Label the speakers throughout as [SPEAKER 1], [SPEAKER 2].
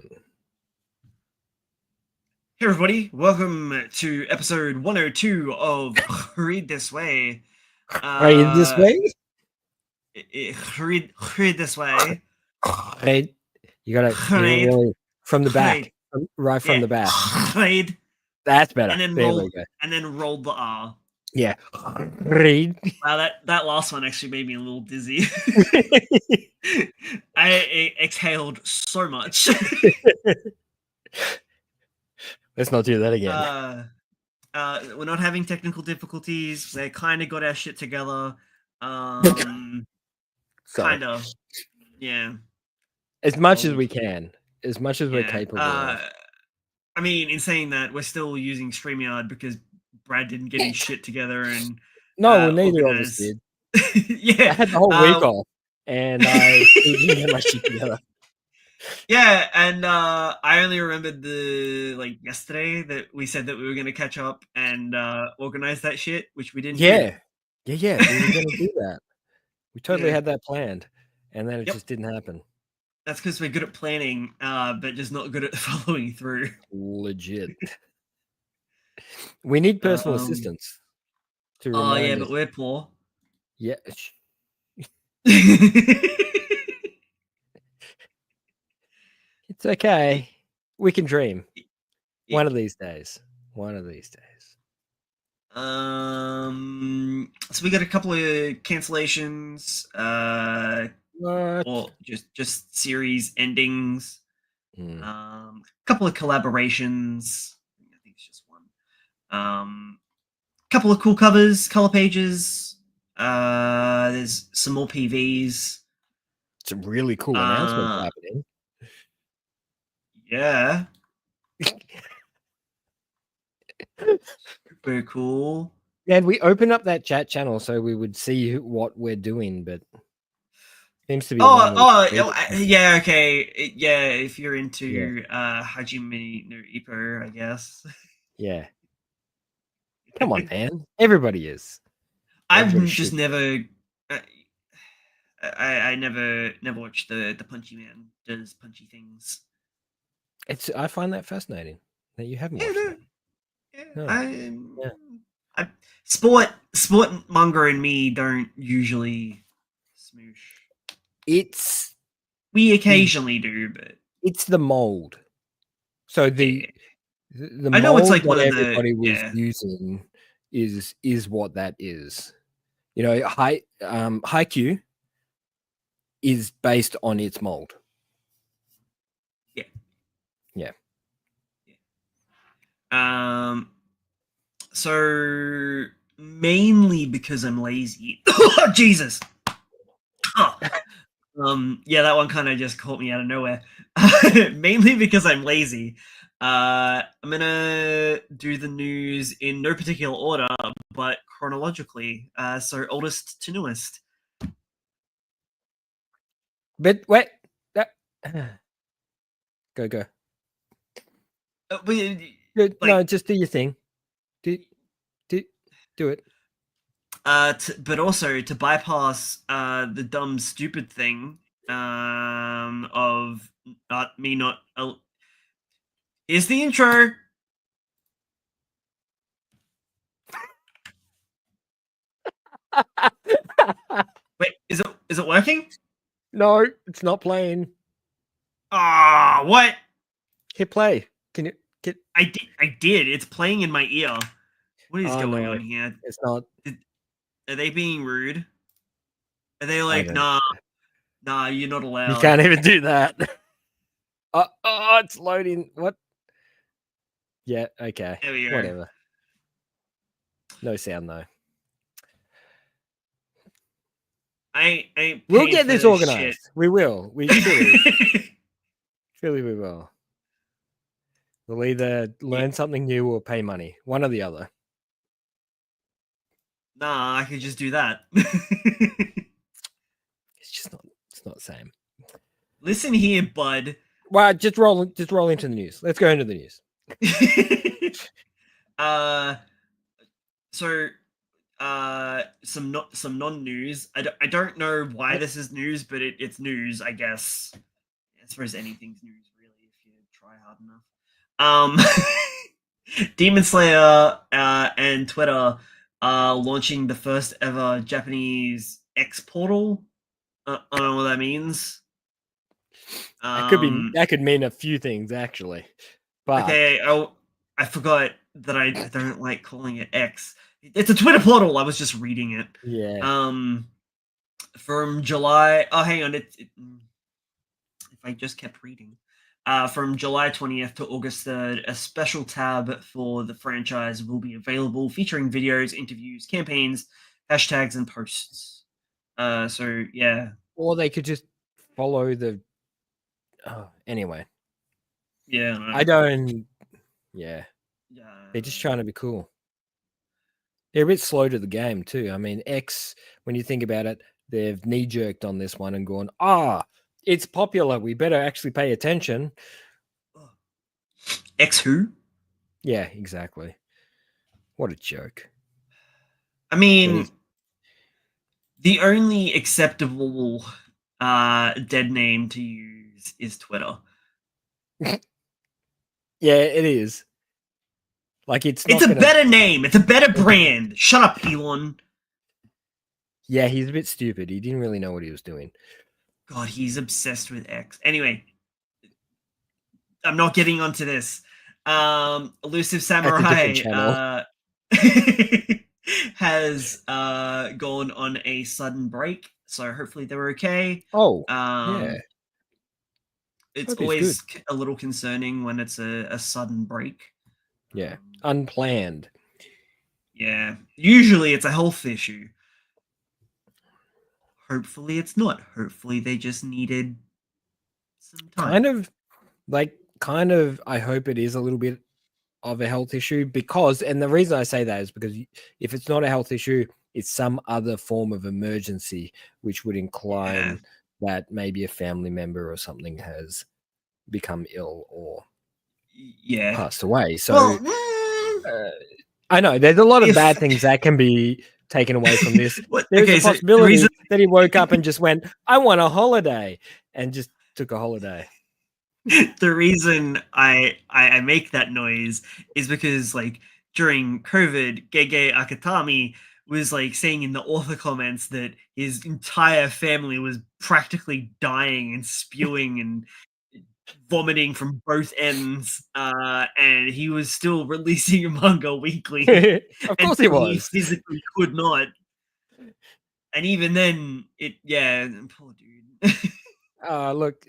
[SPEAKER 1] Hey everybody, welcome to episode 102 of Read This Way.
[SPEAKER 2] Read this way?
[SPEAKER 1] Read This Way.
[SPEAKER 2] Read. You gotta
[SPEAKER 1] Read.
[SPEAKER 2] really from the back.
[SPEAKER 1] Read.
[SPEAKER 2] From the back.
[SPEAKER 1] Read.
[SPEAKER 2] That's better.
[SPEAKER 1] And then
[SPEAKER 2] there
[SPEAKER 1] roll,
[SPEAKER 2] we go.
[SPEAKER 1] and then roll the R.
[SPEAKER 2] Yeah. Read.
[SPEAKER 1] Wow, that last one actually made me a little dizzy. I exhaled so much.
[SPEAKER 2] Let's not do that again.
[SPEAKER 1] We're not having technical difficulties. We kind of got our shit together. Kind of. Yeah.
[SPEAKER 2] As much as we can. As much as we're capable of.
[SPEAKER 1] I mean, in saying that, we're still using StreamYard because Brad didn't get his shit together and
[SPEAKER 2] no, neither of us did.
[SPEAKER 1] Yeah.
[SPEAKER 2] I had the whole week off and I didn't get my shit together.
[SPEAKER 1] Yeah, and I only remembered yesterday that we said that we were going to catch up and organize that shit, which we didn't.
[SPEAKER 2] Yeah, we were going to do that. We totally had that planned, and then it just didn't happen.
[SPEAKER 1] That's because we're good at planning, but just not good at following through.
[SPEAKER 2] Legit. We need personal assistance.
[SPEAKER 1] Oh yeah, but we're poor.
[SPEAKER 2] Yeah. It's okay. We can dream. One of these days.
[SPEAKER 1] So we got a couple of cancellations, or just series endings. A couple of collaborations. I think it's just one. Couple of cool covers, color pages. There's some more PVs.
[SPEAKER 2] Some really cool announcements happening.
[SPEAKER 1] Yeah. Very cool.
[SPEAKER 2] And we opened up that chat channel so we would see what we're doing, but seems to be.
[SPEAKER 1] Yeah, okay. Yeah, if you're into Hajime no Ippo, I guess.
[SPEAKER 2] Yeah. Come on, man. Everybody is.
[SPEAKER 1] I've just never. I never watched the Punchy Man does punchy things.
[SPEAKER 2] I find that fascinating that you haven't watched
[SPEAKER 1] that. Sport manga and me don't usually smoosh. We occasionally do, but
[SPEAKER 2] it's the mold. So the
[SPEAKER 1] I know it's like
[SPEAKER 2] what
[SPEAKER 1] one
[SPEAKER 2] everybody was using is what that is. You know, Haikyuu is based on its mold. Yeah.
[SPEAKER 1] So mainly because I'm lazy. Jesus. Oh. Yeah, that one kind of just caught me out of nowhere. Mainly because I'm lazy. I'm gonna do the news in no particular order, but chronologically. So oldest to newest.
[SPEAKER 2] But wait, go. No, just do your thing. Do it.
[SPEAKER 1] But also to bypass the dumb, stupid thing of me not. Here's the intro. Wait, is it working?
[SPEAKER 2] No, it's not playing.
[SPEAKER 1] Ah, what?
[SPEAKER 2] Hit play. Can you get?
[SPEAKER 1] I did. It's playing in my ear. What is going on here?
[SPEAKER 2] It's not.
[SPEAKER 1] Are they being rude? Are they like, nah, you're not allowed?
[SPEAKER 2] You can't even do that. It's loading. What? Yeah. Okay.
[SPEAKER 1] There we go.
[SPEAKER 2] Whatever. No sound though. We'll get this organized. Shit. We will. We surely we will. We'll either learn something new or pay money. One or the other.
[SPEAKER 1] Nah, I could just do that.
[SPEAKER 2] It's not the same.
[SPEAKER 1] Listen here, bud.
[SPEAKER 2] Well, just roll into the news. Let's go into the news.
[SPEAKER 1] So some non-news. I don't know why this is news, but it's news, I guess. As far as anything's news, really, if you try hard enough. Demon Slayer and Twitter are launching the first ever Japanese X portal. I don't know what that means.
[SPEAKER 2] That could mean a few things actually. But
[SPEAKER 1] okay, I forgot that I don't like calling it X. It's a Twitter portal. I was just reading it.
[SPEAKER 2] yeah.
[SPEAKER 1] From July. Oh, hang on. If I just kept reading. From July 20th to August 3rd, a special tab for the franchise will be available, featuring videos, interviews, campaigns, hashtags, and posts. So yeah.
[SPEAKER 2] Or they could just follow the. Oh, anyway,
[SPEAKER 1] Yeah.
[SPEAKER 2] I don't. Yeah,
[SPEAKER 1] Yeah.
[SPEAKER 2] they're just trying to be cool. They're a bit slow to the game too. I mean, X. When you think about it, they've knee jerked on this one and gone, it's popular. We better actually pay attention.
[SPEAKER 1] X who?
[SPEAKER 2] Yeah, exactly. What a joke.
[SPEAKER 1] I mean, the only acceptable dead name to use is Twitter.
[SPEAKER 2] Yeah, it is. Like it's
[SPEAKER 1] a better name. It's a better brand. Shut up, Elon.
[SPEAKER 2] Yeah, he's a bit stupid. He didn't really know what he was doing.
[SPEAKER 1] God, he's obsessed with X. Anyway, I'm not getting onto this. Elusive Samurai has gone on a sudden break, so hopefully they're okay.
[SPEAKER 2] Oh, yeah.
[SPEAKER 1] It's always a little concerning when it's a sudden break.
[SPEAKER 2] Yeah, unplanned.
[SPEAKER 1] Yeah, usually it's a health issue. Hopefully it's not. Hopefully they just needed some time.
[SPEAKER 2] Kind of, I hope it is a little bit of a health issue because, and the reason I say that is because if it's not a health issue, it's some other form of emergency, which would incline that maybe a family member or something has become ill or passed away. So I know there's a lot of bad things that can be taken away from this. There's a possibility that he woke up and just went, I want a holiday, and just took a holiday.
[SPEAKER 1] The reason I make that noise is because like during COVID, Gege Akatami was like saying in the author comments that his entire family was practically dying and spewing and vomiting from both ends, and he was still releasing a manga weekly.
[SPEAKER 2] Of course he was.
[SPEAKER 1] He physically could not. And even then, poor dude.
[SPEAKER 2] Look,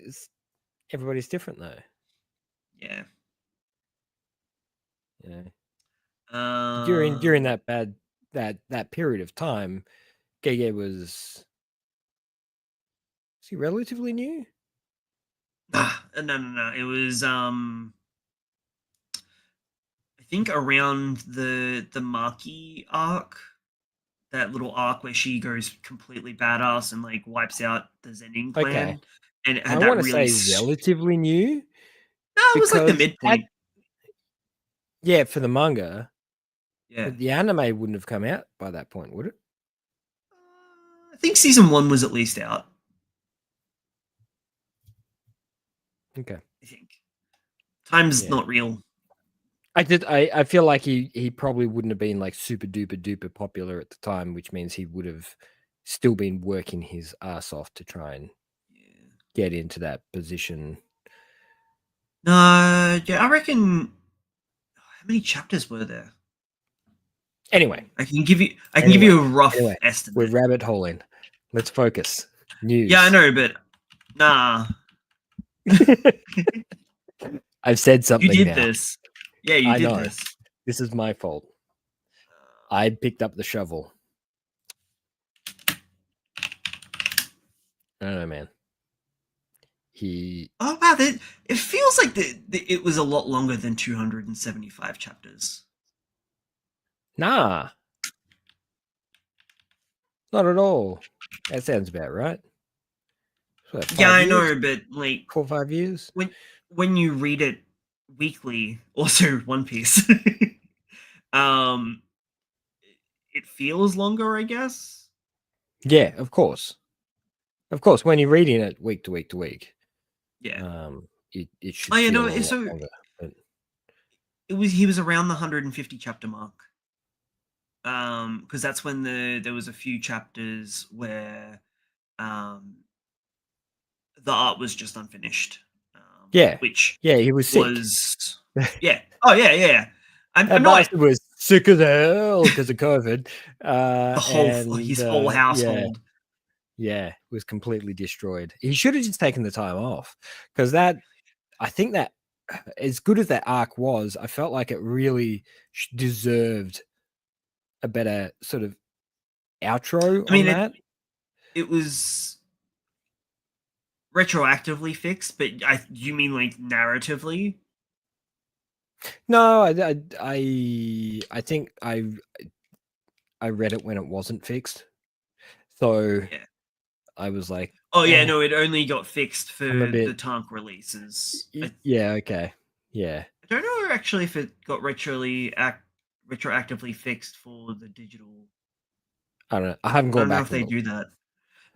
[SPEAKER 2] everybody's different though.
[SPEAKER 1] Yeah.
[SPEAKER 2] Yeah. During that that period of time, Gege was he relatively new?
[SPEAKER 1] No. It was I think around the Maki arc, that little arc where she goes completely badass and like wipes out the Zenin clan.
[SPEAKER 2] Okay.
[SPEAKER 1] And
[SPEAKER 2] I want to say relatively new.
[SPEAKER 1] No, it was like the midpoint.
[SPEAKER 2] Yeah, for the manga.
[SPEAKER 1] Yeah.
[SPEAKER 2] But the anime wouldn't have come out by that point, would it?
[SPEAKER 1] I think season 1 was at least out.
[SPEAKER 2] Okay.
[SPEAKER 1] I think. Time's not real.
[SPEAKER 2] I feel like he probably wouldn't have been like super duper popular at the time, which means he would have still been working his ass off to try and get into that position.
[SPEAKER 1] No, I reckon. How many chapters were there?
[SPEAKER 2] Anyway,
[SPEAKER 1] I can give you a rough estimate.
[SPEAKER 2] We're rabbit holing. Let's focus. News.
[SPEAKER 1] Yeah, I know, but nah.
[SPEAKER 2] I've said something.
[SPEAKER 1] You did this. Yeah, you did this.
[SPEAKER 2] This is my fault. I picked up the shovel. I don't know, man.
[SPEAKER 1] Oh wow! It feels like it was a lot longer than 275 chapters.
[SPEAKER 2] Nah, not at all. That sounds about right.
[SPEAKER 1] Yeah, I know, but like
[SPEAKER 2] 4 or 5 years.
[SPEAKER 1] When you read it weekly, also One Piece, it feels longer, I guess.
[SPEAKER 2] Yeah, of course. Of course, when you're reading it week to week to week.
[SPEAKER 1] Yeah.
[SPEAKER 2] it should
[SPEAKER 1] Oh yeah,
[SPEAKER 2] feel
[SPEAKER 1] no.
[SPEAKER 2] a lot
[SPEAKER 1] So
[SPEAKER 2] longer. But
[SPEAKER 1] he was around the 150 chapter mark. Because that's when there was a few chapters where the art was just unfinished.
[SPEAKER 2] yeah,
[SPEAKER 1] Which
[SPEAKER 2] yeah, he was sick.
[SPEAKER 1] was yeah. Oh yeah, yeah. I'm
[SPEAKER 2] That
[SPEAKER 1] not
[SPEAKER 2] bastard was sick as hell because of COVID,
[SPEAKER 1] his whole household.
[SPEAKER 2] yeah, was completely destroyed. He should have just taken the time off because I think that as good as that arc was, I felt like it really deserved a better sort of outro
[SPEAKER 1] I
[SPEAKER 2] on
[SPEAKER 1] mean,
[SPEAKER 2] that.
[SPEAKER 1] it was retroactively fixed, but you mean like narratively?
[SPEAKER 2] No, I think I read it when it wasn't fixed, so
[SPEAKER 1] Yeah.
[SPEAKER 2] I was like,
[SPEAKER 1] Oh yeah,
[SPEAKER 2] eh,
[SPEAKER 1] no, it only got fixed for
[SPEAKER 2] I'm a
[SPEAKER 1] the
[SPEAKER 2] bit,
[SPEAKER 1] tank releases.
[SPEAKER 2] yeah, okay, yeah.
[SPEAKER 1] I don't know actually if it got retroactively fixed for the digital.
[SPEAKER 2] I don't know. I haven't
[SPEAKER 1] I
[SPEAKER 2] gone
[SPEAKER 1] don't know
[SPEAKER 2] back
[SPEAKER 1] if
[SPEAKER 2] and
[SPEAKER 1] they
[SPEAKER 2] looked.
[SPEAKER 1] do that.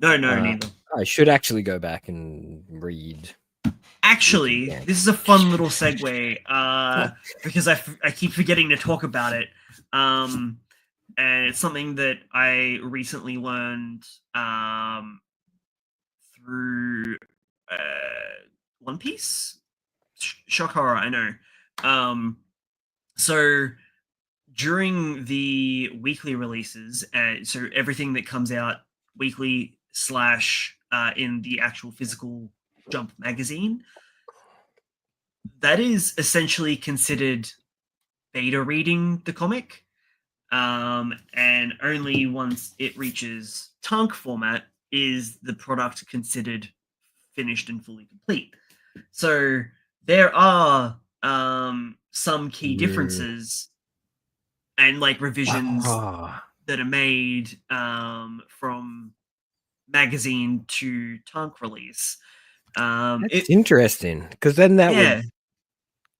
[SPEAKER 1] No, neither.
[SPEAKER 2] I should actually go back and read Wiki
[SPEAKER 1] Actually,
[SPEAKER 2] again.
[SPEAKER 1] this is a fun little segue because I keep forgetting to talk about it. And it's something that I recently learned through One Piece. Shock horror, I know. So during the weekly releases, so everything that comes out weekly slash in the actual physical Jump magazine, that is essentially considered beta reading the comic. And only once it reaches tank format is the product considered finished and fully complete. So there are some key differences and like revisions
[SPEAKER 2] Ah,
[SPEAKER 1] that are made from magazine to tank release.
[SPEAKER 2] that's
[SPEAKER 1] It
[SPEAKER 2] interesting because then that
[SPEAKER 1] Yeah.
[SPEAKER 2] would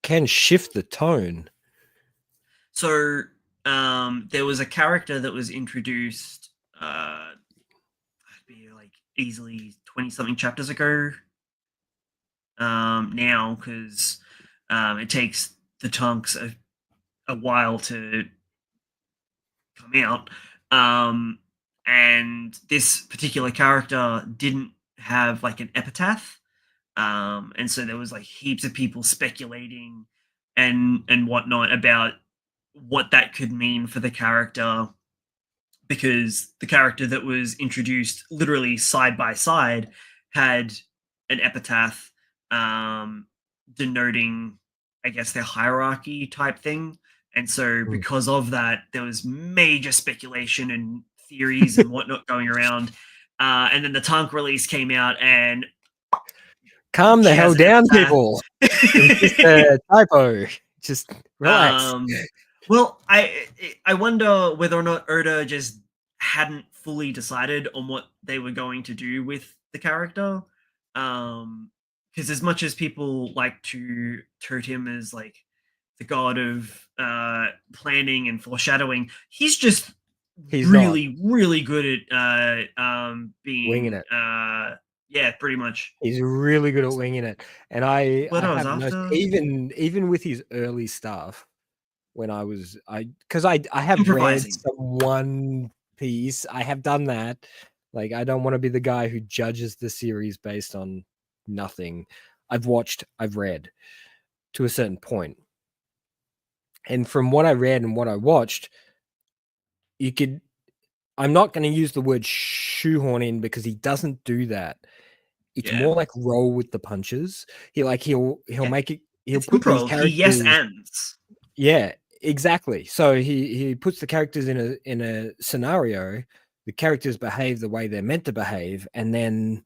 [SPEAKER 2] can shift the tone.
[SPEAKER 1] So there was a character that was introduced be like easily 20 something chapters ago now because it takes the tanks a while to come out. And this particular character didn't have like an epitaph. And so there was like heaps of people speculating and whatnot about what that could mean for the character, because the character that was introduced literally side by side had an epitaph denoting, I guess, their hierarchy type thing. And so,
[SPEAKER 2] Mm.
[SPEAKER 1] because of that, there was major speculation and theories and whatnot going around. And then the tank release came out, and
[SPEAKER 2] Calm the
[SPEAKER 1] she
[SPEAKER 2] hell
[SPEAKER 1] has an
[SPEAKER 2] down,
[SPEAKER 1] epitaph.
[SPEAKER 2] people. It was just a typo. Just relax.
[SPEAKER 1] Well, I wonder whether or not Oda just hadn't fully decided on what they were going to do with the character. Because as much as people like to tote him as like the god of planning and foreshadowing, he's just
[SPEAKER 2] He's not
[SPEAKER 1] really, really good at
[SPEAKER 2] winging
[SPEAKER 1] being
[SPEAKER 2] it.
[SPEAKER 1] yeah, pretty much.
[SPEAKER 2] He's really good at winging it. And
[SPEAKER 1] What
[SPEAKER 2] I
[SPEAKER 1] I was
[SPEAKER 2] have most
[SPEAKER 1] after
[SPEAKER 2] even with his early stuff when I have read
[SPEAKER 1] improvising.
[SPEAKER 2] some One Piece. I have done that. Like I don't want to be the guy who judges the series based on nothing. I've read to a certain point. And from what I read and what I watched, you could I'm not going to use the word shoehorn in because he doesn't do that. It's
[SPEAKER 1] Yeah,
[SPEAKER 2] more like roll with the punches. He'll
[SPEAKER 1] yeah.
[SPEAKER 2] make it. He'll
[SPEAKER 1] It's
[SPEAKER 2] put these
[SPEAKER 1] improv. He yes
[SPEAKER 2] characters.
[SPEAKER 1] ands.
[SPEAKER 2] Yeah, exactly. So he puts the characters in a scenario. The characters behave the way they're meant to behave, and then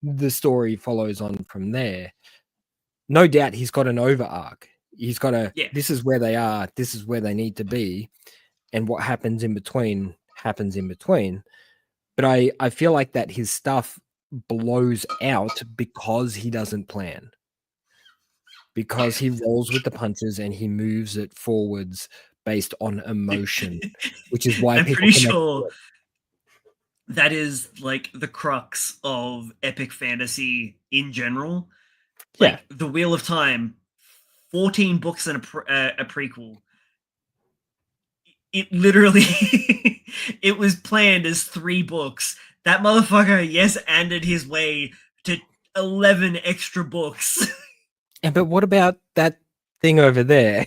[SPEAKER 2] the story follows on from there. No doubt, he's got an over arc. He's got a.
[SPEAKER 1] Yeah.
[SPEAKER 2] This is where they are. This is where they need to be, and what happens in between happens in between. But I feel like that his stuff blows out because he doesn't plan, because he rolls with the punches and he moves it forwards based on emotion, which is why
[SPEAKER 1] I'm
[SPEAKER 2] people
[SPEAKER 1] pretty
[SPEAKER 2] connect to
[SPEAKER 1] sure
[SPEAKER 2] it.
[SPEAKER 1] that is like the crux of epic fantasy in general. Like The Wheel of Time, 14 books and a prequel. It literally it was planned as 3 books. That motherfucker, yes, ended his way to 11 extra books.
[SPEAKER 2] And but what about that thing over there?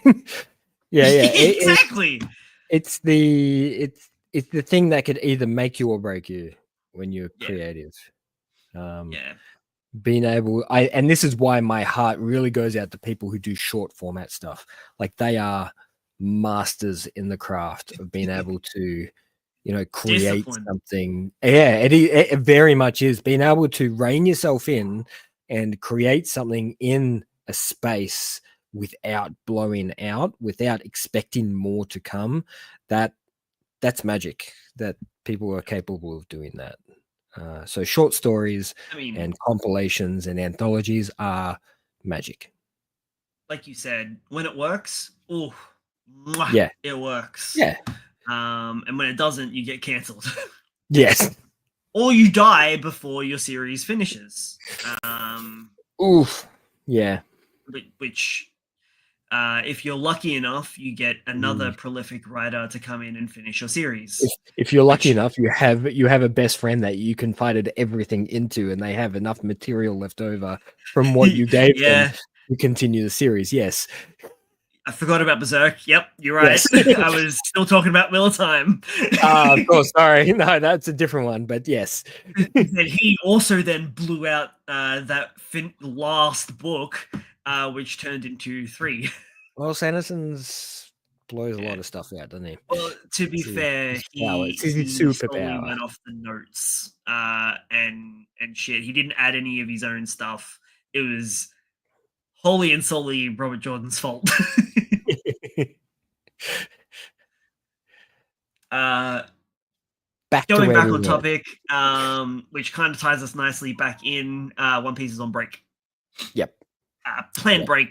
[SPEAKER 2] Yeah.
[SPEAKER 1] Exactly.
[SPEAKER 2] It's the thing that could either make you or break you when you're
[SPEAKER 1] Yeah.
[SPEAKER 2] creative.
[SPEAKER 1] Yeah.
[SPEAKER 2] Being able, and this is why my heart really goes out to people who do short format stuff. Like they are masters in the craft of being able to, create
[SPEAKER 1] Discipline.
[SPEAKER 2] something. Yeah, it very much is being able to rein yourself in and create something in a space without blowing out, without expecting more to come. That's magic. That people are capable of doing that. So short stories and compilations and anthologies are magic.
[SPEAKER 1] Like you said, when it works, it works.
[SPEAKER 2] Yeah.
[SPEAKER 1] And when it doesn't, you get cancelled.
[SPEAKER 2] Yes.
[SPEAKER 1] Or you die before your series finishes.
[SPEAKER 2] Oof. Yeah.
[SPEAKER 1] Which, if you're lucky enough, you get another prolific writer to come in and finish your series.
[SPEAKER 2] If you're lucky enough, you have a best friend that you confided everything into, and they have enough material left over from what you gave them to continue the series. Yes.
[SPEAKER 1] I forgot about Berserk. Yep, you're right. Yes. I was still talking about Wheel of Time.
[SPEAKER 2] Of course, sorry. No, that's a different one, but yes.
[SPEAKER 1] And he also then blew out that last book, which turned into 3.
[SPEAKER 2] Well, Sanderson's blows a lot of stuff out, doesn't he?
[SPEAKER 1] Well, to be fair, he solely went off the notes and shit. He didn't add any of his own stuff. It was wholly and solely Robert Jordan's fault. Going back on topic, which kind of ties us nicely back in, One Piece is on break.
[SPEAKER 2] Yep.
[SPEAKER 1] Planned break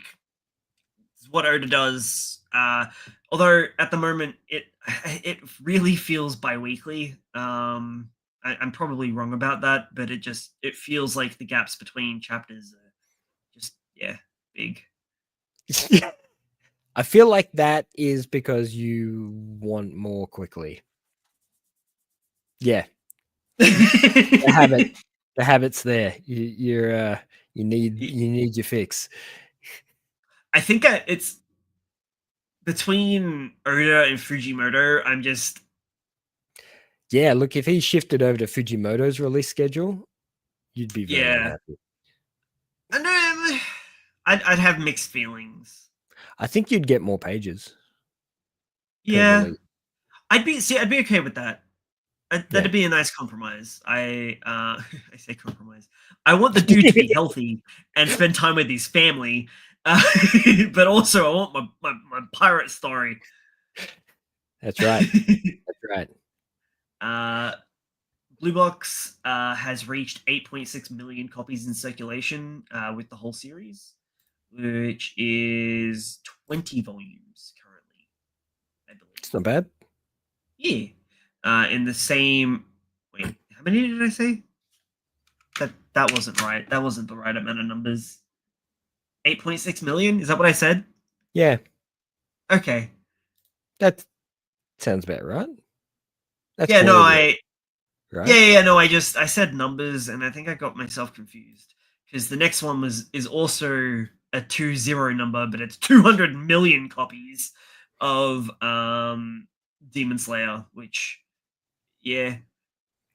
[SPEAKER 1] is what Oda does. Although at the moment it really feels bi-weekly. I'm probably wrong about that, but it feels like the gaps between chapters are just big.
[SPEAKER 2] I feel like that is because you want more quickly. Yeah. The habit's there. You need your fix.
[SPEAKER 1] I think it's between Oda and Fujimoto. I'm just
[SPEAKER 2] look, if he shifted over to Fujimoto's release schedule, you'd be very unhappy.
[SPEAKER 1] And I'd have mixed feelings.
[SPEAKER 2] I think you'd get more pages.
[SPEAKER 1] Yeah, I'd be okay with that. That'd be a nice compromise. I say compromise. I want the dude to be healthy and spend time with his family, but also I want my pirate story.
[SPEAKER 2] That's right. That's
[SPEAKER 1] right. Blue Box has reached 8.6 million copies in circulation with the whole series, which is 20 volumes currently, I believe.
[SPEAKER 2] It's not bad.
[SPEAKER 1] Yeah. In the same... Wait, how many did I say? That wasn't right. That wasn't the right amount of numbers. 8.6 million? Is that what I said?
[SPEAKER 2] Yeah.
[SPEAKER 1] Okay.
[SPEAKER 2] That sounds about right.
[SPEAKER 1] That's right? I said numbers, and I think I got myself confused because the next one is also a 20 number, but it's 200 million copies of Demon Slayer, which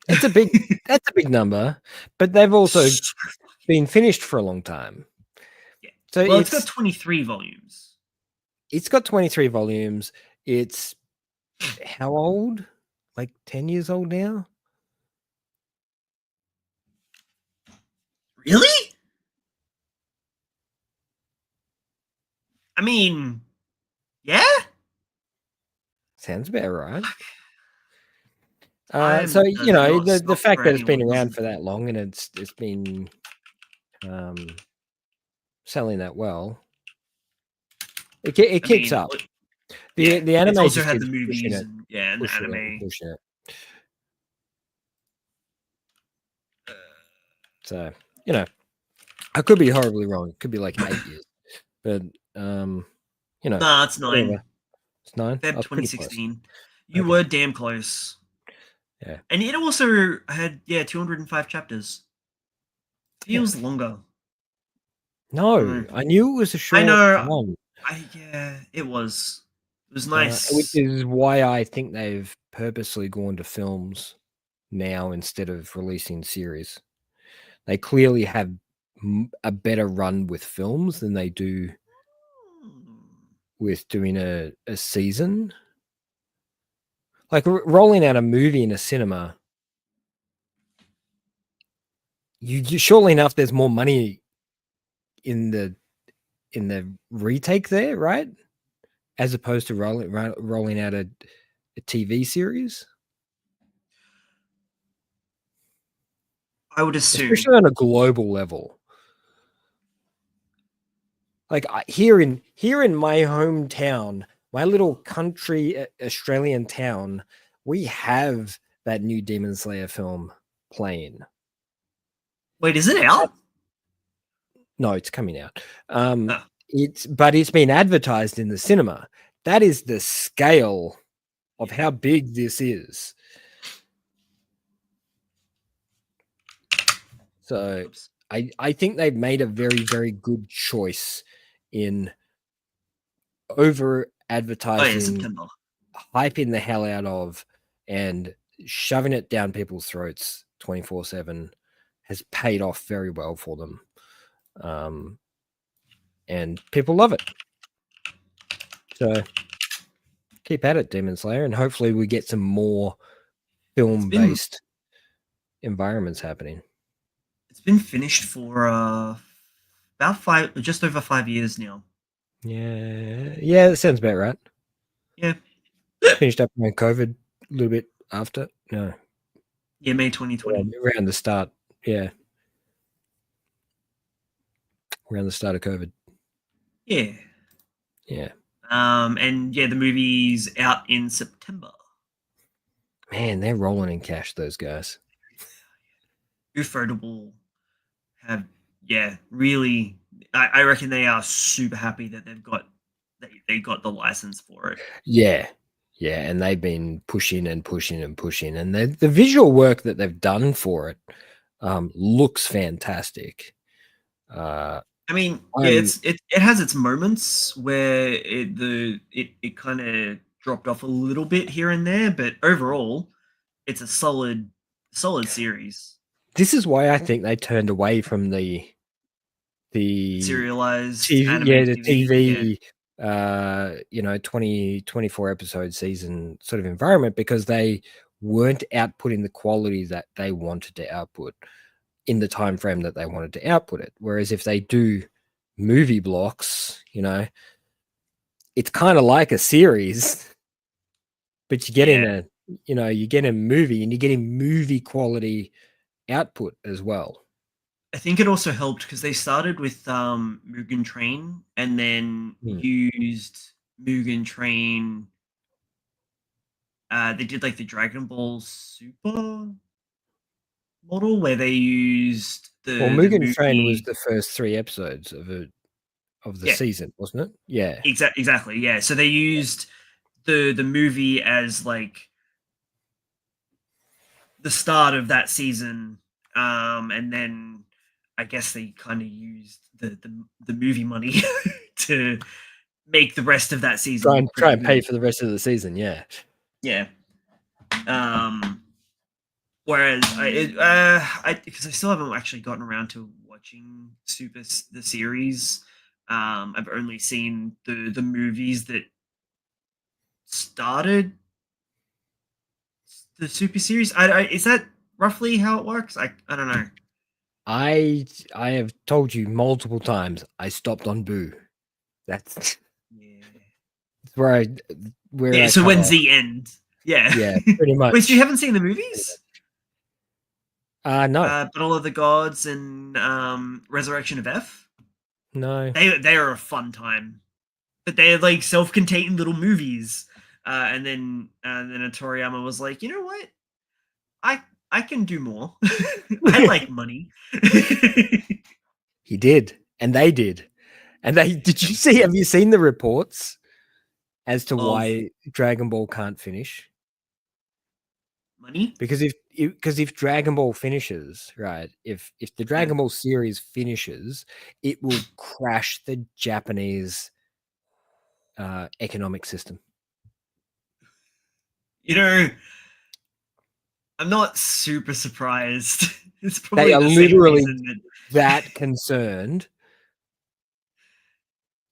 [SPEAKER 2] that's a big number, but they've also been finished for a long time.
[SPEAKER 1] Yeah. So it's got 23 volumes.
[SPEAKER 2] It's got 23 volumes. It's how old? Like 10 years old now?
[SPEAKER 1] Really? I mean, yeah.
[SPEAKER 2] Sounds about right. So the fact that it's been around for that long and it's been selling that well, it keeps up. The anime
[SPEAKER 1] also had the movies and the anime.
[SPEAKER 2] Pushing it. So I could be horribly wrong. It could be like 8 years, but you know,
[SPEAKER 1] Nah, it's 9.
[SPEAKER 2] whatever. It's 9. I
[SPEAKER 1] Feb
[SPEAKER 2] was pretty close.
[SPEAKER 1] 2016. You
[SPEAKER 2] Okay.
[SPEAKER 1] were damn close.
[SPEAKER 2] Yeah.
[SPEAKER 1] And it also had 205 chapters. Feels longer.
[SPEAKER 2] No, I knew it was a short
[SPEAKER 1] I know.
[SPEAKER 2] one.
[SPEAKER 1] It was. It was
[SPEAKER 2] Which
[SPEAKER 1] nice.
[SPEAKER 2] is why I think they've purposely gone to films now instead of releasing series. They clearly have a better run with films than they do with doing a season. Like rolling out a movie in a cinema, you surely enough there's more money in the retake there, right? As opposed to rolling out a TV series.
[SPEAKER 1] I would assume.
[SPEAKER 2] Especially on a global level. Like here in my hometown, my little country Australian town, we have that new Demon Slayer film playing.
[SPEAKER 1] Wait, is it out?
[SPEAKER 2] No, it's coming out. It's been advertised in the cinema. That is the scale of how big this is. So I think they've made a very, very good choice in over advertising, hyping the hell out of, and shoving it down people's throats 24/7 has paid off very well for them. And people love it. So keep at it, Demon Slayer, and hopefully we get some more film-based environments happening.
[SPEAKER 1] It's been finished for about just over 5 years now.
[SPEAKER 2] Yeah, that sounds about right.
[SPEAKER 1] Yeah.
[SPEAKER 2] Finished up around COVID a little bit after. No.
[SPEAKER 1] Yeah, May 2020.
[SPEAKER 2] Around the start. Yeah. Around the start of COVID.
[SPEAKER 1] Yeah.
[SPEAKER 2] Yeah.
[SPEAKER 1] And the movie's out in September.
[SPEAKER 2] Man, they're rolling in cash, those guys.
[SPEAKER 1] Ufotable have really. I reckon they are super happy that they got the license for it.
[SPEAKER 2] Yeah, and they've been pushing and pushing and pushing, and the visual work that they've done for it looks fantastic.
[SPEAKER 1] I mean, it has its moments where it kind of dropped off a little bit here and there, but overall, it's a solid series.
[SPEAKER 2] This is why I think they turned away from the
[SPEAKER 1] serialized
[SPEAKER 2] TV, the TV, 24 episode season sort of environment, because they weren't outputting the quality that they wanted to output in the time frame that they wanted to output it. Whereas if they do movie blocks, it's kind of like a series, but you get you get a movie and you're getting movie quality output as well.
[SPEAKER 1] I think it also helped because they started with Mugen Train and then used Mugen Train. They did like the Dragon Ball Super model where they used
[SPEAKER 2] Mugen Train was the first 3 episodes of the season, wasn't it? Yeah.
[SPEAKER 1] Exactly. Yeah. So they used the movie as like the start of that season, and then I guess they kind of used the movie money to make the rest of that season.
[SPEAKER 2] Try and pay for the rest of the season. Yeah.
[SPEAKER 1] Yeah. Whereas because I still haven't actually gotten around to watching the series. I've only seen the movies that started the Super series. Is that roughly how it works? I don't know.
[SPEAKER 2] I have told you multiple times I stopped on Boo. That's where
[SPEAKER 1] so when's the end?
[SPEAKER 2] Yeah, pretty much.
[SPEAKER 1] Wait, so you haven't seen the movies?
[SPEAKER 2] No.
[SPEAKER 1] Battle of the Gods and Resurrection of F?
[SPEAKER 2] No.
[SPEAKER 1] They are a fun time. But they're like self-contained little movies. And then Toriyama was like, you know what? I can do more. I like money.
[SPEAKER 2] He did, and they did. And they did you see have you seen the reports as to
[SPEAKER 1] Of
[SPEAKER 2] why Dragon Ball can't finish?
[SPEAKER 1] money?
[SPEAKER 2] Because if Dragon Ball finishes, right, if the
[SPEAKER 1] Yeah.
[SPEAKER 2] Dragon Ball series finishes, it will crash the Japanese economic system.
[SPEAKER 1] You know, I'm not super surprised. It's
[SPEAKER 2] They
[SPEAKER 1] probably
[SPEAKER 2] are
[SPEAKER 1] the same
[SPEAKER 2] literally
[SPEAKER 1] reason that
[SPEAKER 2] that concerned,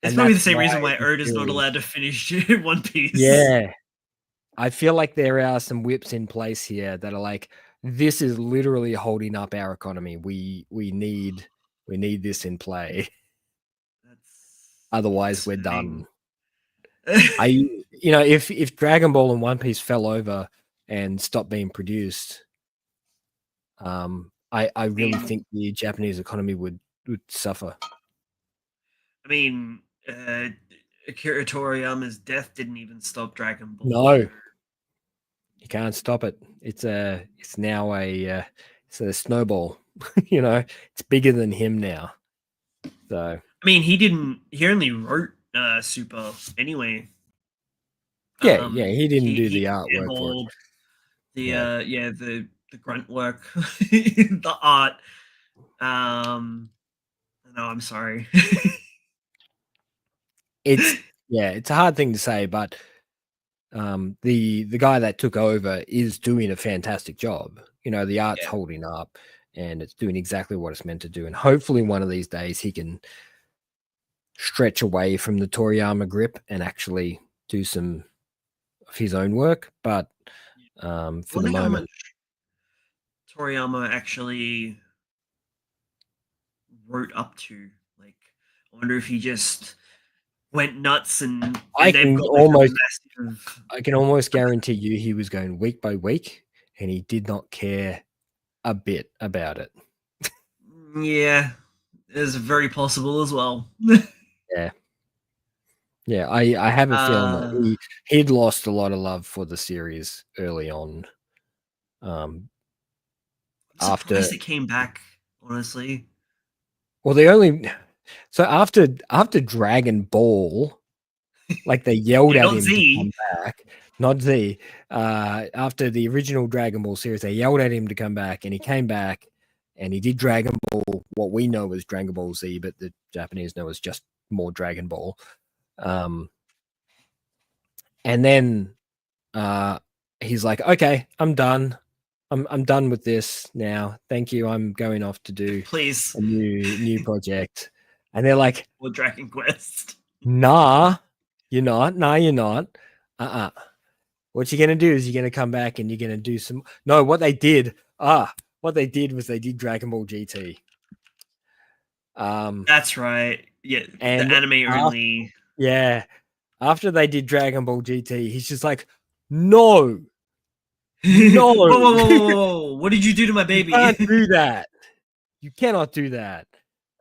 [SPEAKER 1] it's
[SPEAKER 2] and
[SPEAKER 1] probably the
[SPEAKER 2] that's
[SPEAKER 1] same
[SPEAKER 2] why
[SPEAKER 1] reason why
[SPEAKER 2] the
[SPEAKER 1] Oda's not
[SPEAKER 2] series.
[SPEAKER 1] allowed to finish One Piece.
[SPEAKER 2] Yeah, I feel like there are some whips in place here that are like, this is literally holding up our economy. We need this in play.
[SPEAKER 1] That's
[SPEAKER 2] Otherwise, we're
[SPEAKER 1] concerning.
[SPEAKER 2] done. If Dragon Ball and One Piece fell over and stopped being produced, I really
[SPEAKER 1] mean,
[SPEAKER 2] think the Japanese economy would suffer.
[SPEAKER 1] I mean, Akira Toriyama's death didn't even stop Dragon Ball.
[SPEAKER 2] No,
[SPEAKER 1] So,
[SPEAKER 2] you can't stop it. It's now it's a snowball. It's bigger than him now. So
[SPEAKER 1] I mean, he only wrote Super anyway.
[SPEAKER 2] yeah, he didn't do
[SPEAKER 1] He
[SPEAKER 2] the
[SPEAKER 1] did
[SPEAKER 2] artwork for it.
[SPEAKER 1] all the
[SPEAKER 2] Yeah,
[SPEAKER 1] the grunt work, the art. No, I'm sorry.
[SPEAKER 2] it's it's a hard thing to say, but the guy that took over is doing a fantastic job. The art's
[SPEAKER 1] Yeah.
[SPEAKER 2] holding up and it's doing exactly what it's meant to do. And hopefully one of these days he can stretch away from the Toriyama grip and actually do some of his own work. But
[SPEAKER 1] I
[SPEAKER 2] for the
[SPEAKER 1] wonder how
[SPEAKER 2] moment,
[SPEAKER 1] much Toriyama actually wrote up to. Like, I wonder if he just went nuts
[SPEAKER 2] I
[SPEAKER 1] and they've
[SPEAKER 2] can
[SPEAKER 1] got like a
[SPEAKER 2] almost
[SPEAKER 1] massive.
[SPEAKER 2] I can almost guarantee you he was going week by week and he did not care a bit about it.
[SPEAKER 1] Yeah, is very possible as well.
[SPEAKER 2] Yeah. Yeah, I have a feeling that
[SPEAKER 1] uh,
[SPEAKER 2] he'd lost a lot of love for the series early on. Um,
[SPEAKER 1] I'm
[SPEAKER 2] after
[SPEAKER 1] surprised it came back. Honestly,
[SPEAKER 2] well, they only so after Dragon Ball, like they yelled
[SPEAKER 1] yeah,
[SPEAKER 2] at
[SPEAKER 1] not
[SPEAKER 2] him to
[SPEAKER 1] Z.
[SPEAKER 2] come back. Not Z. After the original Dragon Ball series, they yelled at him to come back, and he came back, and he did Dragon Ball. What we know as Dragon Ball Z, but the Japanese know as just more Dragon Ball. Um, and then he's like, "Okay, I'm done. I'm done with this now. Thank you. I'm going off to do
[SPEAKER 1] Please,
[SPEAKER 2] a new project." And they're like,
[SPEAKER 1] or Dragon Quest.
[SPEAKER 2] "Nah, you're not. Nah, you're not. Uh-uh. What you're gonna do is you're gonna come back and you're gonna do some. No, what they did was they did Dragon Ball GT.
[SPEAKER 1] That's right. Yeah, the
[SPEAKER 2] And
[SPEAKER 1] anime
[SPEAKER 2] after,
[SPEAKER 1] only.
[SPEAKER 2] yeah, after they did Dragon Ball GT, he's just like, no,
[SPEAKER 1] Whoa,
[SPEAKER 2] no,
[SPEAKER 1] whoa, whoa, whoa, whoa, whoa! What did you do to my
[SPEAKER 2] you
[SPEAKER 1] baby?
[SPEAKER 2] can't do that. You cannot do that.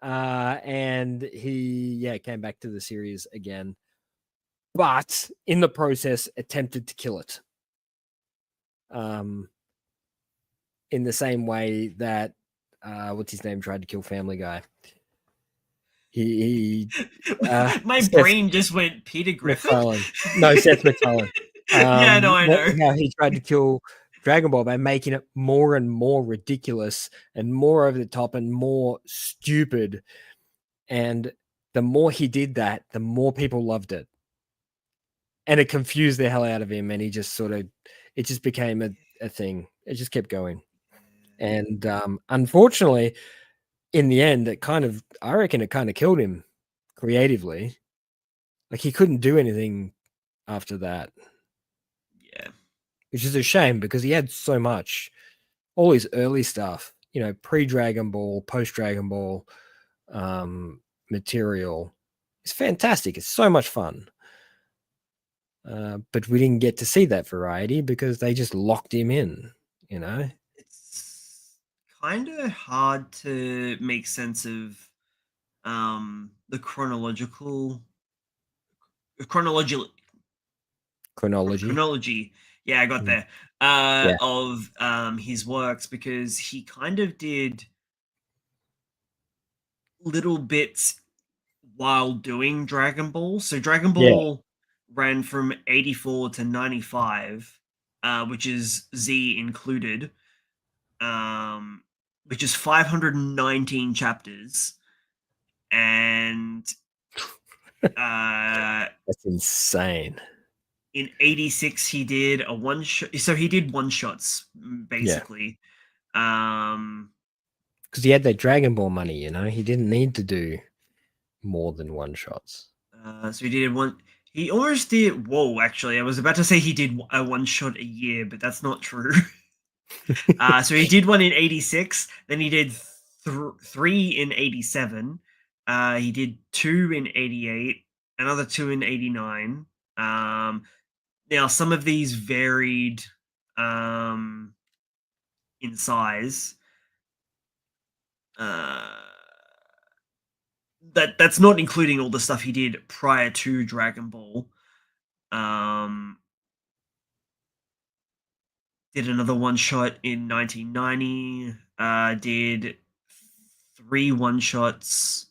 [SPEAKER 2] And he, came back to the series again, but in the process, attempted to kill it. In the same way that what's his name tried to kill Family Guy. He
[SPEAKER 1] My
[SPEAKER 2] Seth
[SPEAKER 1] brain just went Peter Griffin.
[SPEAKER 2] MacFarlane. No, Seth MacFarlane.
[SPEAKER 1] Yeah, no, I know.
[SPEAKER 2] How he tried to kill Dragon Ball by making it more and more ridiculous and more over the top and more stupid. And the more he did that, the more people loved it. And it confused the hell out of him. And he just it just became a thing. It just kept going. And unfortunately, in the end, I reckon it kind of killed him creatively. Like he couldn't do anything after that,
[SPEAKER 1] Yeah.
[SPEAKER 2] which is a shame because he had so much, all his early stuff, pre Dragon Ball, post Dragon Ball material. It's fantastic. It's so much fun. But we didn't get to see that variety because they just locked him in,
[SPEAKER 1] It's kind of hard to make sense of the chronological
[SPEAKER 2] chronology.
[SPEAKER 1] chronology. Yeah, I got
[SPEAKER 2] Mm.
[SPEAKER 1] there.
[SPEAKER 2] Yeah.
[SPEAKER 1] Of his works because he kind of did little bits while doing Dragon Ball. So Dragon
[SPEAKER 2] Yeah.
[SPEAKER 1] Ball ran from 84 to 95, which is Z included, which is 519 chapters. And
[SPEAKER 2] That's insane.
[SPEAKER 1] in 86 he did a one shot. So he did one shots basically.
[SPEAKER 2] Because he had that Dragon Ball money, you know, he didn't need to do more than one shots.
[SPEAKER 1] So he did one. He almost did. Whoa, actually, I was about to say he did a one shot a year, but that's not true. So he did one in 86. Then he did three in 87. He did two in 88. Another two in 89. Now some of these varied in size. That's not including all the stuff he did prior to Dragon Ball. Did another one shot in 1990. Did three one shots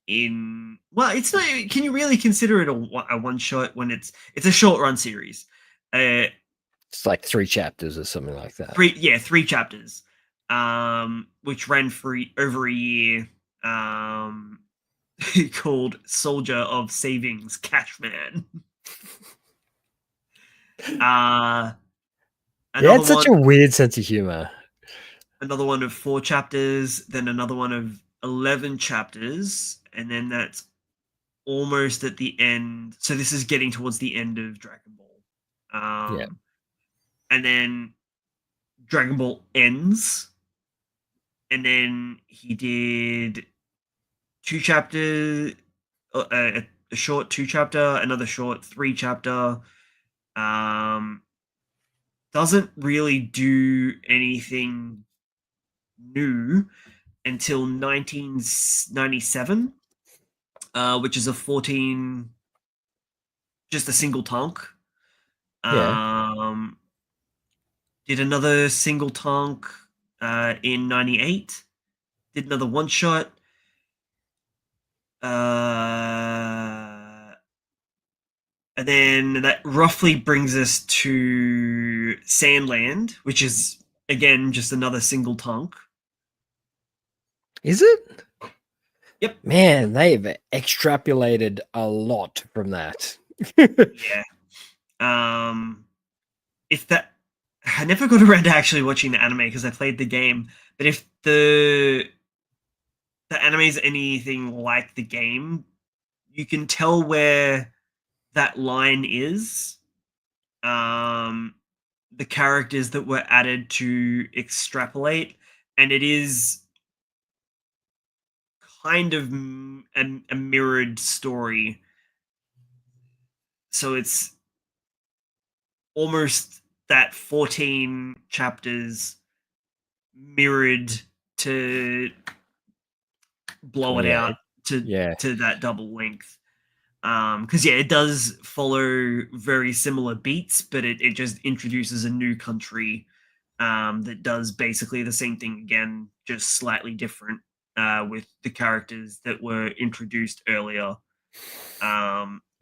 [SPEAKER 1] in. Well, it's not. Can you really consider it a one shot when it's a short run series?
[SPEAKER 2] It's like 3 chapters or something like that.
[SPEAKER 1] Three chapters, which ran for over a year. Called Soldier of Savings Cashman.
[SPEAKER 2] He had such a weird sense of humor.
[SPEAKER 1] Another one of 4 chapters, then another one of 11 chapters, and then that's almost at the end. So this is getting towards the end of Dragon Ball. And then Dragon Ball ends, and then he did 2 chapters, a short 2 chapter, another short 3 chapter. Doesn't really do anything new until 1997, which is a 14, just a single tank. Did another single tank in 98. Did another one shot. And then that roughly brings us to Sandland, which is, again, just another single tank.
[SPEAKER 2] Is it?
[SPEAKER 1] Yep.
[SPEAKER 2] Man, they've extrapolated a lot from that.
[SPEAKER 1] Yeah. If that... I never got around to actually watching the anime because I played the game, but if the anime is anything like the game, you can tell where that line is. The characters that were added to extrapolate, and it is kind of a mirrored story. So it's almost that 14 chapters mirrored to blow it out to that double length. Because it does follow very similar beats, but it just introduces a new country that does basically the same thing again, just slightly different with the characters that were introduced earlier.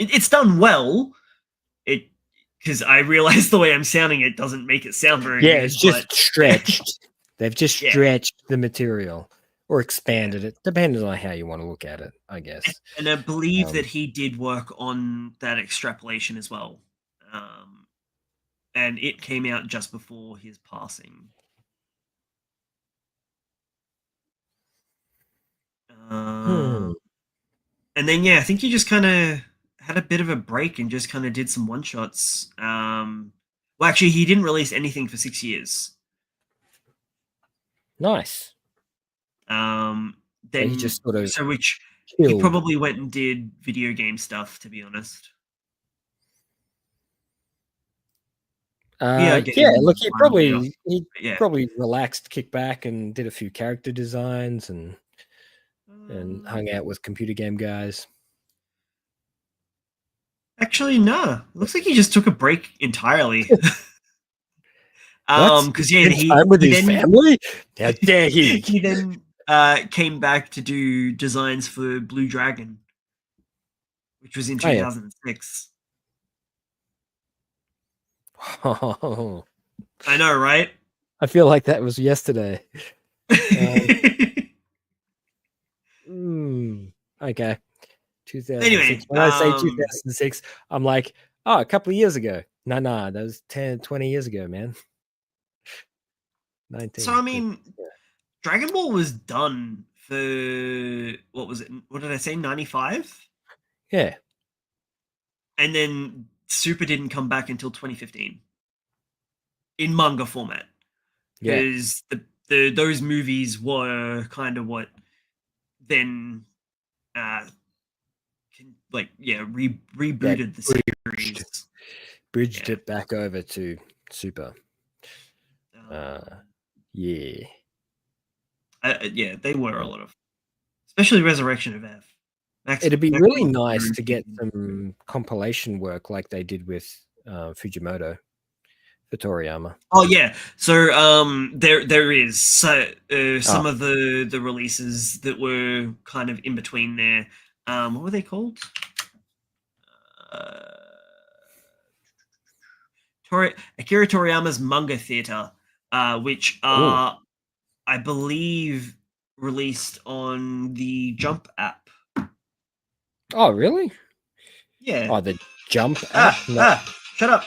[SPEAKER 1] It's done well. Because I realize the way I'm sounding it doesn't make it sound very good.
[SPEAKER 2] It's just stretched. They've just stretched the material. Or expanded it, depending on how you want to look at it, I guess.
[SPEAKER 1] And I believe that he did work on that extrapolation as well. And it came out just before his passing. And then, I think he just kind of had a bit of a break and just kind of did some one-shots. Well, actually, he didn't release anything for 6 years.
[SPEAKER 2] Nice.
[SPEAKER 1] Then
[SPEAKER 2] he just sort of
[SPEAKER 1] he probably went and did video game stuff, to be honest.
[SPEAKER 2] Look, he probably relaxed, kicked back, and did a few character designs and hung out with computer game guys.
[SPEAKER 1] Actually, no. Looks like he just took a break entirely. Because
[SPEAKER 2] he with his family. How dare he?
[SPEAKER 1] He then came back to do designs for Blue Dragon, which was in
[SPEAKER 2] Oh, yeah.
[SPEAKER 1] 2006.
[SPEAKER 2] Oh,
[SPEAKER 1] I know, right?
[SPEAKER 2] I feel like that was yesterday. Okay. 2006.
[SPEAKER 1] Anyway,
[SPEAKER 2] When I say 2006, I'm like, oh, a couple of years ago. No, that was 10, 20 years ago, man. 19.
[SPEAKER 1] so I mean, Dragon Ball was done for what was it? What did I say? 95,
[SPEAKER 2] Yeah.
[SPEAKER 1] and then Super didn't come back until 2015 in manga format
[SPEAKER 2] Yeah.
[SPEAKER 1] because those movies were kind of what then rebooted the series.
[SPEAKER 2] Bridged it back over to Super. Yeah.
[SPEAKER 1] Yeah, they were a lot of, especially Resurrection of F.
[SPEAKER 2] It'd be really nice to get some compilation work like they did with Fujimoto for Toriyama.
[SPEAKER 1] Oh yeah, so there is some of the releases that were kind of in between there. What were they called? Akira Toriyama's Manga Theater, which are, I believe, released on the Jump app.
[SPEAKER 2] Oh, really?
[SPEAKER 1] Yeah.
[SPEAKER 2] Oh, the Jump app?
[SPEAKER 1] Shut up.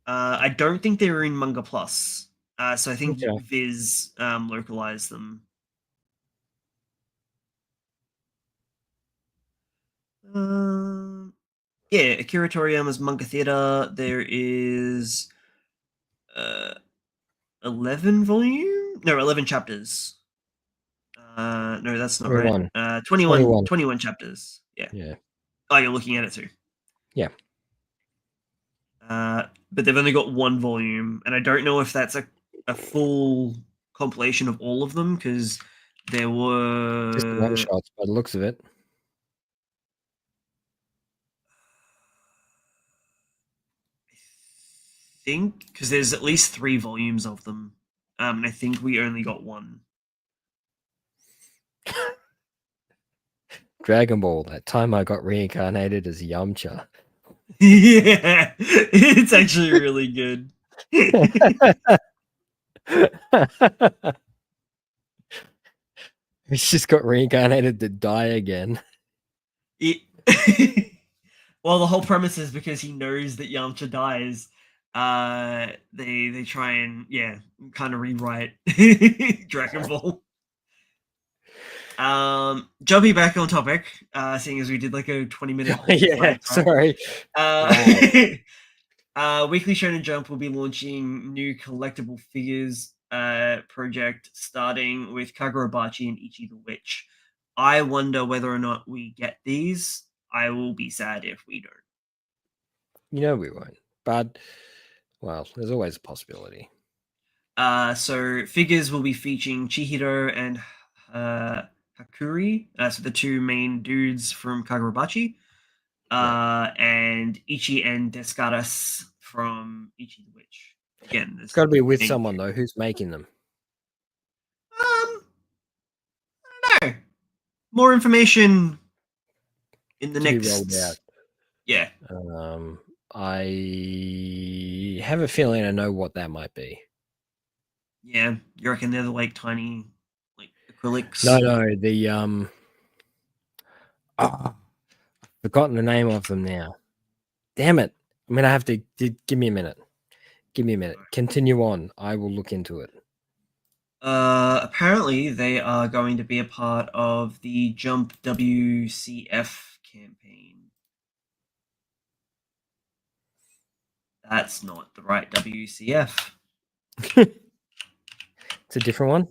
[SPEAKER 1] I don't think they were in Manga Plus. So I think Viz localized them. Yeah, Akira Toriyama's Manga Theater. There is 11 volume? No, 11 chapters. No, that's not
[SPEAKER 2] 21.
[SPEAKER 1] right. 21 chapters. Yeah.
[SPEAKER 2] Yeah.
[SPEAKER 1] Oh, you're looking at it too.
[SPEAKER 2] Yeah.
[SPEAKER 1] But they've only got one volume, and I don't know if that's a full compilation of all of them because there were
[SPEAKER 2] just one shots by the looks of it.
[SPEAKER 1] I think because there's at least 3 volumes of them, and I think we only got one.
[SPEAKER 2] Dragon Ball. That time I got reincarnated as Yamcha.
[SPEAKER 1] Yeah, it's actually really good.
[SPEAKER 2] He's just got reincarnated to die again.
[SPEAKER 1] Well, the whole premise is because he knows that Yamcha dies. They try and kind of rewrite Dragon Ball. Jumping back on topic, seeing as we did like a 20-minute.
[SPEAKER 2] Yeah, sorry.
[SPEAKER 1] Weekly Shonen Jump will be launching new collectible figures project starting with Kagurabachi and Ichi the Witch. I wonder whether or not we get these. I will be sad if we don't.
[SPEAKER 2] You know we won't, but well, there's always a possibility.
[SPEAKER 1] So figures will be featuring Chihiro and Hakuri, so the two main dudes from Kagurabachi, and Ichi and Descaras from Ichi the Witch. Again,
[SPEAKER 2] it's got to be with someone though. Who's making them?
[SPEAKER 1] I don't know. More information in the next.
[SPEAKER 2] Rolled out.
[SPEAKER 1] Yeah.
[SPEAKER 2] I have a feeling I know what that might be.
[SPEAKER 1] Yeah, you reckon they're the like tiny, like acrylics?
[SPEAKER 2] No, the I've forgotten the name of them now. Damn it! I'm gonna have to give me a minute. Give me a minute. Continue on. I will look into it.
[SPEAKER 1] Apparently, they are going to be a part of the Jump WCF campaign. That's not the right WCF.
[SPEAKER 2] It's a different one.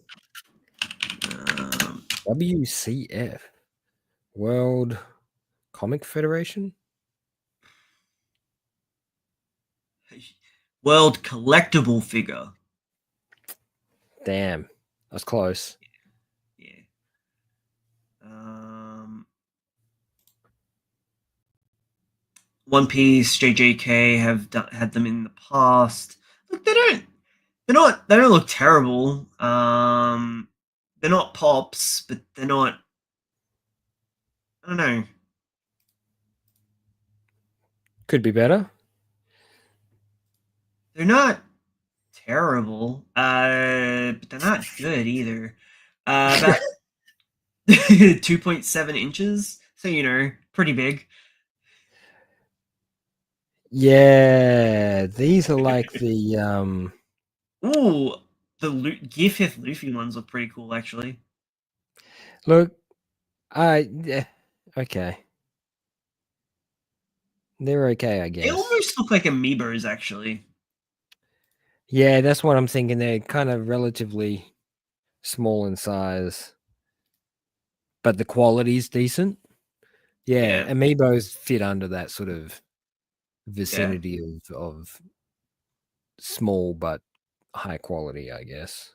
[SPEAKER 2] WCF, World Comic Federation.
[SPEAKER 1] World Collectible Figure.
[SPEAKER 2] Damn, that's close.
[SPEAKER 1] Yeah. One Piece, JJK have had them in the past. Look, they don't. They don't look terrible. They're not pops, but they're not. I don't know.
[SPEAKER 2] Could be better.
[SPEAKER 1] They're not terrible, but they're not good either. About 2.7 inches, so pretty big.
[SPEAKER 2] Yeah, these are like the
[SPEAKER 1] Ooh, the Gear 5th Luffy ones look pretty cool, actually.
[SPEAKER 2] look. Okay, they're okay, I
[SPEAKER 1] They
[SPEAKER 2] guess.
[SPEAKER 1] almost look like amiibos, actually.
[SPEAKER 2] Yeah, that's what I'm thinking. They're kind of relatively small in size, but the quality's decent. Yeah,
[SPEAKER 1] Yeah,
[SPEAKER 2] amiibos fit under that sort of
[SPEAKER 1] yeah.
[SPEAKER 2] vicinity of small but high quality, I guess.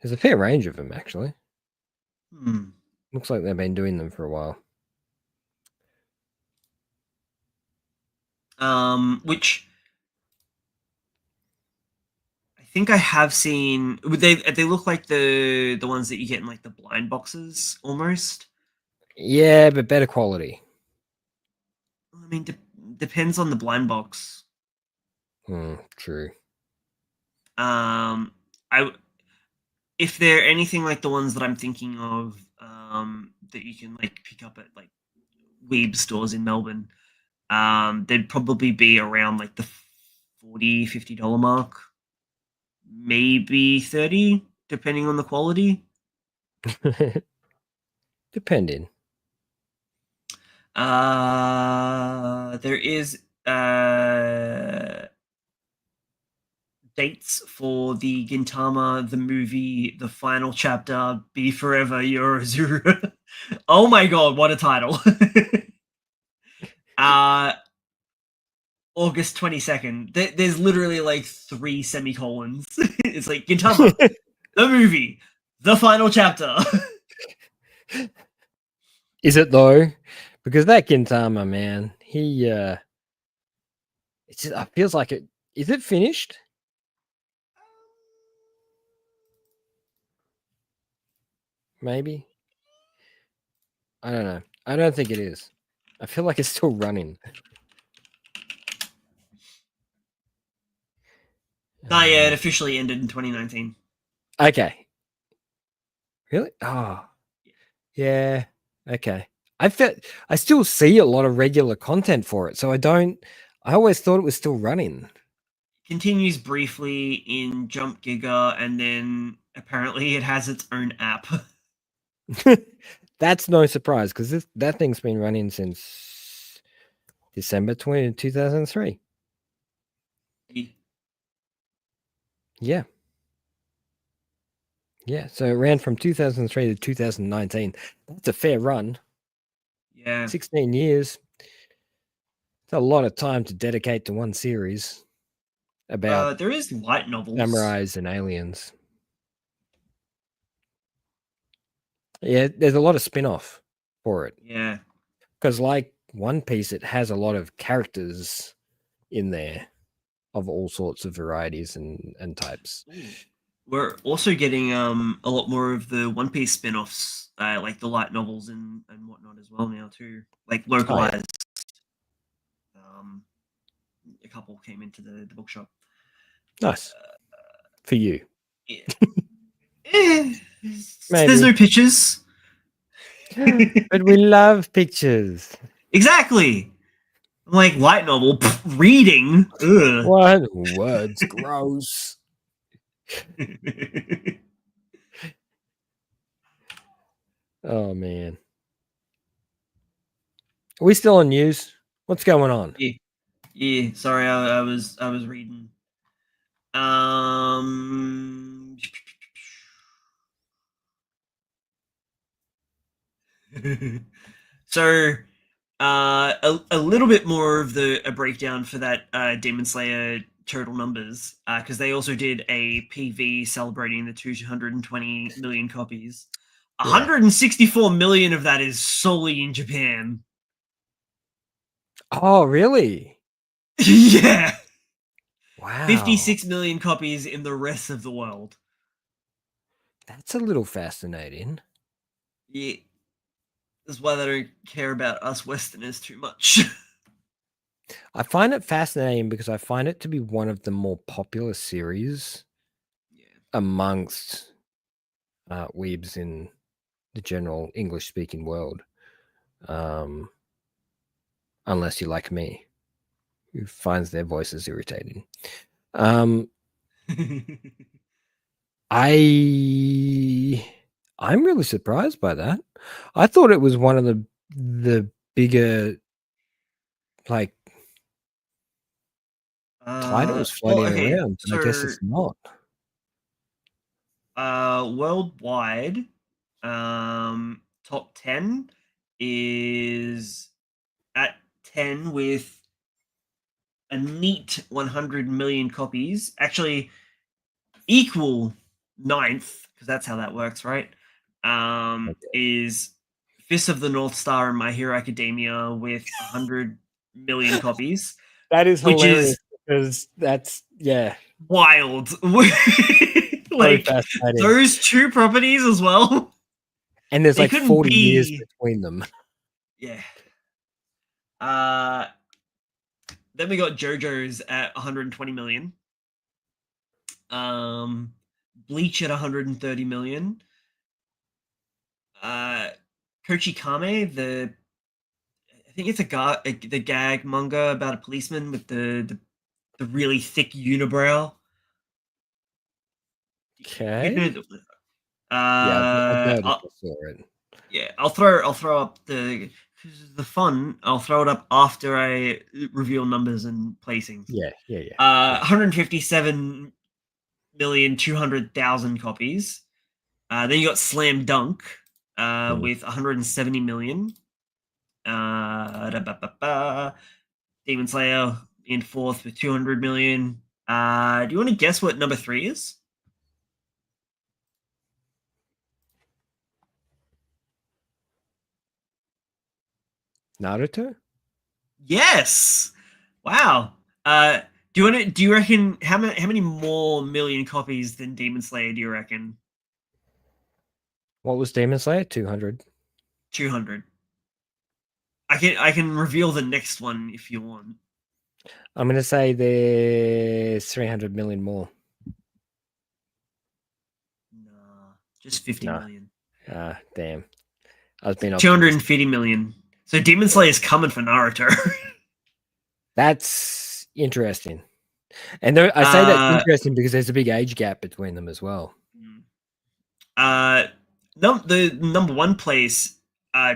[SPEAKER 2] There's a fair range of them, actually.
[SPEAKER 1] Hmm.
[SPEAKER 2] Looks like they've been doing them for a while.
[SPEAKER 1] Which I think I have seen. Would they look like the ones that you get in like the blind boxes almost?
[SPEAKER 2] Yeah, but better quality.
[SPEAKER 1] I mean, depends on the blind box.
[SPEAKER 2] True.
[SPEAKER 1] I if they're anything like the ones that I'm thinking of, that you can like pick up at like weeb stores in Melbourne, they'd probably be around like the 40-50 dollar mark, maybe 30, depending on the quality.
[SPEAKER 2] Depending.
[SPEAKER 1] There is dates for the Gintama the movie, the final chapter, Be Forever Yorozuru. Oh my god, what a title! uh August 22nd. There's literally like 3 semicolons. It's like Gintama, the movie, the final chapter.
[SPEAKER 2] Is it though? Because that Gintama man, it feels like it. Is it finished? Maybe. I don't know. I don't think it is. I feel like it's still running.
[SPEAKER 1] Nah, yeah, it officially ended in 2019.
[SPEAKER 2] Okay. Really? Oh, yeah. Okay. I still see a lot of regular content for it, so I always thought it was still running.
[SPEAKER 1] Continues briefly in Jump Giga, and then apparently it has its own app.
[SPEAKER 2] That's no surprise because that thing's been running since December 2003. Yeah. Yeah. So it ran from 2003 to 2019. That's a fair run.
[SPEAKER 1] Yeah.
[SPEAKER 2] 16 years. It's a lot of time to dedicate to one series about
[SPEAKER 1] There is light novels.
[SPEAKER 2] samurais and aliens. Yeah, there's a lot of spin-off for it.
[SPEAKER 1] Yeah.
[SPEAKER 2] Because like One Piece, it has a lot of characters in there of all sorts of varieties and types.
[SPEAKER 1] Ooh. We're also getting a lot more of the One Piece spin-offs, like the light novels and whatnot as well now too. Like
[SPEAKER 2] Oh yeah,
[SPEAKER 1] localized. Um, a couple came into the bookshop.
[SPEAKER 2] nice for you.
[SPEAKER 1] Yeah. Eh, there's
[SPEAKER 2] Maybe,
[SPEAKER 1] no pictures.
[SPEAKER 2] but we love pictures.
[SPEAKER 1] Exactly. Like light novel reading. Ugh.
[SPEAKER 2] What words? Gross. Oh man, are we still on news? What's going on?
[SPEAKER 1] Yeah, yeah. Sorry, I was reading. Um. So, a little bit more of a breakdown for that Demon Slayer total numbers, because they also did a PV celebrating the 220 million copies.
[SPEAKER 2] Yeah.
[SPEAKER 1] 164 million of that is solely in Japan.
[SPEAKER 2] Oh really?
[SPEAKER 1] Yeah.
[SPEAKER 2] Wow.
[SPEAKER 1] 56 million copies in the rest of the world.
[SPEAKER 2] That's a little fascinating.
[SPEAKER 1] Yeah. That's why they don't care about us Westerners too much.
[SPEAKER 2] I find it fascinating because I find it to be one of the more popular series
[SPEAKER 1] Yeah.
[SPEAKER 2] amongst weebs in the general English-speaking world. Unless you're like me, who finds their voices irritating. I'm really surprised by that. I thought it was one of the bigger like titles
[SPEAKER 1] well,
[SPEAKER 2] floating
[SPEAKER 1] okay,
[SPEAKER 2] around, but I guess
[SPEAKER 1] so
[SPEAKER 2] it's not.
[SPEAKER 1] worldwide, top 10 is at 10 with a neat 100 million copies. Actually, equal ninth, because that's how that works, right? Is Fist of the North Star and My Hero Academia with 100 million copies,
[SPEAKER 2] That is
[SPEAKER 1] which
[SPEAKER 2] hilarious
[SPEAKER 1] is
[SPEAKER 2] because that's
[SPEAKER 1] wild.
[SPEAKER 2] so
[SPEAKER 1] Like
[SPEAKER 2] fascinating.
[SPEAKER 1] those two properties as well.
[SPEAKER 2] And there's
[SPEAKER 1] They
[SPEAKER 2] like
[SPEAKER 1] couldn't
[SPEAKER 2] 40 years
[SPEAKER 1] be.
[SPEAKER 2] between them.
[SPEAKER 1] Yeah. Uh, then we got JoJo's at 120 million. Bleach at 130 million. Kochi Kame, I think it's the gag manga about a policeman with the really thick unibrow. You
[SPEAKER 2] Okay.
[SPEAKER 1] know,
[SPEAKER 2] Yeah, I'd
[SPEAKER 1] uh,
[SPEAKER 2] noticed
[SPEAKER 1] I'll,
[SPEAKER 2] I saw it.
[SPEAKER 1] yeah, I'll throw up the fun. I'll throw it up after I reveal numbers and placings.
[SPEAKER 2] Yeah, yeah, yeah.
[SPEAKER 1] 157,200,000 copies. Then you got Slam Dunk
[SPEAKER 2] Mm.
[SPEAKER 1] with 170 million. Demon Slayer in fourth with 200 million. Do you want to guess what number 3 is?
[SPEAKER 2] Naruto?
[SPEAKER 1] Yes. Wow. Do you reckon how many more million copies than Demon Slayer do you reckon?
[SPEAKER 2] What was Demon Slayer? 200.
[SPEAKER 1] 200. I can reveal the next one if you want.
[SPEAKER 2] I'm going to say there's 300 million more.
[SPEAKER 1] Nah, just 50
[SPEAKER 2] Nah.
[SPEAKER 1] million.
[SPEAKER 2] Damn. I was being optimistic.
[SPEAKER 1] 250 million. So Demon Slayer is coming for Naruto.
[SPEAKER 2] That's interesting. And there, I say that's interesting because there's a big age gap between them as well.
[SPEAKER 1] The number one place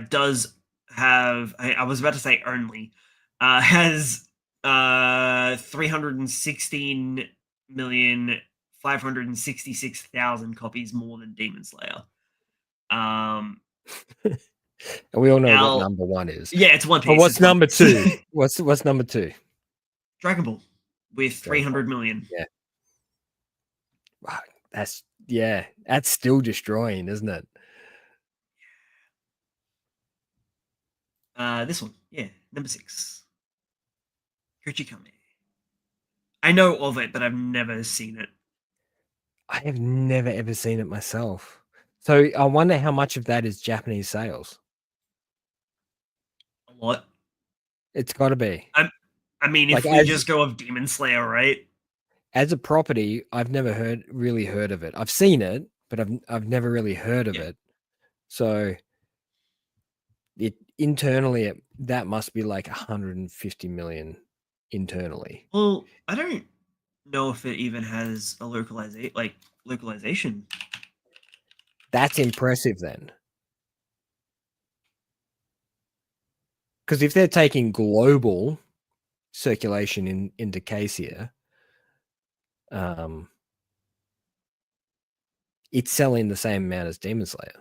[SPEAKER 1] does have. I was about to say only has 316,566,000 copies more than Demon Slayer.
[SPEAKER 2] And we all know what
[SPEAKER 1] Now,
[SPEAKER 2] number one is.
[SPEAKER 1] yeah, it's One Piece.
[SPEAKER 2] But what's
[SPEAKER 1] It's One
[SPEAKER 2] number
[SPEAKER 1] Piece.
[SPEAKER 2] two? What's number two?
[SPEAKER 1] Dragon Ball with 300 million.
[SPEAKER 2] Yeah. Wow, that's still destroying, isn't it?
[SPEAKER 1] This one, yeah, number 6. Kuchikame. I know of it, but I've never seen it.
[SPEAKER 2] I have never ever seen it myself. So I wonder how much of that is Japanese sales.
[SPEAKER 1] A lot.
[SPEAKER 2] It's got to be.
[SPEAKER 1] I mean, if
[SPEAKER 2] Like
[SPEAKER 1] we just go of Demon Slayer, right?
[SPEAKER 2] as a property, I've never really heard of it. I've seen it, but I've never really heard of
[SPEAKER 1] Yeah.
[SPEAKER 2] it. So it internally that must be like 150 million internally.
[SPEAKER 1] Well, I don't know if it even has a localization.
[SPEAKER 2] That's impressive then. Because if they're taking global circulation into Casia, it's selling the same amount as Demon Slayer.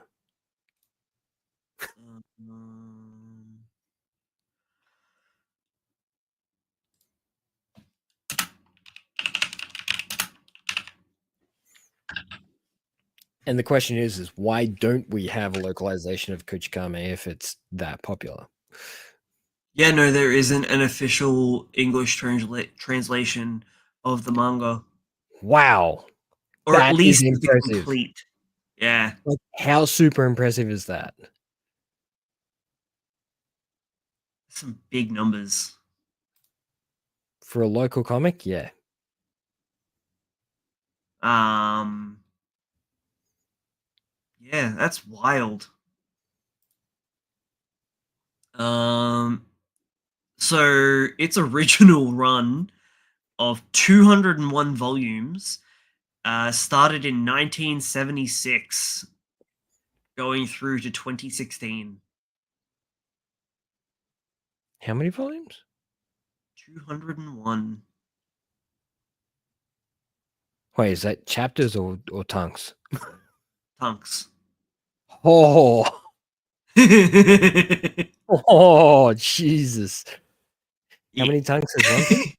[SPEAKER 2] And the question is why don't we have a localization of Kuchikame if it's that popular?
[SPEAKER 1] Yeah, no, there isn't an official English translation of the manga,
[SPEAKER 2] Wow.
[SPEAKER 1] or at
[SPEAKER 2] That is
[SPEAKER 1] least the
[SPEAKER 2] impressive.
[SPEAKER 1] complete. Yeah,
[SPEAKER 2] Like, how super impressive is that?
[SPEAKER 1] some big numbers.
[SPEAKER 2] For a local comic? Yeah.
[SPEAKER 1] Yeah, that's wild. Um, so its original run of 201 volumes started in 1976, going through to 2016.
[SPEAKER 2] How many volumes?
[SPEAKER 1] 201.
[SPEAKER 2] Wait, is that chapters or tongues?
[SPEAKER 1] Tonks.
[SPEAKER 2] Oh, oh, Jesus. How many tongues is one thing?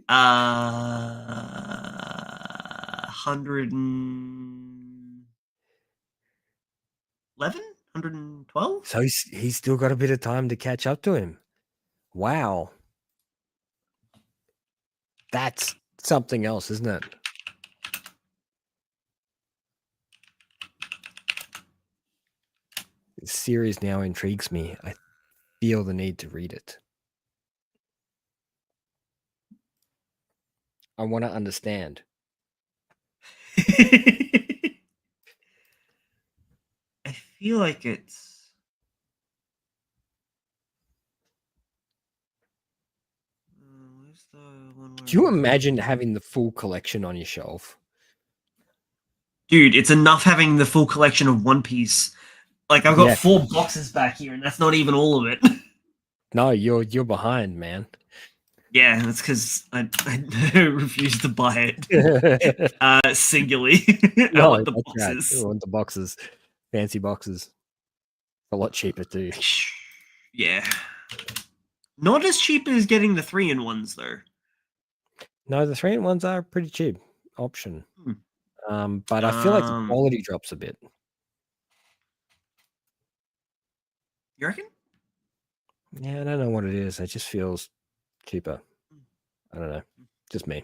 [SPEAKER 1] 111? 112?
[SPEAKER 2] So he's still got a bit of time to catch up to him. Wow. That's something else, isn't it? This series now intrigues me. I feel the need to read it. I want to understand.
[SPEAKER 1] I feel like it's. Where's the one
[SPEAKER 2] Do you
[SPEAKER 1] where
[SPEAKER 2] imagine having the full collection on your shelf?
[SPEAKER 1] Dude, it's enough having the full collection of One Piece. Like I've got
[SPEAKER 2] Yeah.
[SPEAKER 1] 4 boxes back here, and that's not even all of it.
[SPEAKER 2] No, you're behind, man.
[SPEAKER 1] Yeah, that's because I refuse to buy it singularly. I
[SPEAKER 2] No,
[SPEAKER 1] want the
[SPEAKER 2] that's right.
[SPEAKER 1] boxes.
[SPEAKER 2] I want the boxes. Fancy boxes. A lot cheaper too.
[SPEAKER 1] Yeah. Not as cheap as getting the 3-in-1s though.
[SPEAKER 2] No, the 3-in-1s are a pretty cheap option.
[SPEAKER 1] Hmm.
[SPEAKER 2] But I feel like the quality drops a bit.
[SPEAKER 1] You reckon?
[SPEAKER 2] Yeah, I don't know what it is. It just feels cheaper. I don't know. Just me.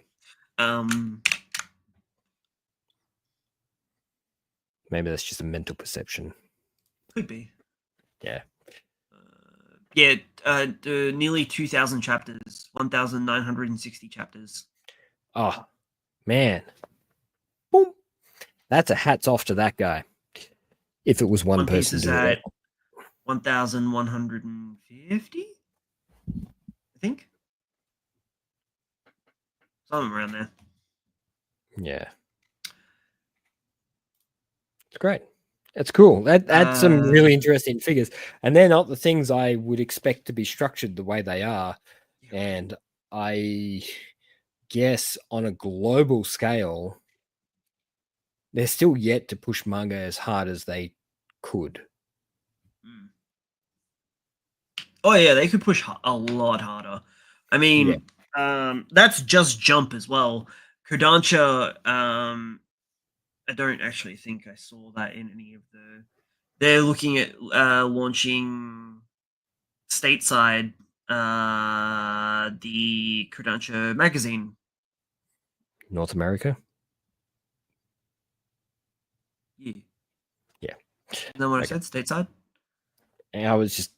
[SPEAKER 2] Maybe that's just a mental perception.
[SPEAKER 1] Could be.
[SPEAKER 2] Yeah.
[SPEAKER 1] Yeah, nearly 2,000 chapters, 1,960 chapters.
[SPEAKER 2] Oh, man. Boom. That's a hats off to that guy. If it was one
[SPEAKER 1] Piece
[SPEAKER 2] person
[SPEAKER 1] is
[SPEAKER 2] doing
[SPEAKER 1] at
[SPEAKER 2] it.
[SPEAKER 1] 1,150, I think. Something around there.
[SPEAKER 2] Yeah. It's great. That's cool. That's some really interesting figures. And they're not the things I would expect to be structured the way they are. And I guess on a global scale, they're still yet to push manga as hard as they could.
[SPEAKER 1] Oh yeah, they could push a lot harder. I mean, that's just Jump as well. Kodansha, I don't actually think I saw that in any of the. They're looking at launching stateside the Kodansha magazine.
[SPEAKER 2] North America?
[SPEAKER 1] Yeah.
[SPEAKER 2] Yeah.
[SPEAKER 1] Isn't that what I said? Stateside?
[SPEAKER 2] I was just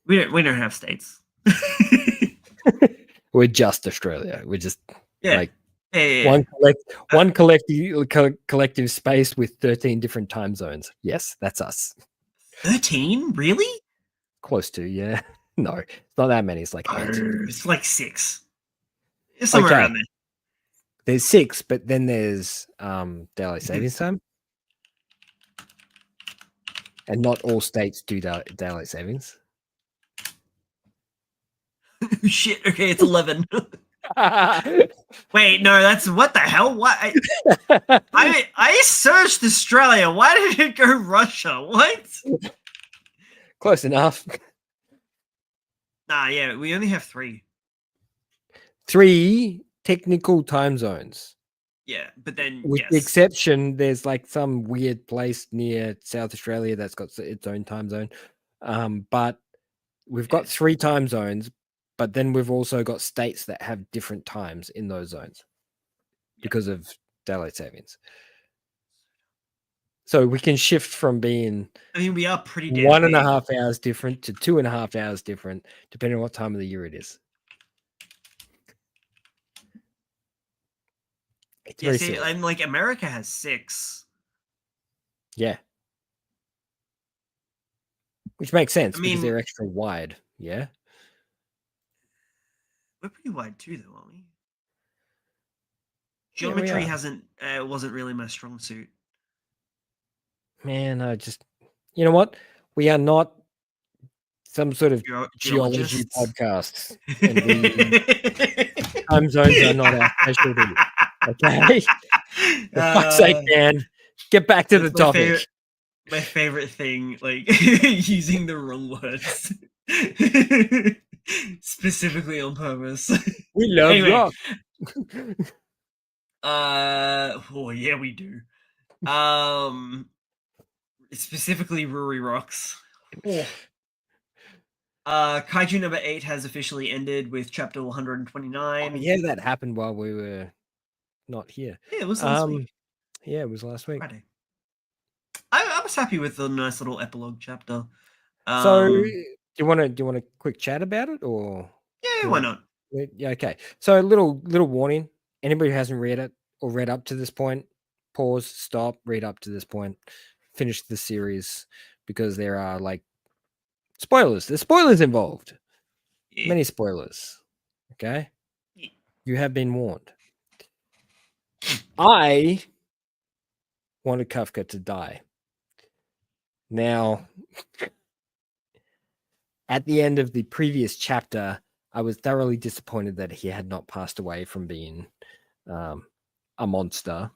[SPEAKER 1] We don't have states.
[SPEAKER 2] we're just Australia. We're just like
[SPEAKER 1] yeah.
[SPEAKER 2] one collective space with 13 different time zones. Yes, that's us.
[SPEAKER 1] 13? Really?
[SPEAKER 2] Close to, yeah. No, it's not that many. It's like 8.
[SPEAKER 1] It's like 6. It's somewhere around there.
[SPEAKER 2] There's 6, but then there's daylight savings time. And not all states do daylight savings.
[SPEAKER 1] Shit, okay, it's 11. Wait, no, that's what the hell? What? I searched Australia. Why did it go Russia? What?
[SPEAKER 2] Close enough.
[SPEAKER 1] Nah, yeah, we only have 3.
[SPEAKER 2] 3 technical time zones.
[SPEAKER 1] Yeah, but then
[SPEAKER 2] with the exception, there's like some weird place near South Australia that's got its own time zone. But we've got 3 time zones, but then we've also got states that have different times in those zones because of daylight savings. So we can shift from being
[SPEAKER 1] I mean, we are pretty damn
[SPEAKER 2] 1.5 hours different to 2.5 hours different, depending on what time of the year it is. It's very silly.
[SPEAKER 1] I'm like, America has 6.
[SPEAKER 2] Yeah. Which makes sense
[SPEAKER 1] I
[SPEAKER 2] because
[SPEAKER 1] mean,
[SPEAKER 2] they're extra wide. Yeah.
[SPEAKER 1] we're pretty wide too, though, aren't we?
[SPEAKER 2] Yeah, we
[SPEAKER 1] Geometry
[SPEAKER 2] are.
[SPEAKER 1] wasn't really my strong suit.
[SPEAKER 2] Man, you know what? We are not some sort of geology
[SPEAKER 1] Geologists.
[SPEAKER 2] podcast, and time zones are not our specialty. Okay, for fuck's sake, man, get back to the topic.
[SPEAKER 1] My favorite thing, like using the wrong words, specifically on purpose.
[SPEAKER 2] We love
[SPEAKER 1] Anyway,
[SPEAKER 2] rock.
[SPEAKER 1] oh yeah, we do. Specifically Ruri Rocks. Oh. Kaiju number 8 has officially ended with chapter 129.
[SPEAKER 2] Oh, yeah, that happened while we were not here.
[SPEAKER 1] Yeah, it was last week.
[SPEAKER 2] Yeah, it was last week.
[SPEAKER 1] Friday. I was happy with the nice little epilogue chapter.
[SPEAKER 2] So, do you want a quick chat about it, or
[SPEAKER 1] yeah, why not?
[SPEAKER 2] Yeah, okay. So, little warning: anybody who hasn't read it or read up to this point, pause, stop, read up to this point, finish the series, because there are like spoilers. There's spoilers involved.
[SPEAKER 1] Yeah.
[SPEAKER 2] Many spoilers. Okay,
[SPEAKER 1] Yeah.
[SPEAKER 2] you have been warned. I wanted Kafka to die. Now, at the end of the previous chapter, I was thoroughly disappointed that he had not passed away from being a monster.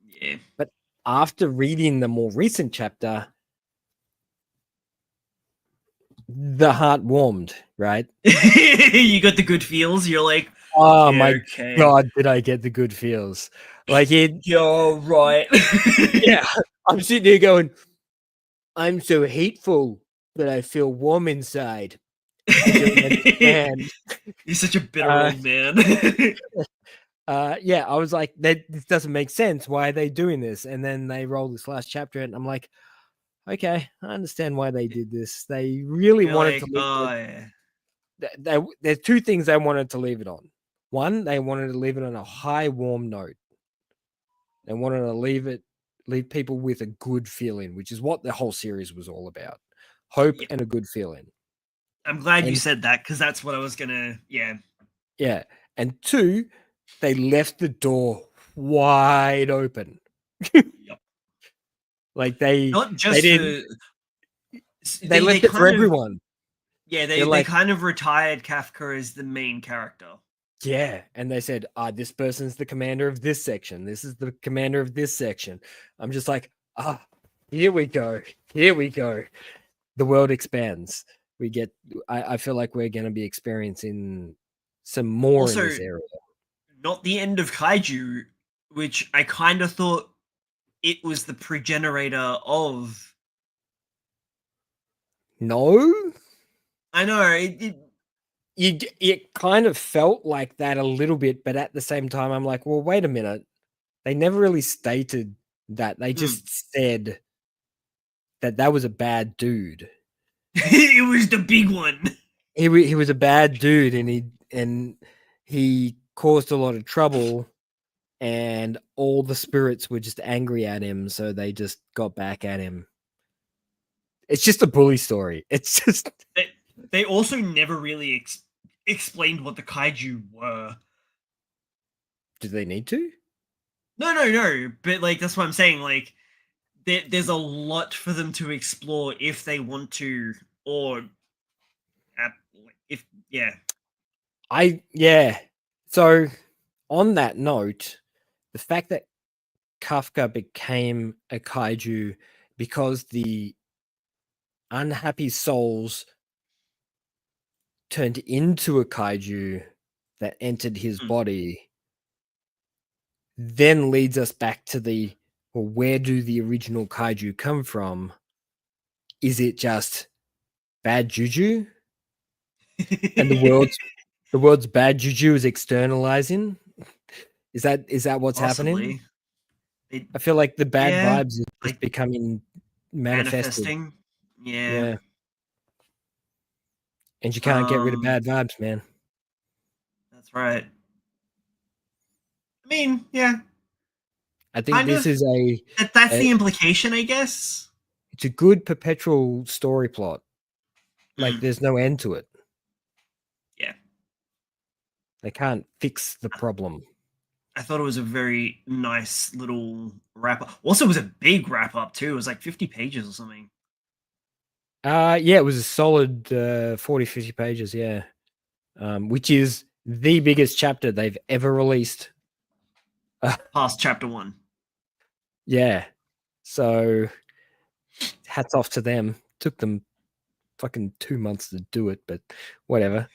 [SPEAKER 1] Yeah.
[SPEAKER 2] But after reading the more recent chapter, the heart warmed, right?
[SPEAKER 1] You got the good feels. You're like,
[SPEAKER 2] oh
[SPEAKER 1] yeah,
[SPEAKER 2] my
[SPEAKER 1] okay.
[SPEAKER 2] God, did I get the good feels? Like it.
[SPEAKER 1] You're right.
[SPEAKER 2] Yeah, I'm sitting there going, I'm so hateful that I feel warm inside. I don't understand.
[SPEAKER 1] You're such a bitter old man.
[SPEAKER 2] Yeah, I was like, this doesn't make sense. Why are they doing this? And then they roll this last chapter, and I'm like, okay, I understand why they did this. They really wanted to leave it. There's two things they wanted to leave it on. One, they wanted to leave it on a high, warm note. They wanted to leave people with a good feeling, which is what the whole series was all about. Hope and a good feeling.
[SPEAKER 1] I'm glad you said that, because that's what I was gonna. Yeah.
[SPEAKER 2] Yeah, and two, they left the door wide open.
[SPEAKER 1] Yep.
[SPEAKER 2] Like they
[SPEAKER 1] not just
[SPEAKER 2] they didn't. They left it for everyone.
[SPEAKER 1] Yeah, they kind of retired Kafka as the main character.
[SPEAKER 2] Yeah, and they said, this person's the commander of this section. This is the commander of this section. I'm just like, here we go. Here we go. The world expands. I feel like we're going to be experiencing some more
[SPEAKER 1] also,
[SPEAKER 2] in this area.
[SPEAKER 1] Not the end of Kaiju, which I kind of thought it was the progenitor of.
[SPEAKER 2] No?
[SPEAKER 1] I know,
[SPEAKER 2] it kind of felt like that a little bit, but at the same time, I'm like, well, wait a minute. They never really stated that. They just said that was a bad dude.
[SPEAKER 1] It was the big one.
[SPEAKER 2] He was a bad dude, and he caused a lot of trouble, and all the spirits were just angry at him, so they just got back at him. It's just a bully story. It's just
[SPEAKER 1] they also never really explained what the kaiju were.
[SPEAKER 2] Did they need to?
[SPEAKER 1] No. But like that's what I'm saying. Like there's a lot for them to explore if they want to, or if
[SPEAKER 2] So on that note, the fact that Kafka became a kaiju because the unhappy souls turned into a kaiju that entered his body then leads us back to where do the original kaiju come from? Is it just bad juju? And the world's bad juju is externalizing. Is that what's happening?
[SPEAKER 1] Possibly. It,
[SPEAKER 2] I feel like the bad
[SPEAKER 1] yeah,
[SPEAKER 2] vibes is just
[SPEAKER 1] like
[SPEAKER 2] becoming manifested.
[SPEAKER 1] manifesting. Yeah.
[SPEAKER 2] Yeah. And you can't get rid of
[SPEAKER 1] Um,
[SPEAKER 2] bad vibes, man.
[SPEAKER 1] that's right. I mean, yeah,
[SPEAKER 2] I think
[SPEAKER 1] kind
[SPEAKER 2] this
[SPEAKER 1] of.
[SPEAKER 2] is
[SPEAKER 1] That's
[SPEAKER 2] a
[SPEAKER 1] the implication, I guess.
[SPEAKER 2] it's a good perpetual story plot. Like
[SPEAKER 1] Mm,
[SPEAKER 2] there's no end to it.
[SPEAKER 1] yeah.
[SPEAKER 2] They can't fix the problem.
[SPEAKER 1] I thought it was a very nice little wrap up. Also, it was a big wrap up too. It was like 50 pages or something.
[SPEAKER 2] Yeah, it was a solid 40, 50 pages, yeah. Which is the biggest chapter they've ever released.
[SPEAKER 1] Past chapter 1.
[SPEAKER 2] Yeah. So hats off to them. Took them fucking 2 months to do it, but whatever.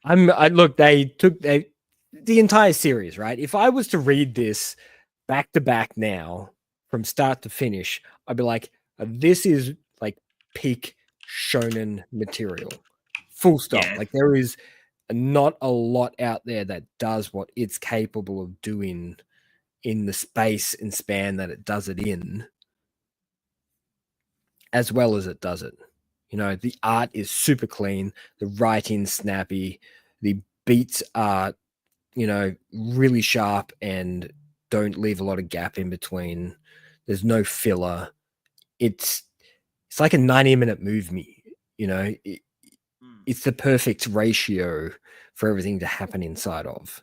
[SPEAKER 2] I look, they took the entire series, right? If I was to read this back to back now from start to finish, I'd be like, this is like peak shonen material. Full stop.
[SPEAKER 1] Yeah.
[SPEAKER 2] Like there is not a lot out there that does what it's capable of doing in the space and span that it does it in, as well as it does it. You know, the art is super clean, the writing snappy, the beats are, you know, really sharp and don't leave a lot of gap in between. There's no filler. It's like a 90-minute movie, you know.
[SPEAKER 1] Mm.
[SPEAKER 2] It's the perfect ratio for everything to happen inside of.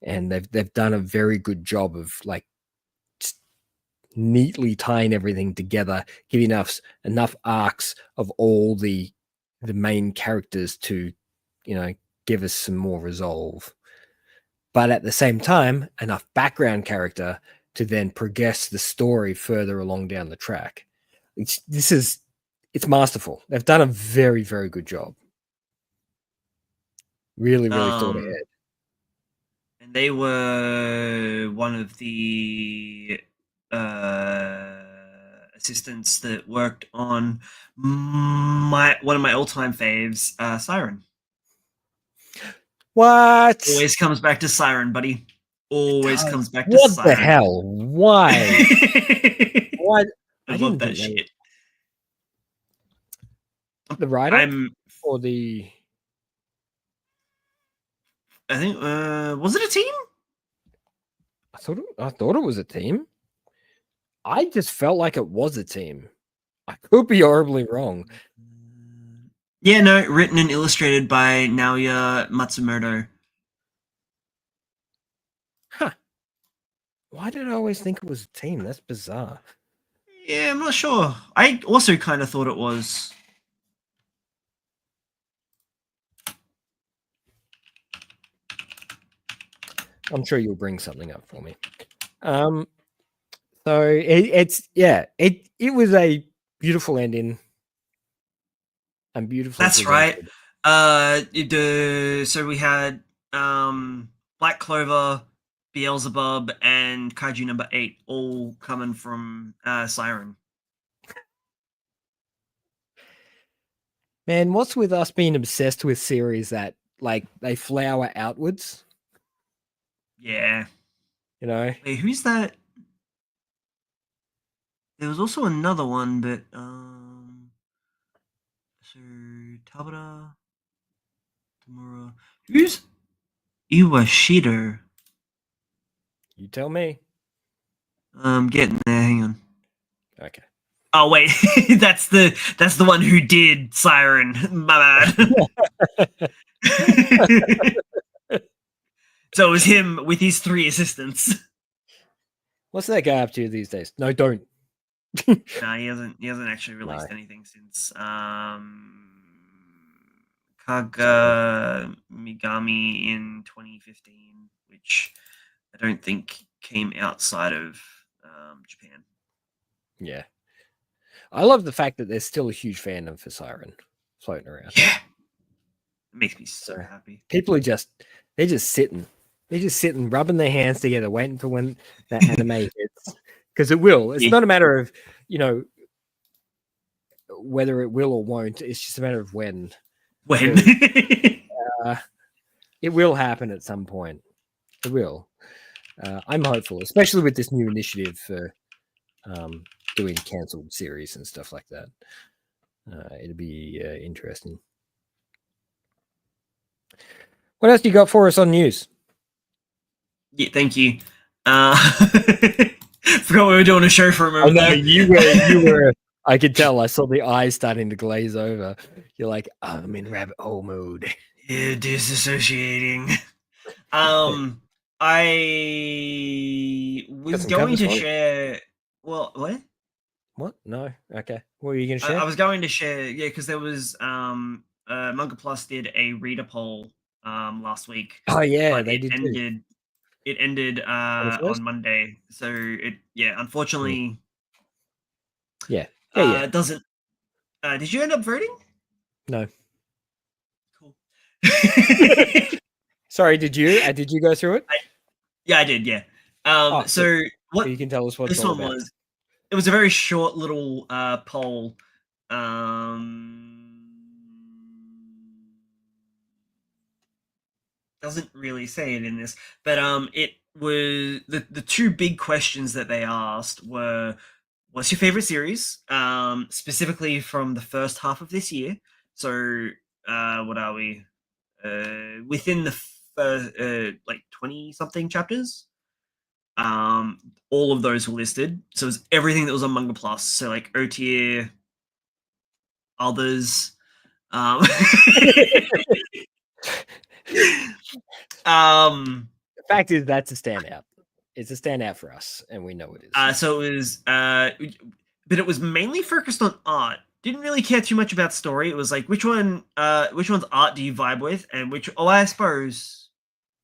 [SPEAKER 2] And they've done a very good job of like neatly tying everything together, giving us enough arcs of all the main characters to, you know, give us some more resolve. But at the same time, enough background character to then progress the story further along down the track. It's masterful. They've done a very, very good job. Really, really thought
[SPEAKER 1] Um,
[SPEAKER 2] ahead.
[SPEAKER 1] and they were one of the assistants that worked on one of my all-time faves, Siren.
[SPEAKER 2] What?
[SPEAKER 1] Always comes back to Siren, buddy. Always comes back to
[SPEAKER 2] What the
[SPEAKER 1] Siren.
[SPEAKER 2] hell? Why? Why?
[SPEAKER 1] I
[SPEAKER 2] I
[SPEAKER 1] love
[SPEAKER 2] didn't
[SPEAKER 1] that
[SPEAKER 2] think they
[SPEAKER 1] shit.
[SPEAKER 2] the writer
[SPEAKER 1] I'm.
[SPEAKER 2] or the.
[SPEAKER 1] I think. Was it a team?
[SPEAKER 2] I thought it was a team. I just felt like it was a team. I could be horribly wrong.
[SPEAKER 1] Yeah, no. Written and illustrated by Naoya Matsumoto.
[SPEAKER 2] Huh. Why did I always think it was a team? That's bizarre.
[SPEAKER 1] Yeah, I'm not sure. I also kind of thought it was.
[SPEAKER 2] I'm sure you'll bring something up for me. So it was a beautiful ending and beautifully
[SPEAKER 1] That's right.
[SPEAKER 2] presented.
[SPEAKER 1] So we had Black Clover, Beelzebub, and Kaiju number 8 all coming from Siren.
[SPEAKER 2] Man, what's with us being obsessed with series that like they flower outwards?
[SPEAKER 1] Yeah.
[SPEAKER 2] You know?
[SPEAKER 1] Wait, who's that? There was also another one, but so Tabata, Tamura. Who's Iwashido?
[SPEAKER 2] You tell me.
[SPEAKER 1] Getting there. Hang on.
[SPEAKER 2] Okay.
[SPEAKER 1] Oh wait, that's the one who did Siren. My bad. So it was him with his 3 assistants.
[SPEAKER 2] What's that guy up to these days? No, don't.
[SPEAKER 1] No, he hasn't actually released
[SPEAKER 2] No.
[SPEAKER 1] anything since Kaga Migami in 2015, which I don't think came outside of Japan.
[SPEAKER 2] Yeah. I love the fact that there's still a huge fandom for Siren floating around.
[SPEAKER 1] Yeah, it makes me so happy.
[SPEAKER 2] People are they're just sitting, rubbing their hands together, waiting for when that anime hits. Because it will. It's not a matter of, you know, whether it will or won't. It's just a matter of when.
[SPEAKER 1] When?
[SPEAKER 2] It will happen at some point. It will. I'm hopeful, especially with this new initiative for doing cancelled series and stuff like that. It'll be interesting. What else do you got for us on news?
[SPEAKER 1] Yeah, thank you. Forgot we were doing a show for a moment.
[SPEAKER 2] I know you were. I could tell. I saw the eyes starting to glaze over. You're like, I'm in rabbit hole mode.
[SPEAKER 1] Yeah, disassociating. I was going to share. Well, what?
[SPEAKER 2] What? No. Okay. What were you going to share?
[SPEAKER 1] I was going to share. Yeah, because there was Manga Plus did a reader poll last week.
[SPEAKER 2] Oh yeah,
[SPEAKER 1] but
[SPEAKER 2] they
[SPEAKER 1] it
[SPEAKER 2] did.
[SPEAKER 1] ended. It ended on Monday, so unfortunately.
[SPEAKER 2] Yeah.
[SPEAKER 1] It doesn't. Did you end up voting?
[SPEAKER 2] No.
[SPEAKER 1] Cool.
[SPEAKER 2] Sorry, did you? Did you go through it?
[SPEAKER 1] I did. Yeah. So what
[SPEAKER 2] you can tell us what
[SPEAKER 1] this one was? It was a very short little poll. Doesn't really say it in this, but it was the two big questions that they asked were, what's your favorite series? Specifically from the first half of this year. So what are we? Within the first like 20 something chapters. All of those were listed. So it was everything that was on Manga Plus. So like O tier, others.
[SPEAKER 2] The fact is that's a standout. It's a standout for us, and we know it is.
[SPEAKER 1] So it was but it was mainly focused on art. Didn't really care too much about story. It was like which one's art do you vibe with, and I suppose.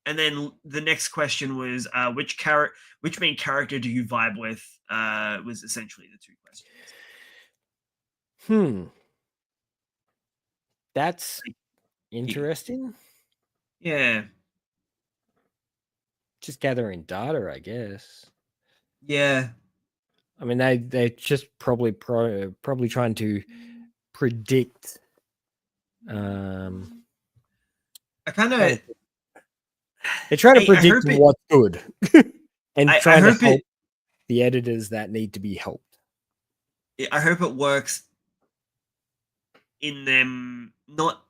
[SPEAKER 1] And then the next question was which main character do you vibe with? Was essentially the two questions.
[SPEAKER 2] That's interesting.
[SPEAKER 1] Yeah.
[SPEAKER 2] Just gathering data, I guess.
[SPEAKER 1] Yeah.
[SPEAKER 2] I mean, they're just probably trying to predict.
[SPEAKER 1] I kind of.
[SPEAKER 2] They're trying to predict what's good, and trying to help the editors that need to be helped.
[SPEAKER 1] I hope it works in them not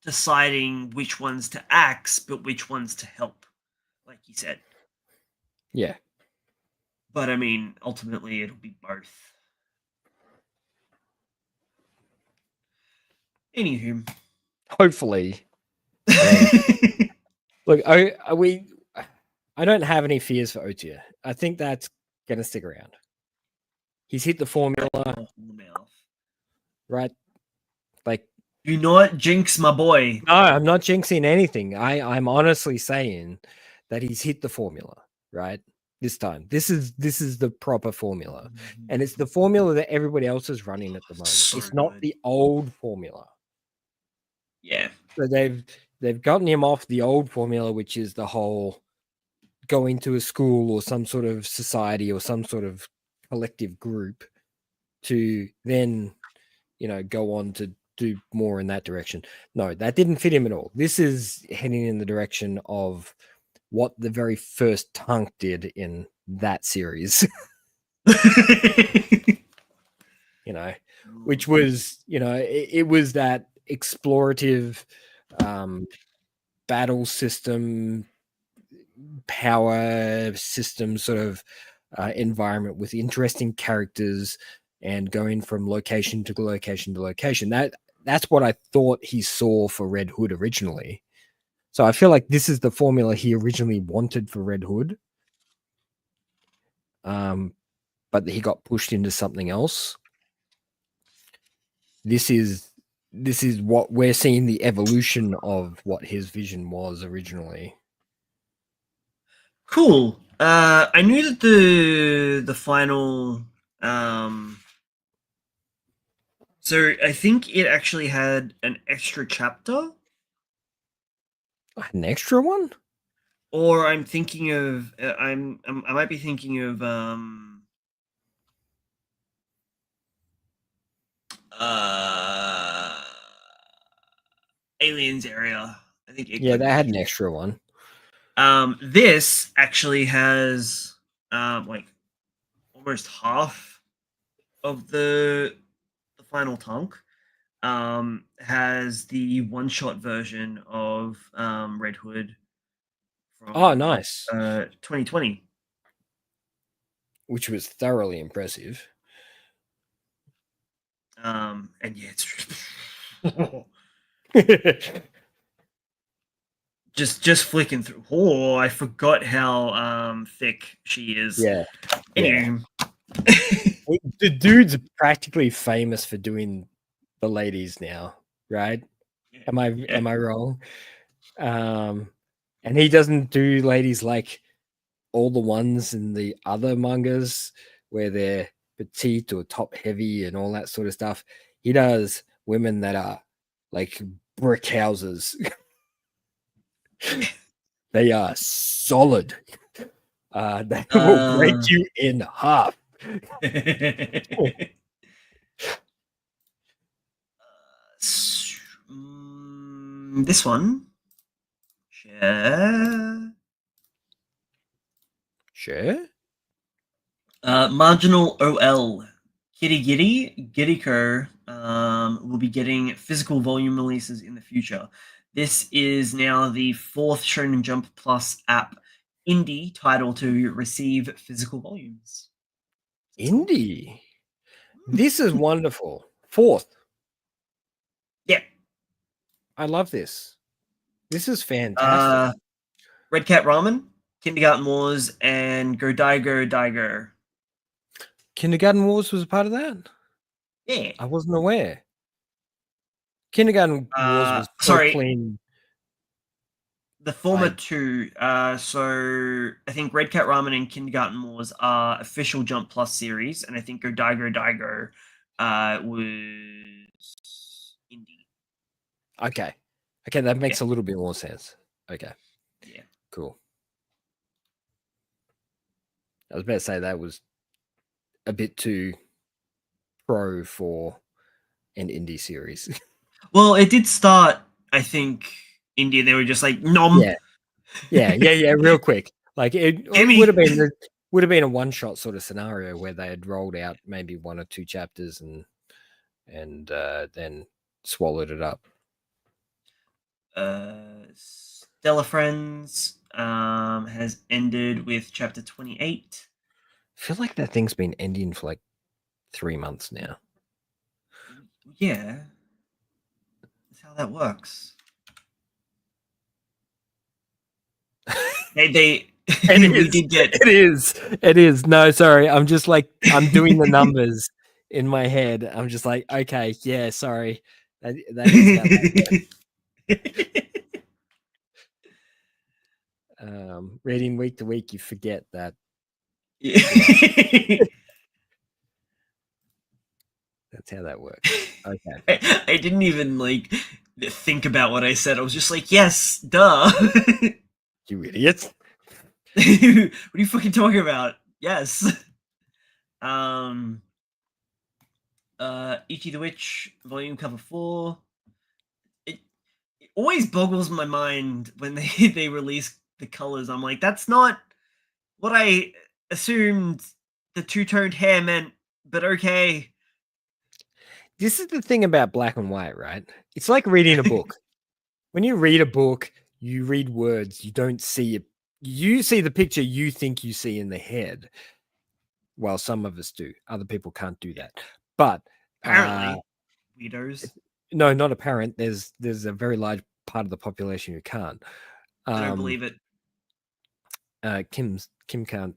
[SPEAKER 1] deciding which ones to axe, but which ones to help, like you said.
[SPEAKER 2] Yeah.
[SPEAKER 1] But I mean, ultimately, it'll be both. Anywho.
[SPEAKER 2] Hopefully. Look, I don't have any fears for Otia. I think that's going to stick around. He's hit the formula. Right? Like,
[SPEAKER 1] do not jinx my boy.
[SPEAKER 2] No, I'm not jinxing anything. I'm honestly saying that he's hit the formula, right? This time. This is the proper formula. And it's the formula that everybody else is running at the moment. It's not the old formula.
[SPEAKER 1] Yeah.
[SPEAKER 2] So they've gotten him off the old formula, which is the whole going to a school or some sort of society or some sort of collective group to then, go on to do more in that direction. No, that didn't fit him at all. This is heading in the direction of what the very first Tunk did in that series. Which was, it was that explorative battle system, power system sort of environment with interesting characters and going from location to location to location. That's what I thought he saw for Red Hood originally. So I feel like this is the formula he originally wanted for Red Hood. But he got pushed into something else. This is what we're seeing, the evolution of what his vision was originally.
[SPEAKER 1] Cool. I knew that the final so I think it actually had an extra chapter.
[SPEAKER 2] An extra one?
[SPEAKER 1] Or I'm thinking of I might be thinking of Aliens area. I think it
[SPEAKER 2] Yeah,
[SPEAKER 1] could
[SPEAKER 2] they had
[SPEAKER 1] be.
[SPEAKER 2] an extra one.
[SPEAKER 1] This actually has like almost half of the final tonk. Has the one shot version of Red Hood
[SPEAKER 2] Oh,
[SPEAKER 1] from
[SPEAKER 2] nice.
[SPEAKER 1] 2020.
[SPEAKER 2] Which was thoroughly impressive.
[SPEAKER 1] And yeah, it's just flicking through. Oh, I forgot how thick she is.
[SPEAKER 2] Yeah.
[SPEAKER 1] Anyway.
[SPEAKER 2] The dude's practically famous for doing the ladies now, right? Am I wrong? And he doesn't do ladies like all the ones in the other mangas where they're petite or top heavy and all that sort of stuff. He does women that are like brick houses. They are solid. They will break you in half.
[SPEAKER 1] This one. Share.
[SPEAKER 2] Sure.
[SPEAKER 1] Marginal OL. Giddy will be getting physical volume releases in the future. This is now the fourth Shonen Jump Plus app indie title to receive physical volumes.
[SPEAKER 2] Indie. This is wonderful. Fourth.
[SPEAKER 1] Yeah.
[SPEAKER 2] I love this. This is fantastic.
[SPEAKER 1] Red Cat Ramen, Kindergarten Wars, and Go Daigo Daigo.
[SPEAKER 2] Kindergarten Wars was a part of that?
[SPEAKER 1] Yeah.
[SPEAKER 2] I wasn't aware. Kindergarten Wars was so clean.
[SPEAKER 1] The former two, so I think Red Cat Ramen and Kindergarten Wars are official Jump Plus series, and I think Go Daigo Daigo was indie.
[SPEAKER 2] Okay. Okay, that makes a little bit more sense. Okay.
[SPEAKER 1] Yeah.
[SPEAKER 2] Cool. I was about to say that was a bit too pro for an indie series.
[SPEAKER 1] Well, it did start, I think, indie. They were just like, nom.
[SPEAKER 2] Yeah. Real quick. Like it would have been a one shot sort of scenario where they had rolled out maybe one or two chapters and then swallowed it up.
[SPEAKER 1] Stellar Friends has ended with chapter 28.
[SPEAKER 2] I feel like that thing's been ending for like 3 months now.
[SPEAKER 1] Yeah. That's how that works. It
[SPEAKER 2] is. No, sorry. I'm just like, I'm doing the numbers in my head. I'm just like, okay, yeah, sorry. That is how that works. Reading week to week, you forget that.
[SPEAKER 1] Yeah.
[SPEAKER 2] That's how that works. Okay.
[SPEAKER 1] I didn't even like think about what I said. I was just like, yes, duh.
[SPEAKER 2] You idiot.
[SPEAKER 1] What are you fucking talking about? Yes. Ichi the Witch, volume cover 4. It always boggles my mind when they release the colors. I'm like, that's not what I assumed the two-toned hair meant, but okay.
[SPEAKER 2] This is the thing about black and white, right? It's like reading a book. When you read a book, you read words, you don't see it. You see the picture you think you see in the head. Well, some of us do. Other people can't do that. But
[SPEAKER 1] apparently, weirdos.
[SPEAKER 2] No, not apparent. There's a very large part of the population who can't.
[SPEAKER 1] I don't believe it.
[SPEAKER 2] Kim can't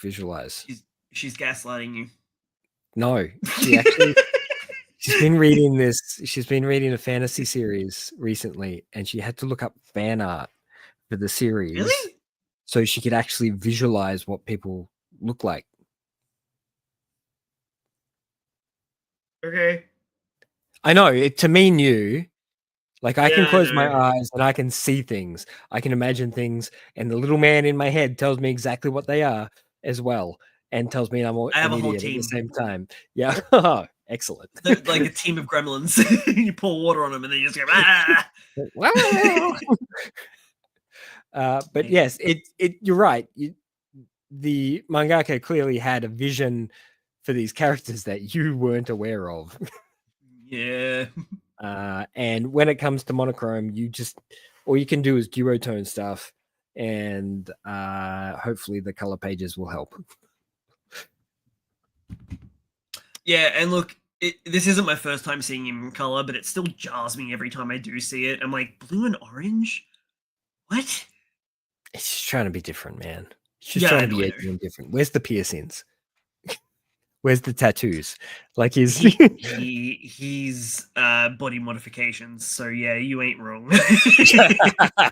[SPEAKER 2] visualize.
[SPEAKER 1] She's gaslighting you.
[SPEAKER 2] No, she actually she's been reading this. She's been reading a fantasy series recently, and she had to look up fan art for the series,
[SPEAKER 1] really?
[SPEAKER 2] So she could actually visualize what people look like.
[SPEAKER 1] Okay.
[SPEAKER 2] I know, to me new. Like I can close my eyes and I can see things. I can imagine things, and the little man in my head tells me exactly what they are as well, and tells me I'm an idiot at the same time. Yeah. Excellent.
[SPEAKER 1] Like a team of gremlins. You pour water on them and then you just go, ah!
[SPEAKER 2] But yes, you're right. The mangaka clearly had a vision for these characters that you weren't aware of.
[SPEAKER 1] Yeah.
[SPEAKER 2] And when it comes to monochrome, all you can do is duotone stuff, and hopefully the color pages will help.
[SPEAKER 1] Yeah, and look, this isn't my first time seeing him in color, but it still jars me every time I do see it. I'm like, blue and orange? What?
[SPEAKER 2] It's just trying to be different, man. It's just trying to be edgy and different. Where's the piercings? Where's the tattoos? Like
[SPEAKER 1] he's body modifications, so yeah, you ain't wrong.
[SPEAKER 2] The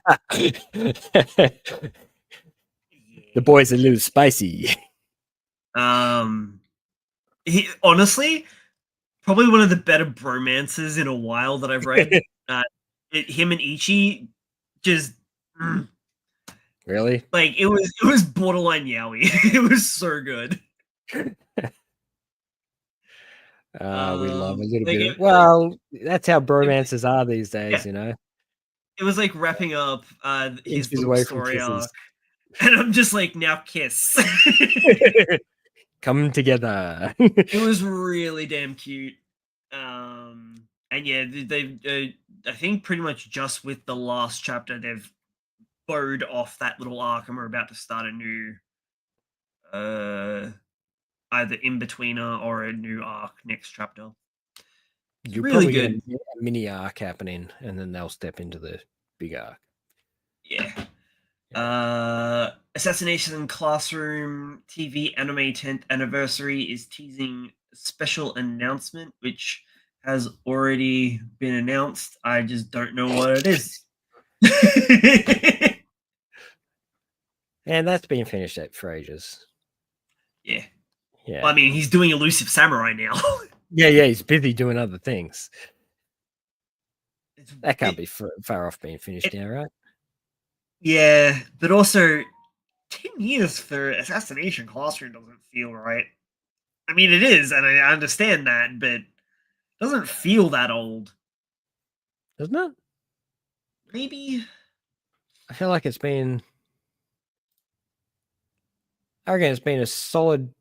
[SPEAKER 2] boy's a little spicy.
[SPEAKER 1] Honestly, probably one of the better bromances in a while that I've read. Him and Ichi just
[SPEAKER 2] really,
[SPEAKER 1] like it was borderline yaoi. It was so good.
[SPEAKER 2] We love a little bit. That's how bromances are these days, you know.
[SPEAKER 1] It was like wrapping up his little
[SPEAKER 2] away
[SPEAKER 1] story
[SPEAKER 2] from
[SPEAKER 1] arc, and I'm just like, now kiss.
[SPEAKER 2] Come together.
[SPEAKER 1] It was really damn cute. And yeah, they I think pretty much just with the last chapter, they've bowed off that little arc, and we're about to start a new, either in betweener or a new arc next chapter.
[SPEAKER 2] You're
[SPEAKER 1] really
[SPEAKER 2] probably
[SPEAKER 1] good.
[SPEAKER 2] Get a mini arc happening, and then they'll step into the big arc.
[SPEAKER 1] Yeah. Assassination Classroom TV anime 10th anniversary is teasing a special announcement, which has already been announced. I just don't know what it is.
[SPEAKER 2] And that's been finished for ages.
[SPEAKER 1] Yeah.
[SPEAKER 2] Yeah.
[SPEAKER 1] Well, I mean, he's doing Elusive Samurai now.
[SPEAKER 2] Yeah, he's busy doing other things. That can't be far off being finished now, right?
[SPEAKER 1] Yeah, but also 10 years for Assassination Classroom doesn't feel right. I mean, it is, and I understand that, but it doesn't feel that old.
[SPEAKER 2] Doesn't it?
[SPEAKER 1] Maybe.
[SPEAKER 2] I feel like it's been... I reckon it's been a solid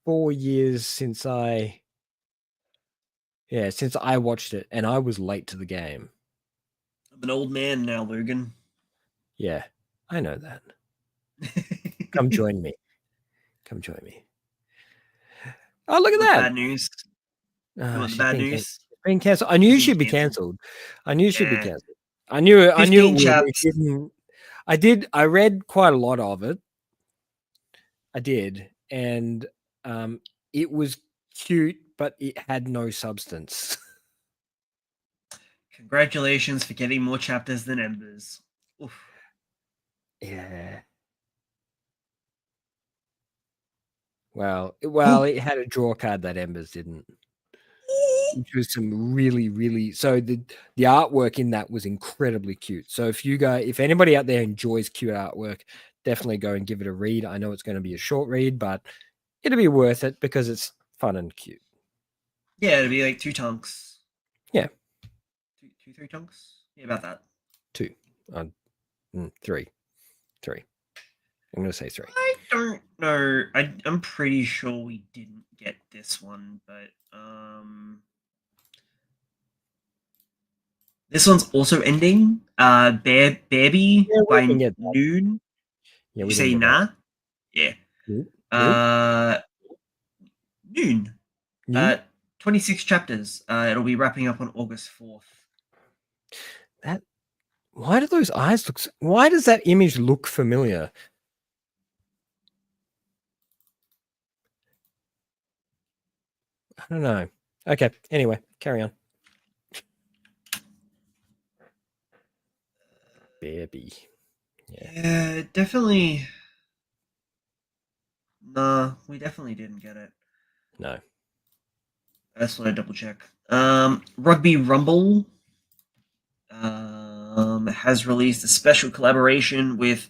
[SPEAKER 2] 4 years since I watched it, and I was late to the game.
[SPEAKER 1] I'm an old man now, Logan.
[SPEAKER 2] Yeah, I know that. Come join me. Come join me. Oh, look at that.
[SPEAKER 1] Bad news. Bad news?
[SPEAKER 2] Being cancelled. I knew she'd be cancelled. I knew she'd be cancelled. I knew it. I read quite a lot of it. I did. And it was cute, but it had no substance.
[SPEAKER 1] Congratulations for getting more chapters than Embers. Oof.
[SPEAKER 2] Yeah. Well, it had a draw card that Embers didn't. Which was some really, really... So the artwork in that was incredibly cute. So if anybody out there enjoys cute artwork, definitely go and give it a read. I know it's going to be a short read, but it'll be worth it because it's fun and cute.
[SPEAKER 1] Yeah, it'll be like 2 tonks.
[SPEAKER 2] Yeah.
[SPEAKER 1] 3 tonks? Yeah, about that.
[SPEAKER 2] 2. 3. I'm going to say 3.
[SPEAKER 1] I don't know. I'm pretty sure we didn't get this one, but this one's also ending. Baby by noon.
[SPEAKER 2] Yeah,
[SPEAKER 1] you say nah? Yeah. Noon. 26 chapters. It'll be wrapping up on August 4th.
[SPEAKER 2] Why do those eyes look... Why does that image look familiar? I don't know. Okay. Anyway, carry on. Baby.
[SPEAKER 1] Yeah, definitely. Nah, we definitely didn't get it.
[SPEAKER 2] No.
[SPEAKER 1] That's what I double check. Rugby Rumble has released a special collaboration with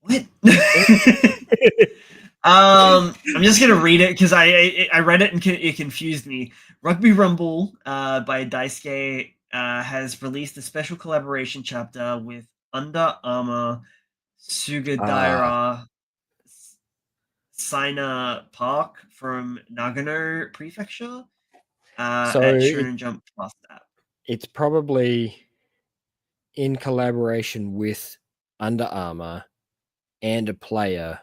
[SPEAKER 1] what? I'm just gonna read it because I read it and it confused me. Rugby Rumble by Daisuke has released a special collaboration chapter with Under Armour, Sugadaira, Sina Park from Nagano Prefecture
[SPEAKER 2] So
[SPEAKER 1] at Shonen Jump Plus app.
[SPEAKER 2] it's probably in collaboration with Under Armour and a player.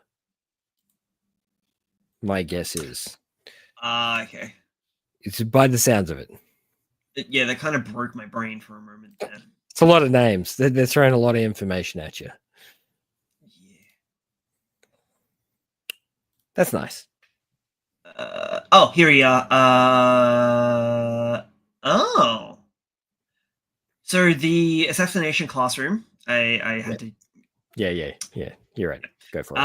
[SPEAKER 2] My guess is
[SPEAKER 1] Okay.
[SPEAKER 2] it's by the sounds of it.
[SPEAKER 1] Yeah, that kind of broke my brain for a moment there.
[SPEAKER 2] It's a lot of names. They're throwing a lot of information at you.
[SPEAKER 1] Yeah.
[SPEAKER 2] That's nice.
[SPEAKER 1] Oh, here we are. Oh. So the assassination classroom. I had to.
[SPEAKER 2] Yeah. You're right. Go for it.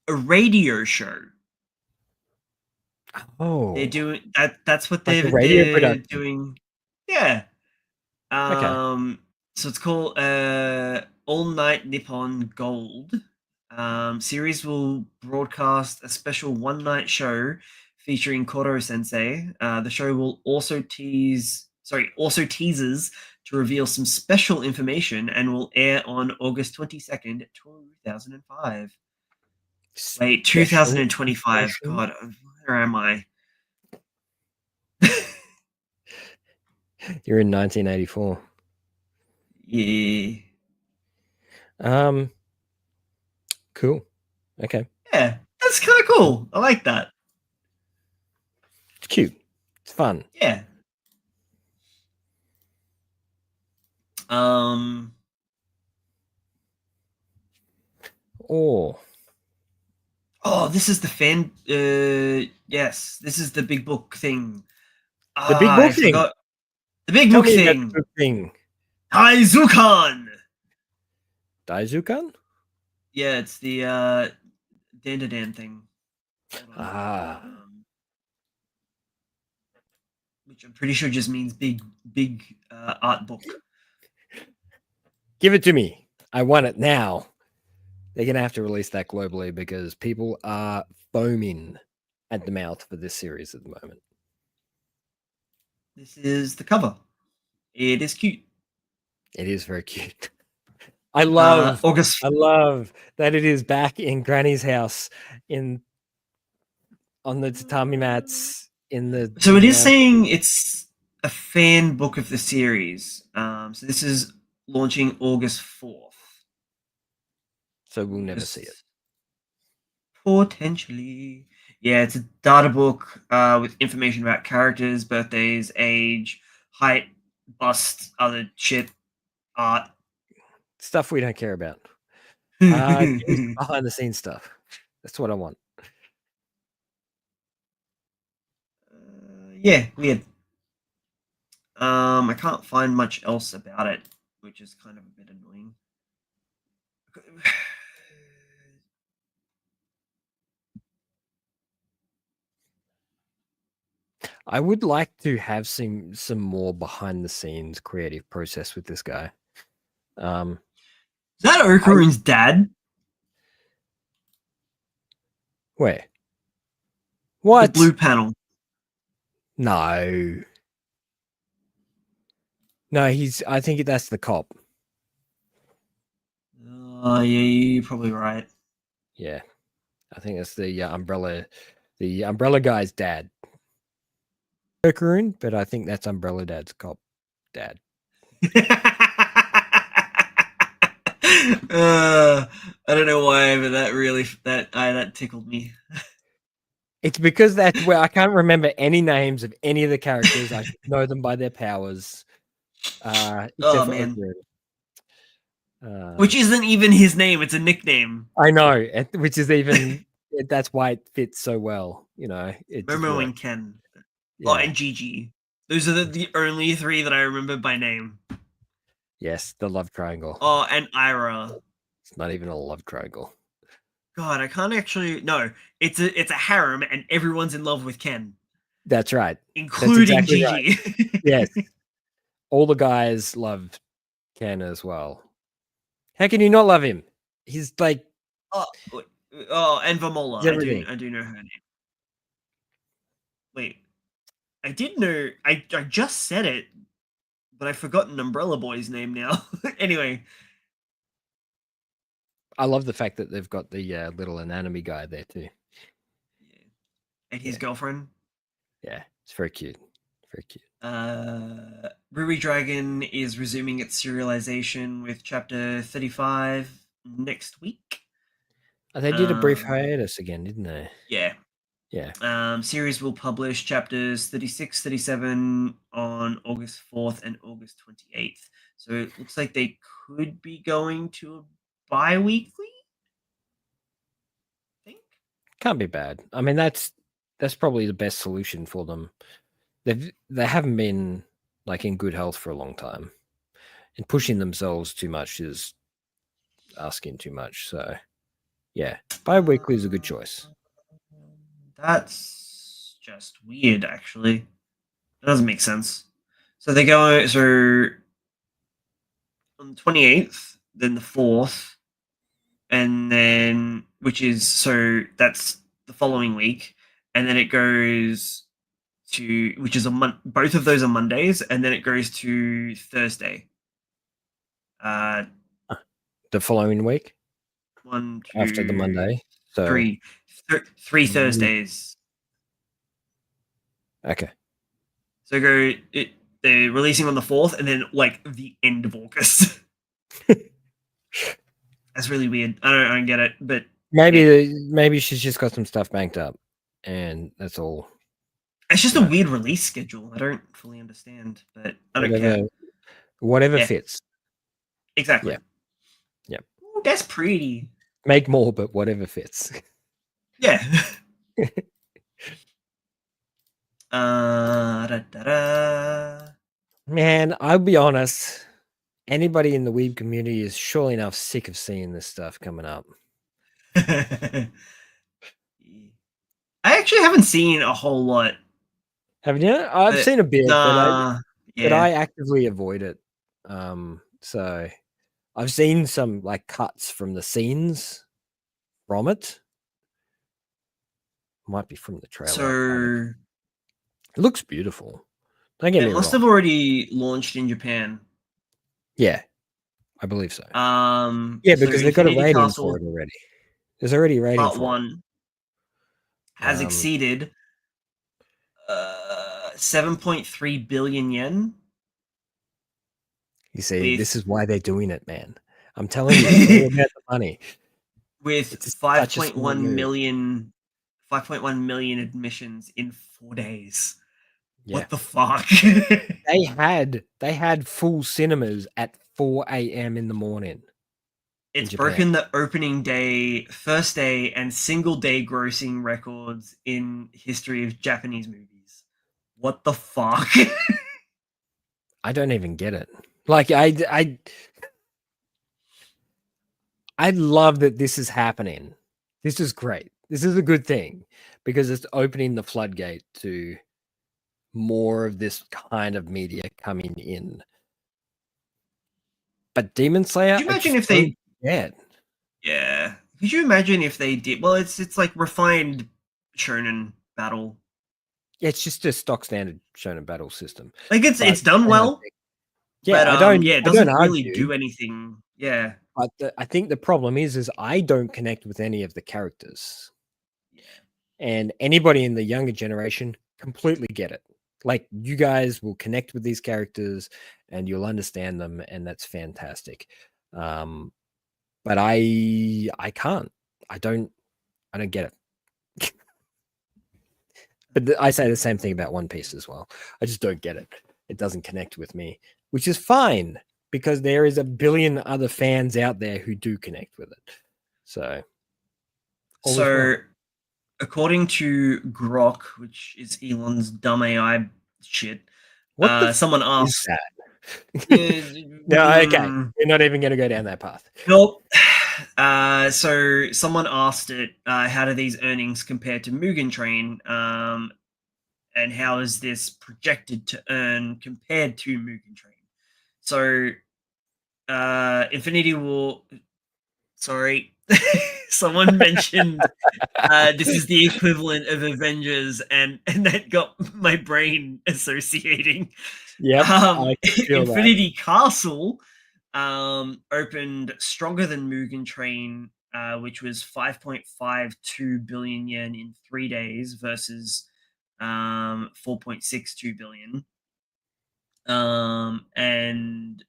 [SPEAKER 1] A radio show.
[SPEAKER 2] Oh,
[SPEAKER 1] They're doing that. That's what
[SPEAKER 2] like a
[SPEAKER 1] they're
[SPEAKER 2] radio production.
[SPEAKER 1] doing. Yeah.
[SPEAKER 2] Okay.
[SPEAKER 1] So it's called All Night Nippon Gold. Series will broadcast a special one-night show featuring Koro Sensei. The show will also teases to reveal some special information and will air on August 22nd, 2005. Wait, 2025. God, where am I?
[SPEAKER 2] You're in 1984.
[SPEAKER 1] Yeah.
[SPEAKER 2] Cool. Okay.
[SPEAKER 1] Yeah, that's kind of cool. I like that.
[SPEAKER 2] It's cute. It's fun.
[SPEAKER 1] Yeah.
[SPEAKER 2] Oh,
[SPEAKER 1] this is the fan. Yes, this is the big book thing.
[SPEAKER 2] the big book
[SPEAKER 1] I
[SPEAKER 2] thing.
[SPEAKER 1] forgot. The big
[SPEAKER 2] Tell
[SPEAKER 1] book
[SPEAKER 2] me about
[SPEAKER 1] thing.
[SPEAKER 2] the book thing.
[SPEAKER 1] Taizukan.
[SPEAKER 2] Daizukan?
[SPEAKER 1] Yeah, it's the Dan thing. Which I'm pretty sure just means big art book.
[SPEAKER 2] Give it to me. I want it now. They're going to have to release that globally because people are foaming at the mouth for this series at the moment.
[SPEAKER 1] This is the cover. It is cute.
[SPEAKER 2] It is very cute. I love
[SPEAKER 1] August.
[SPEAKER 2] I love that it is back in Granny's house on the tatami mats in the.
[SPEAKER 1] So it is saying it's a fan book of the series. So this is launching August 4th.
[SPEAKER 2] So we'll never see it.
[SPEAKER 1] Potentially. Yeah, it's a data book with information about characters, birthdays, age, height, bust, other shit, art.
[SPEAKER 2] Stuff we don't care about. Behind the scenes stuff. That's what I want.
[SPEAKER 1] Yeah, weird. I can't find much else about it, which is kind of a bit annoying.
[SPEAKER 2] I would like to have some more behind the scenes creative process with this guy.
[SPEAKER 1] Is that Okarin's dad?
[SPEAKER 2] Where? What?
[SPEAKER 1] The blue panel.
[SPEAKER 2] No. No, I think that's the cop.
[SPEAKER 1] Yeah, you're probably right.
[SPEAKER 2] Yeah. I think it's the umbrella guy's dad. Okarin, but I think that's Umbrella Dad's cop dad.
[SPEAKER 1] I don't know why, but that tickled me.
[SPEAKER 2] It's because that's where I can't remember any names of any of the characters. I know them by their powers.
[SPEAKER 1] Oh man,
[SPEAKER 2] Okarin.
[SPEAKER 1] which isn't even his name; it's a nickname.
[SPEAKER 2] I know, which is even that's why it fits so well. You know,
[SPEAKER 1] Momo and Ken,
[SPEAKER 2] yeah.
[SPEAKER 1] and Gigi. Those are the only three that I remember by name.
[SPEAKER 2] Yes, the love triangle.
[SPEAKER 1] Oh, and Ira.
[SPEAKER 2] It's not even a love triangle.
[SPEAKER 1] God, I can't actually. No, it's a harem, and everyone's in love with Ken.
[SPEAKER 2] That's right,
[SPEAKER 1] including
[SPEAKER 2] exactly
[SPEAKER 1] Gigi.
[SPEAKER 2] Right. Yes, all the guys love Ken as well. How can you not love him? He's like,
[SPEAKER 1] Oh, and Vamola.
[SPEAKER 2] It's everything.
[SPEAKER 1] I do know her name. Wait, I did know. I just said it, but I've forgotten Umbrella Boy's name now. Anyway,
[SPEAKER 2] I love the fact that they've got the little anatomy guy there too.
[SPEAKER 1] yeah. And his girlfriend.
[SPEAKER 2] Yeah, it's very cute. Very cute.
[SPEAKER 1] Ruby Dragon is resuming its serialization with chapter 35 next week.
[SPEAKER 2] They did a brief hiatus again, didn't they?
[SPEAKER 1] Yeah.
[SPEAKER 2] Yeah.
[SPEAKER 1] Series will publish chapters 36, 37 on August 4th and August 28th. So it looks like they could be going to a bi-weekly, I think.
[SPEAKER 2] Can't be bad. I mean, that's probably the best solution for them. They haven't been like in good health for a long time, and pushing themselves too much is asking too much. So, yeah, bi-weekly is a good choice.
[SPEAKER 1] That's just weird, actually. That doesn't make sense. So they go on the 28th, then the 4th, and then which is so that's the following week, and then it goes to which is both of those are Mondays, and then it goes to Thursday.
[SPEAKER 2] The following week,
[SPEAKER 1] One, two,
[SPEAKER 2] after the Monday, so
[SPEAKER 1] three Thursdays.
[SPEAKER 2] Okay.
[SPEAKER 1] So they're releasing on the 4th, and then like the end of August. That's really weird. I don't get it, but
[SPEAKER 2] maybe she's just got some stuff banked up, and that's all.
[SPEAKER 1] It's just a weird release schedule. I don't fully understand, but I don't care.
[SPEAKER 2] Whatever fits.
[SPEAKER 1] Exactly.
[SPEAKER 2] Yeah.
[SPEAKER 1] Ooh, that's pretty.
[SPEAKER 2] Make more, but whatever fits.
[SPEAKER 1] Yeah.
[SPEAKER 2] Man, I'll be honest. Anybody in the weeb community is surely enough sick of seeing this stuff coming up.
[SPEAKER 1] I actually haven't seen a whole lot.
[SPEAKER 2] Haven't you? I've seen a bit, but I actively avoid it. So I've seen some like cuts from the scenes from it. Might be from the trailer.
[SPEAKER 1] So
[SPEAKER 2] it looks beautiful. Don't get me wrong.
[SPEAKER 1] It must have already launched in Japan.
[SPEAKER 2] Yeah, I believe so.
[SPEAKER 1] Yeah,
[SPEAKER 2] because they've got a rating for it already. There's already a rating
[SPEAKER 1] Part
[SPEAKER 2] for
[SPEAKER 1] 1 has exceeded 7.3 billion yen.
[SPEAKER 2] You see, this is why they're doing it, man. I'm telling you, it's all about the money.
[SPEAKER 1] With 5.1 million admissions in 4 days.
[SPEAKER 2] Yeah.
[SPEAKER 1] What the fuck?
[SPEAKER 2] They had full cinemas at 4 a.m. in the morning.
[SPEAKER 1] It's broken the opening day, first day, and single day grossing records in history of Japanese movies. What the fuck?
[SPEAKER 2] I don't even get it. Like I love that this is happening. This is great. This is a good thing because it's opening the floodgate to more of this kind of media coming in. But Demon Slayer,
[SPEAKER 1] could you imagine if they
[SPEAKER 2] did?
[SPEAKER 1] Yeah. Could you imagine if they did? Well, it's like refined shonen battle.
[SPEAKER 2] Yeah, it's just a stock standard shonen battle system.
[SPEAKER 1] Like it's done well.
[SPEAKER 2] Yeah,
[SPEAKER 1] but, it doesn't really do anything. Yeah.
[SPEAKER 2] But I think the problem is I don't connect with any of the characters.
[SPEAKER 1] Yeah.
[SPEAKER 2] And anybody in the younger generation completely get it. Like you guys will connect with these characters and you'll understand them, and that's fantastic. But I can't. I don't get it. But I say the same thing about One Piece as well. I just don't get it. It doesn't connect with me, which is fine because there is a billion other fans out there who do connect with it. So
[SPEAKER 1] according to Grok, which is Elon's dumb AI shit, someone asked
[SPEAKER 2] that. No, okay. You're not even going to go down that path.
[SPEAKER 1] Nope. So someone asked it, how do these earnings compare to Mugen Train? And how is this projected to earn compared to Mugen Train? So, Infinity will. Sorry. Someone mentioned this is the equivalent of Avengers, and that got my brain associating.
[SPEAKER 2] Yep, I can feel that.
[SPEAKER 1] Infinity Castle opened stronger than Mugen Train, which was 5.52 billion yen in 3 days versus 4.62 billion. And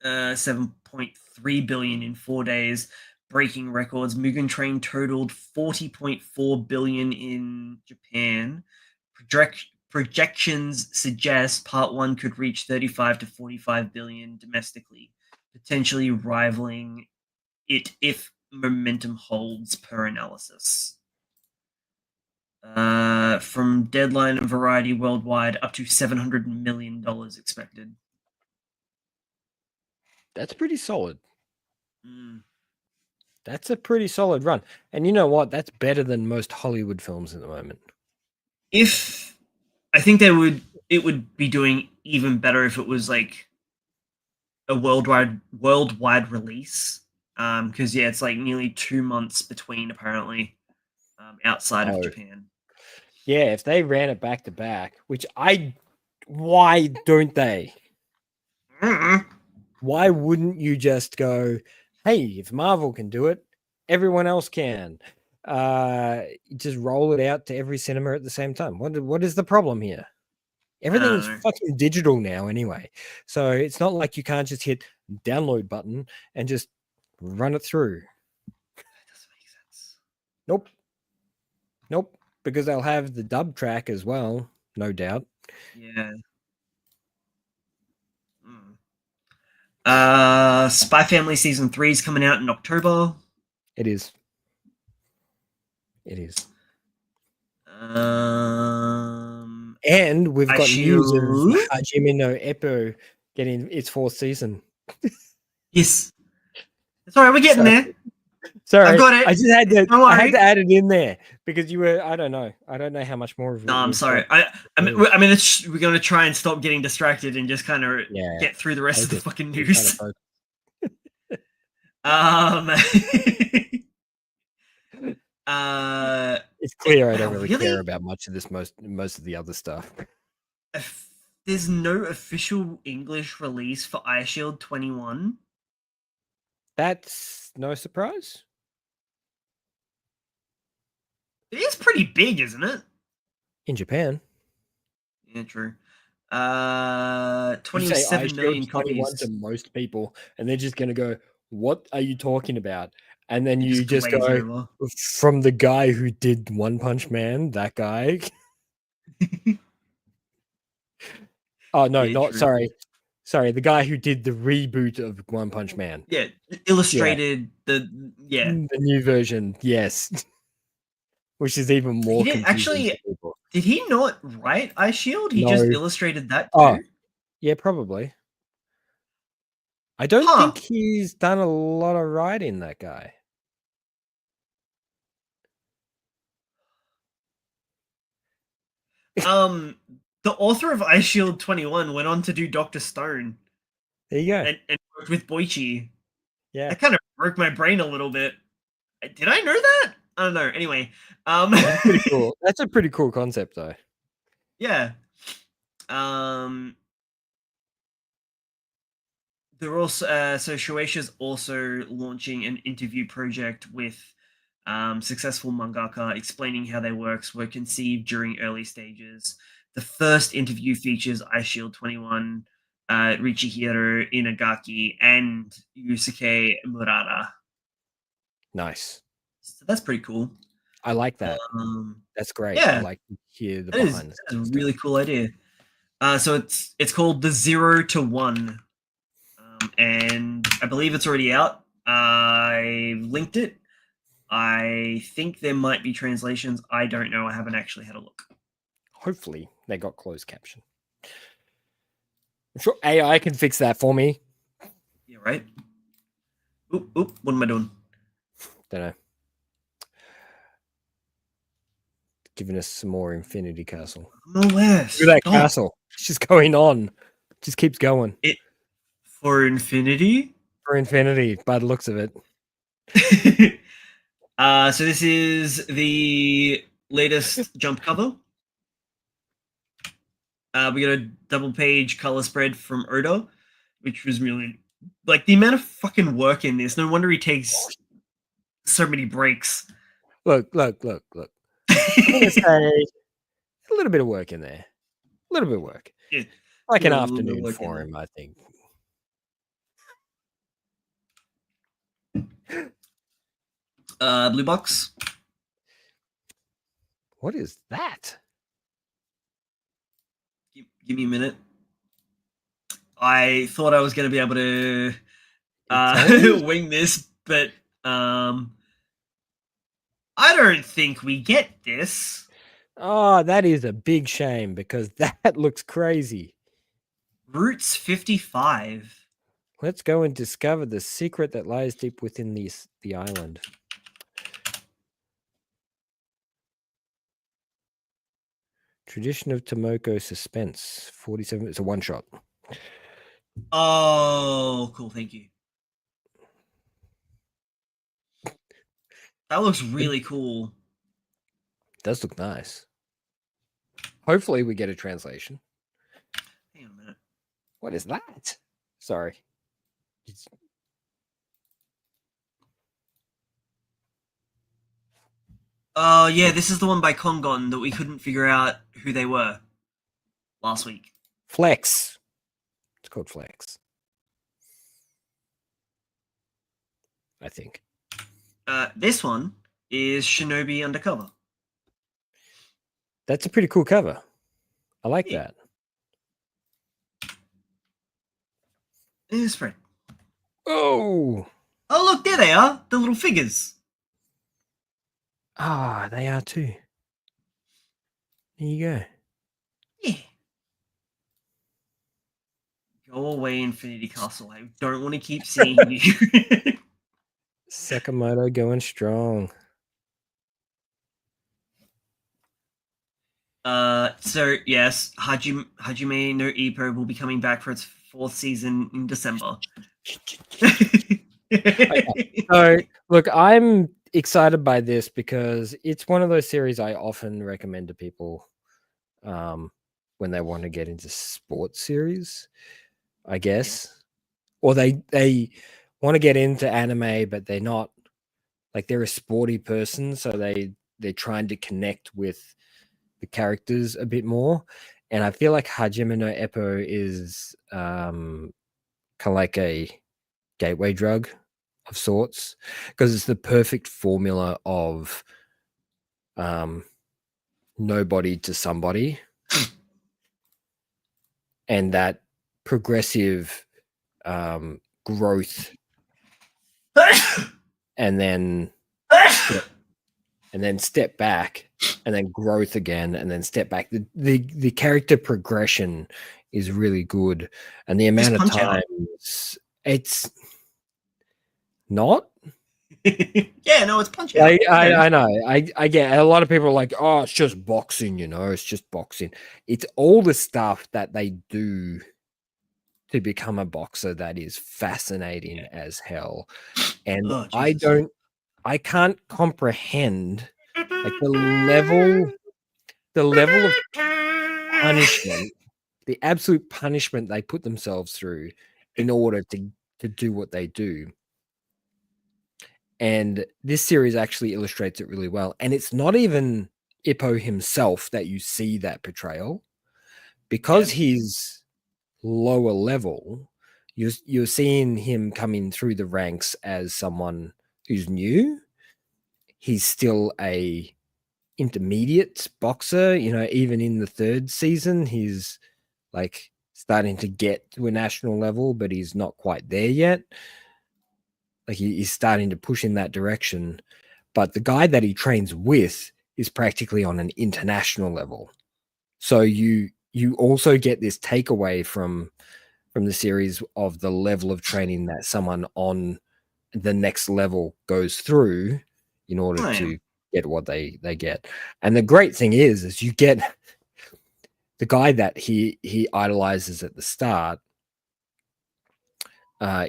[SPEAKER 1] 7.3 billion in 4 days, breaking records. Mugen Train totaled 40.4 billion in Japan. Projections suggest Part 1 could reach 35 to 45 billion domestically, potentially rivaling it if momentum holds per analysis. From Deadline and Variety worldwide, up to $700 million expected.
[SPEAKER 2] That's pretty solid.
[SPEAKER 1] Mm.
[SPEAKER 2] That's a pretty solid run. And you know what? That's better than most Hollywood films at the moment.
[SPEAKER 1] If I think it would be doing even better if it was like a worldwide release. Because yeah, it's like nearly 2 months between apparently outside of Japan.
[SPEAKER 2] Yeah, if they ran it back to back, why don't they? Why wouldn't you just go, hey, if Marvel can do it, everyone else can. Just roll it out to every cinema at the same time. What is the problem here? Everything's fucking digital now anyway. So it's not like you can't just hit download button and just run it through.
[SPEAKER 1] That doesn't make sense.
[SPEAKER 2] Nope. Because they'll have the dub track as well, no doubt.
[SPEAKER 1] Yeah. Spy Family Season 3 is coming out in October.
[SPEAKER 2] It is. And we've got news of Hajime no Ippo getting its 4th season.
[SPEAKER 1] Yes. It's all right. We're getting there.
[SPEAKER 2] Sorry,
[SPEAKER 1] I've got it.
[SPEAKER 2] I just had to. I had to add it in there because you were. I don't know how much more of it.
[SPEAKER 1] No, I'm sorry. I mean, we're going to try and stop getting distracted and just kind of get through the rest of the fucking news.
[SPEAKER 2] It's clear I don't really care about much of this. Most of the other stuff.
[SPEAKER 1] There's no official English release for Eye Shield 21.
[SPEAKER 2] That's no surprise.
[SPEAKER 1] It is pretty big, isn't it?
[SPEAKER 2] In Japan.
[SPEAKER 1] Yeah, true. 27 million copies
[SPEAKER 2] to most people, and they're just going to go, "What are you talking about?" And then you just go over. From the guy who did One Punch Man, that guy. Oh no, sorry, the guy who did the reboot of One Punch Man.
[SPEAKER 1] Yeah, illustrated the
[SPEAKER 2] new version, yes. Which is even more confusing.
[SPEAKER 1] Did he not write Eye Shield? He just illustrated that too?
[SPEAKER 2] Oh, yeah, probably. I don't think he's done a lot of writing, that guy.
[SPEAKER 1] The author of Eye Shield 21 went on to do Dr. Stone.
[SPEAKER 2] There you go.
[SPEAKER 1] And worked with Boichi.
[SPEAKER 2] Yeah.
[SPEAKER 1] That kind of broke my brain a little bit. Did I know that? I don't know. Anyway,
[SPEAKER 2] that's pretty cool. That's a pretty cool concept, though.
[SPEAKER 1] Yeah. They're also so Shueisha's also launching an interview project with successful mangaka, explaining how their works were conceived during early stages. The first interview features Eye Shield 21, Richihiro Inagaki, and Yusuke Murata.
[SPEAKER 2] Nice.
[SPEAKER 1] So that's pretty cool.
[SPEAKER 2] I like that. That's great.
[SPEAKER 1] Yeah,
[SPEAKER 2] I like to hear the behind.
[SPEAKER 1] That's a really cool idea. So it's called The 0 to 1, and I believe it's already out. I linked it. I think there might be translations. I don't know. I haven't actually had a look.
[SPEAKER 2] Hopefully they got closed caption. I'm sure AI can fix that for me.
[SPEAKER 1] Yeah, right. Oop, what am I doing?
[SPEAKER 2] Don't know. Giving us some more Infinity Castle.
[SPEAKER 1] No less.
[SPEAKER 2] Look at that castle. It's just going on. It just keeps going.
[SPEAKER 1] For Infinity?
[SPEAKER 2] For Infinity, by the looks of it.
[SPEAKER 1] So this is the latest Jump cover. We got a double page color spread from Oda, which was really like the amount of fucking work in this. No wonder he takes so many breaks.
[SPEAKER 2] Look. I'm gonna say a little bit of work in there. A little bit of work.
[SPEAKER 1] Yeah,
[SPEAKER 2] Like an
[SPEAKER 1] a little bit of
[SPEAKER 2] afternoon
[SPEAKER 1] work in
[SPEAKER 2] for
[SPEAKER 1] there.
[SPEAKER 2] him, I think.
[SPEAKER 1] Blue box.
[SPEAKER 2] What is that?
[SPEAKER 1] Give me a minute. I thought I was going to be able to
[SPEAKER 2] Tell me?
[SPEAKER 1] wing this, but I don't think we get this.
[SPEAKER 2] Oh, that is a big shame because that looks crazy.
[SPEAKER 1] Roots 55.
[SPEAKER 2] Let's go and discover the secret that lies deep within the island. Tradition of Tomoko Suspense. 47. It's a one shot.
[SPEAKER 1] Oh, cool. Thank you. That looks really cool.
[SPEAKER 2] Does look nice. Hopefully we get a translation.
[SPEAKER 1] Hang on a minute.
[SPEAKER 2] What is that? Sorry.
[SPEAKER 1] Oh, yeah, this is the one by Kongon that we couldn't figure out who they were last week.
[SPEAKER 2] Flex. It's called Flex. I think.
[SPEAKER 1] This one is Shinobi Undercover.
[SPEAKER 2] That's a pretty cool cover. I like
[SPEAKER 1] Yeah.
[SPEAKER 2] that.
[SPEAKER 1] Here's Fred.
[SPEAKER 2] Oh.
[SPEAKER 1] Oh, look, there they are. The little figures.
[SPEAKER 2] Ah, they are too. There you go.
[SPEAKER 1] Yeah. Go away, Infinity Castle. I don't want to keep seeing you.
[SPEAKER 2] Sakamoto going strong.
[SPEAKER 1] So yes, Hajime no Ippo will be coming back for its 4th season in December.
[SPEAKER 2] So, look, I'm excited by this because it's one of those series I often recommend to people when they want to get into sports series, I guess. Or they want to get into anime, but they're not like they're a sporty person, so they're trying to connect with the characters a bit more. And I feel like Hajime no Ippo is kind of like a gateway drug of sorts because it's the perfect formula of nobody to somebody and that progressive growth and then step back and then growth again and then step back. The character progression is really good, and the amount of times it's not.
[SPEAKER 1] Yeah, no, it's Punch Out.
[SPEAKER 2] I know. I get a lot of people are like, oh, it's just boxing, it's just boxing. It's all the stuff that they do to become a boxer that is fascinating as hell. And I can't comprehend like the level of punishment, the absolute punishment they put themselves through in order to do what they do. And this series actually illustrates it really well. And it's not even Ippo himself that you see that portrayal. Because he's lower level, you're seeing him coming through the ranks as someone who's new. He's still a intermediate boxer, even in the 3rd season, he's like starting to get to a national level, but he's not quite there yet. Like he's starting to push in that direction. But the guy that he trains with is practically on an international level. So you also get this takeaway from the series of the level of training that someone on the next level goes through in order to get what they get. And the great thing is you get the guy that he idolizes at the start.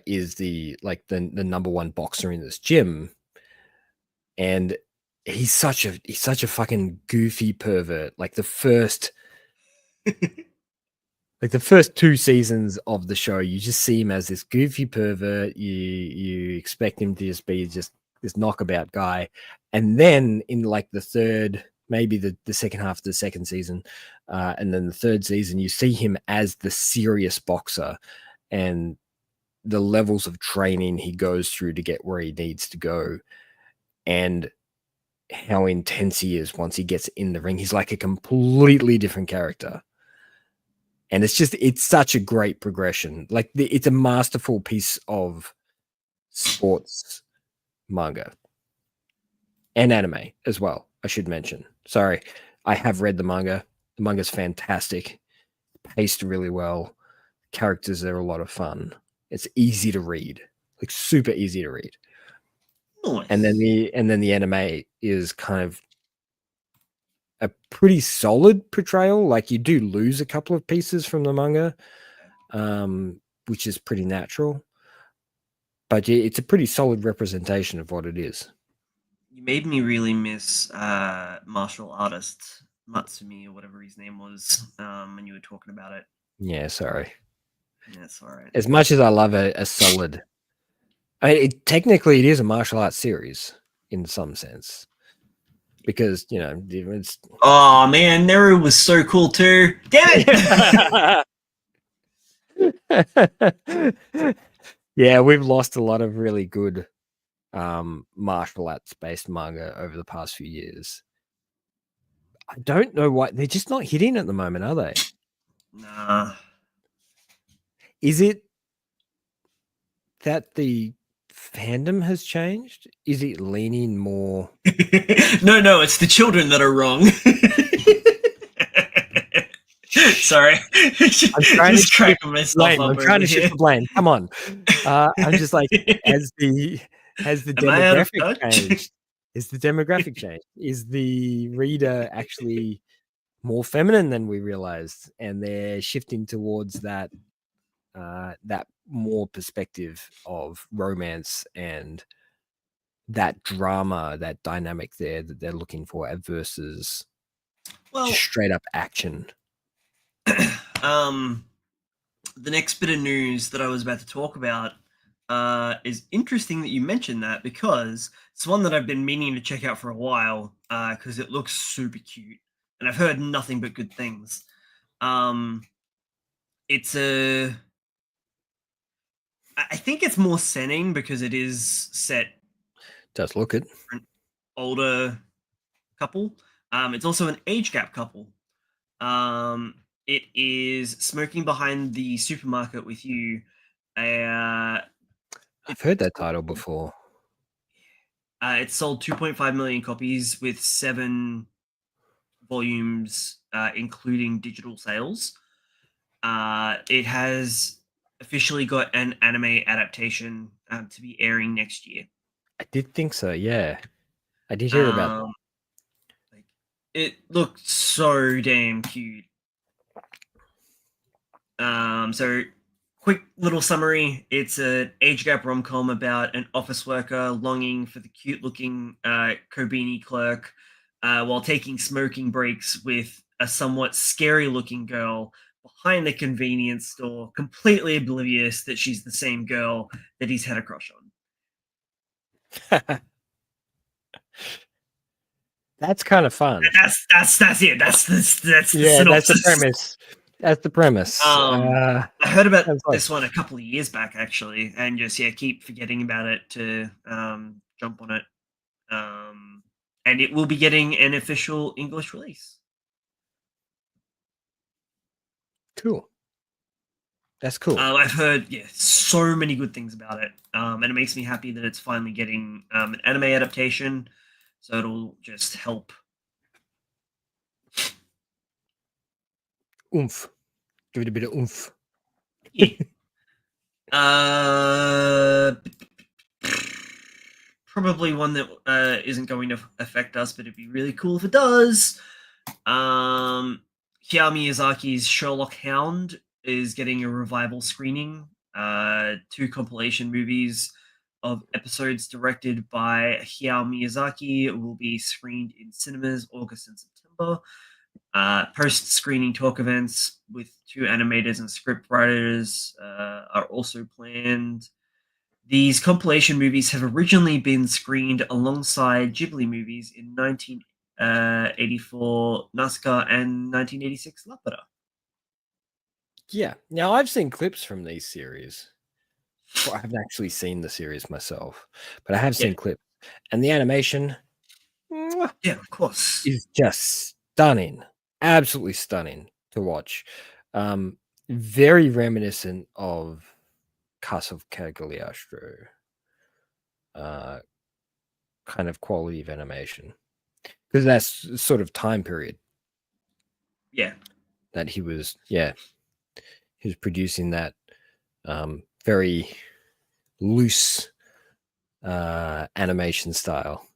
[SPEAKER 2] is the number one boxer in this gym, and he's such a fucking goofy pervert. Like the first 2 seasons of the show, you just see him as this goofy pervert. You expect him to just be just this knockabout guy, and then in like the third, maybe the second half of the second season, and then the third season, you see him as the serious boxer, and the levels of training he goes through to get where he needs to go, and how intense he is once he gets in the ring. He's like a completely different character. And it's such a great progression. Like it's a masterful piece of sports manga and anime as well, I should mention. Sorry, I have read the manga. The manga's fantastic, paced really well. Characters are a lot of fun. It's easy to read, like super easy to read.
[SPEAKER 1] Nice.
[SPEAKER 2] And then the anime is kind of a pretty solid portrayal. Like you do lose a couple of pieces from the manga, which is pretty natural. But yeah, it's a pretty solid representation of what it is.
[SPEAKER 1] You made me really miss martial artist Matsumi or whatever his name was when you were talking about it.
[SPEAKER 2] Yeah, sorry.
[SPEAKER 1] That's all right.
[SPEAKER 2] As much as I love a solid, I mean, technically it is a martial arts series in some sense, because it's.
[SPEAKER 1] Oh man, Neru was so cool too. Damn
[SPEAKER 2] it! Yeah, we've lost a lot of really good martial arts based manga over the past few years. I don't know why they're just not hitting at the moment, are they?
[SPEAKER 1] Nah.
[SPEAKER 2] Is it that the fandom has changed? Is it leaning more?
[SPEAKER 1] No, it's the children that are wrong. Sorry,
[SPEAKER 2] I'm trying to
[SPEAKER 1] cracking myself up.
[SPEAKER 2] I'm trying to shift the blame. Come on, I'm just like, has the demographic changed? Is the demographic changed? Is the reader actually more feminine than we realized, and they're shifting towards that more perspective of romance and that drama, that dynamic there that they're looking for versus just straight up action?
[SPEAKER 1] The next bit of news that I was about to talk about is interesting that you mentioned that, because it's one that I've been meaning to check out for a while because it looks super cute and I've heard nothing but good things. I think it's more seinen because it is set.
[SPEAKER 2] Does look it.
[SPEAKER 1] Older couple. It's also an age gap couple. It is Smoking Behind the Supermarket with You.
[SPEAKER 2] I've heard that title before.
[SPEAKER 1] It sold 2.5 million copies with 7 volumes, including digital sales. It has officially got an anime adaptation to be airing next year.
[SPEAKER 2] I did think so, yeah. I did hear about that.
[SPEAKER 1] It looked so damn cute. So quick little summary. It's an age gap rom-com about an office worker longing for the cute-looking Kobeni clerk while taking smoking breaks with a somewhat scary-looking girl behind the convenience store, completely oblivious that she's the same girl that he's had a crush on.
[SPEAKER 2] That's kind of fun.
[SPEAKER 1] That's it. That's the
[SPEAKER 2] yeah,
[SPEAKER 1] synopsis.
[SPEAKER 2] that's the premise. That's the premise.
[SPEAKER 1] I heard about this one a couple of years back, actually, and just keep forgetting about it to jump on it. And it will be getting an official English release.
[SPEAKER 2] Cool. That's cool.
[SPEAKER 1] I've heard so many good things about it, and it makes me happy that it's finally getting an anime adaptation. So it'll just help.
[SPEAKER 2] Oomph. Give it a bit of oomph.
[SPEAKER 1] Probably one that isn't going to affect us, but it'd be really cool if it does. Hayao Miyazaki's Sherlock Hound is getting a revival screening 2 compilation movies of episodes directed by Hayao Miyazaki will be screened in cinemas August and September. Post-screening talk events with 2 animators and script writers are also planned. These compilation movies have originally been screened alongside Ghibli movies in 1984 Nazca and 1986 Laputa.
[SPEAKER 2] Yeah. Now I've seen clips from these series. Well, I haven't actually seen the series myself, but I have seen clips, and the animation
[SPEAKER 1] Yeah, of course.
[SPEAKER 2] is just stunning, absolutely stunning to watch. Very reminiscent of Casa of Cagliostro kind of quality of animation, because that's sort of time period
[SPEAKER 1] Yeah.
[SPEAKER 2] that he was producing that very loose animation style,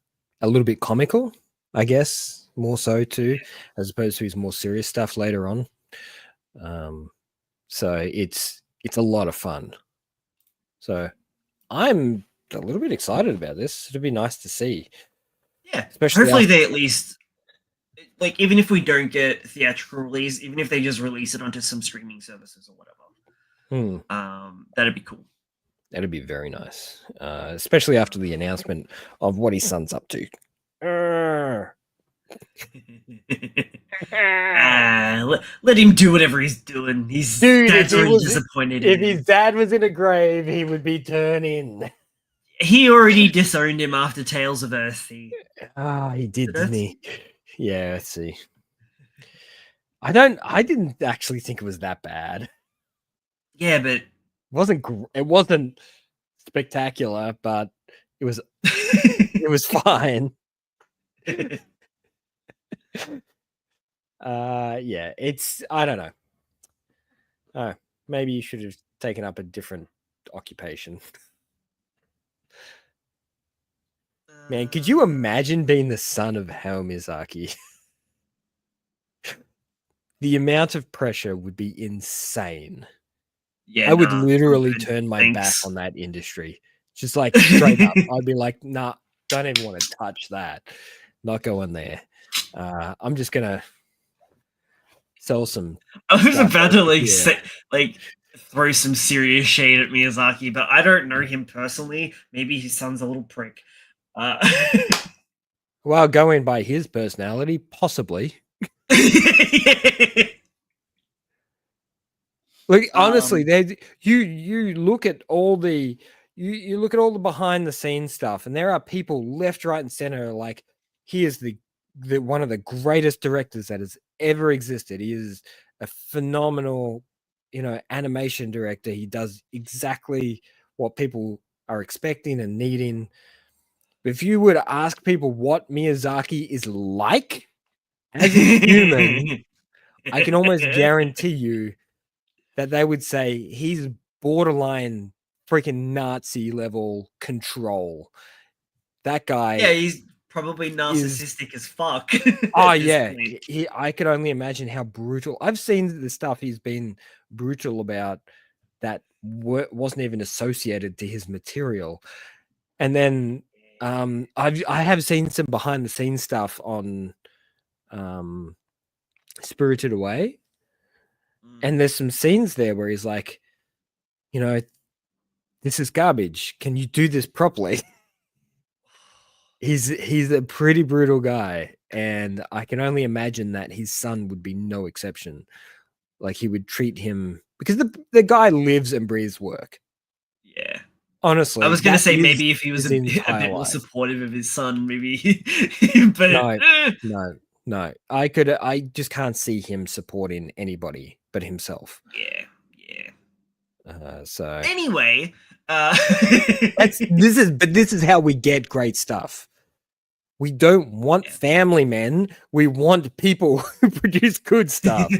[SPEAKER 2] a little bit comical, I guess, more so too, as opposed to his more serious stuff later on. So it's a lot of fun. So I'm a little bit excited about this. It'd be nice to see.
[SPEAKER 1] Yeah.
[SPEAKER 2] Especially
[SPEAKER 1] Hopefully
[SPEAKER 2] after,
[SPEAKER 1] they at least, like, even if we don't get theatrical release, even if they just release it onto some streaming services or whatever, that'd be cool.
[SPEAKER 2] that'd be very nice. Especially after the announcement of what his son's up to.
[SPEAKER 1] Let him do whatever he's doing. His dad's already disappointed
[SPEAKER 2] If
[SPEAKER 1] in him.
[SPEAKER 2] his dad was in a grave, he would be turning.
[SPEAKER 1] He already disowned him after Tales of Earthsea.
[SPEAKER 2] He did, didn't he? Yeah, let's see. I didn't actually think it was that bad.
[SPEAKER 1] Yeah, but
[SPEAKER 2] It wasn't spectacular, but it was fine. Yeah, it's, I don't know. Maybe you should have taken up a different occupation. Man, could you imagine being the son of Hayao Miyazaki? The amount of pressure would be insane.
[SPEAKER 1] Yeah,
[SPEAKER 2] I would literally
[SPEAKER 1] good.
[SPEAKER 2] turn my back
[SPEAKER 1] Thanks.
[SPEAKER 2] on that industry. Just like straight up. I'd be like, nah, don't even want to touch that. Not going there. I'm just gonna sell some.
[SPEAKER 1] I was
[SPEAKER 2] stuff
[SPEAKER 1] about to
[SPEAKER 2] over here.
[SPEAKER 1] throw some serious shade at Miyazaki, but I don't know him personally. Maybe his son's a little prick.
[SPEAKER 2] Well, going by his personality, possibly. Like, honestly, you look at all the you look at all the behind the scenes stuff, and there are people left, right, and center like he is the one of the greatest directors that has ever existed. He is a phenomenal, animation director. He does exactly what people are expecting and needing. If you were to ask people what Miyazaki is like as a human, I can almost guarantee you that they would say he's borderline freaking Nazi level control. That guy,
[SPEAKER 1] yeah, he's probably narcissistic as fuck.
[SPEAKER 2] Oh yeah, I could only imagine how brutal. I've seen the stuff he's been brutal about that wasn't even associated to his material. And then I have seen some behind the scenes stuff on Spirited Away, and there's some scenes there where he's like, this is garbage. Can you do this properly? He's a pretty brutal guy, and I can only imagine that his son would be no exception. Like, he would treat him, because the guy lives and breathes work.
[SPEAKER 1] Yeah.
[SPEAKER 2] Honestly,
[SPEAKER 1] I was going to say maybe if he was a bit more
[SPEAKER 2] life.
[SPEAKER 1] supportive of his son, maybe. But
[SPEAKER 2] no. I just can't see him supporting anybody but himself.
[SPEAKER 1] Yeah.
[SPEAKER 2] So
[SPEAKER 1] anyway,
[SPEAKER 2] this is how we get great stuff. We don't want family men. We want people who produce good stuff.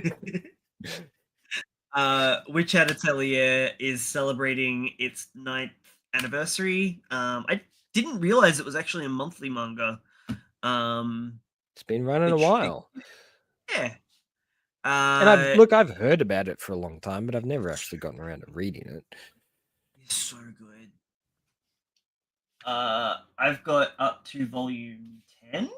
[SPEAKER 1] Witch Atelier is celebrating its 9th anniversary. I didn't realize it was actually a monthly manga.
[SPEAKER 2] It's been running a while.
[SPEAKER 1] Yeah.
[SPEAKER 2] And I've heard about it for a long time, but I've never actually gotten around to reading it.
[SPEAKER 1] So good. I've got up to volume 10.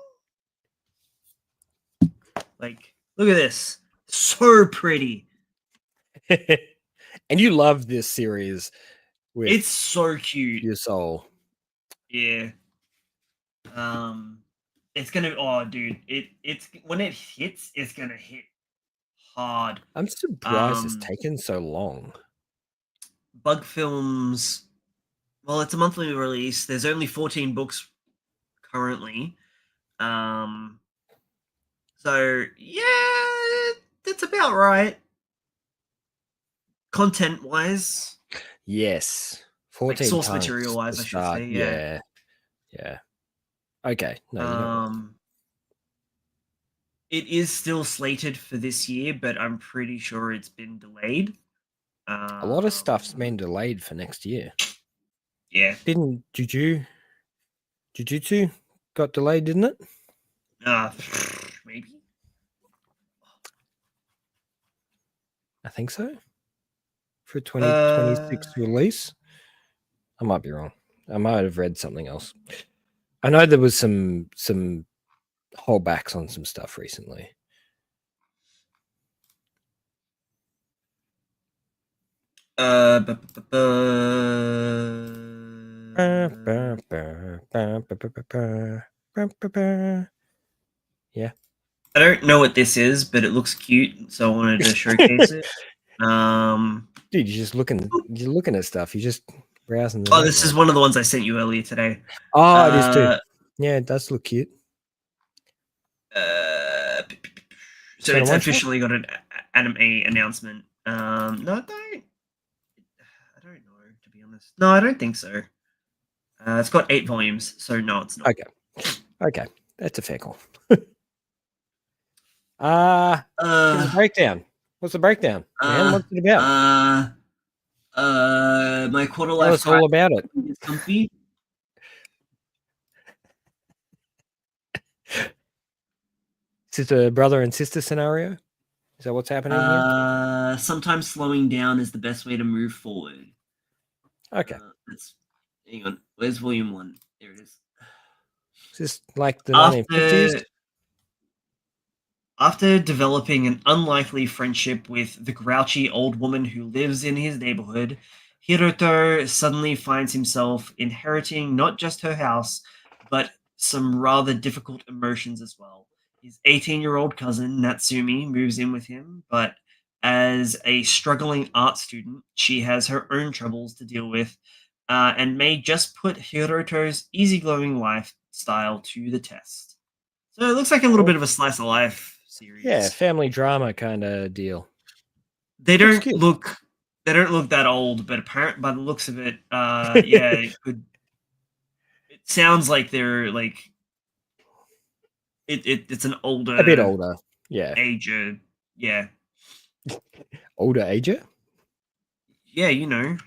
[SPEAKER 1] Like, look at this. So pretty.
[SPEAKER 2] And you love this series with
[SPEAKER 1] It's so cute.
[SPEAKER 2] your soul.
[SPEAKER 1] Yeah. It's gonna. Oh, dude. It's when it hits, it's gonna hit hard.
[SPEAKER 2] I'm surprised it's taken so long.
[SPEAKER 1] Bug Films. Well, it's a monthly release. There's only 14 books currently. So yeah, that's about right. Content wise,
[SPEAKER 2] Yes. 14
[SPEAKER 1] like source
[SPEAKER 2] tons
[SPEAKER 1] material wise,
[SPEAKER 2] to
[SPEAKER 1] I should
[SPEAKER 2] start.
[SPEAKER 1] say. Yeah.
[SPEAKER 2] Yeah. Okay. No, you're not wrong.
[SPEAKER 1] It is still slated for this year, but I'm pretty sure it's been delayed.
[SPEAKER 2] A lot of stuff's been delayed for next year.
[SPEAKER 1] Yeah.
[SPEAKER 2] Didn't Jujutsu got delayed, didn't it?
[SPEAKER 1] Maybe.
[SPEAKER 2] I think so. For 2026 release. I might be wrong. I might have read something else. I know there was some holdbacks on some stuff recently. Yeah.
[SPEAKER 1] I don't know what this is, but it looks cute, so I wanted to showcase it.
[SPEAKER 2] Dude, you're looking at stuff. You're just browsing.
[SPEAKER 1] Oh, this is one of the ones I sent you earlier today.
[SPEAKER 2] Oh, it is too. Yeah, it does look cute.
[SPEAKER 1] So it's officially got an anime announcement. No, I don't know, to be honest. No, I don't think so. It's got 8 volumes, so no, it's not.
[SPEAKER 2] Okay, that's a fair call. Here's a breakdown. What's the breakdown? Man, what's it about?
[SPEAKER 1] My quarter
[SPEAKER 2] life. Tell us all about it.
[SPEAKER 1] Is comfy.
[SPEAKER 2] Is it a brother and sister scenario? Is that what's happening here?
[SPEAKER 1] Sometimes slowing down is the best way to move forward.
[SPEAKER 2] Okay.
[SPEAKER 1] Hang on. Where's volume 1? There it is.
[SPEAKER 2] Is this like the 1950s?
[SPEAKER 1] After developing an unlikely friendship with the grouchy old woman who lives in his neighborhood, Hiroto suddenly finds himself inheriting not just her house, but some rather difficult emotions as well. His 18-year-old cousin, Natsumi, moves in with him, but as a struggling art student, she has her own troubles to deal with, and may just put Hiroto's easygoing lifestyle to the test. So it looks like a little bit of a slice of life series.
[SPEAKER 2] Yeah, family drama kind of deal.
[SPEAKER 1] They don't look that old, but apparently by the looks of it, yeah, it sounds like they're like it's an older,
[SPEAKER 2] a bit older, yeah,
[SPEAKER 1] ager, yeah,
[SPEAKER 2] older ager,
[SPEAKER 1] yeah, you know,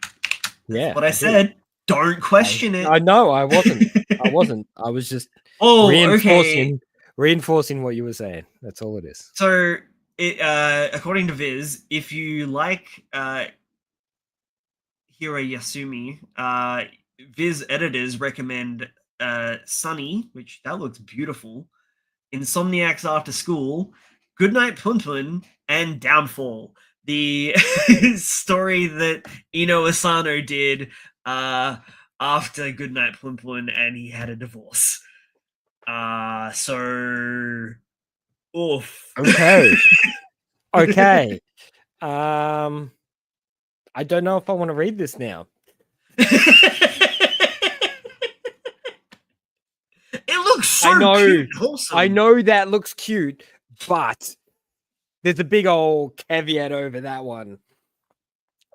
[SPEAKER 2] yeah.
[SPEAKER 1] What I said. Don't question it.
[SPEAKER 2] I know, I wasn't. I was just reinforcing what you were saying. That's all it is.
[SPEAKER 1] So, according to Viz, if you like Hiro Yasumi, Viz editors recommend Sunny, which that looks beautiful, Insomniacs After School, Goodnight Punpun, and Downfall. The story that Ino Asano did after Goodnight Punpun and he had a divorce. So oof.
[SPEAKER 2] Okay. Okay. I don't know if I want to read this now.
[SPEAKER 1] It looks so cute. Wholesome.
[SPEAKER 2] I know that looks cute, but there's a big old caveat over that one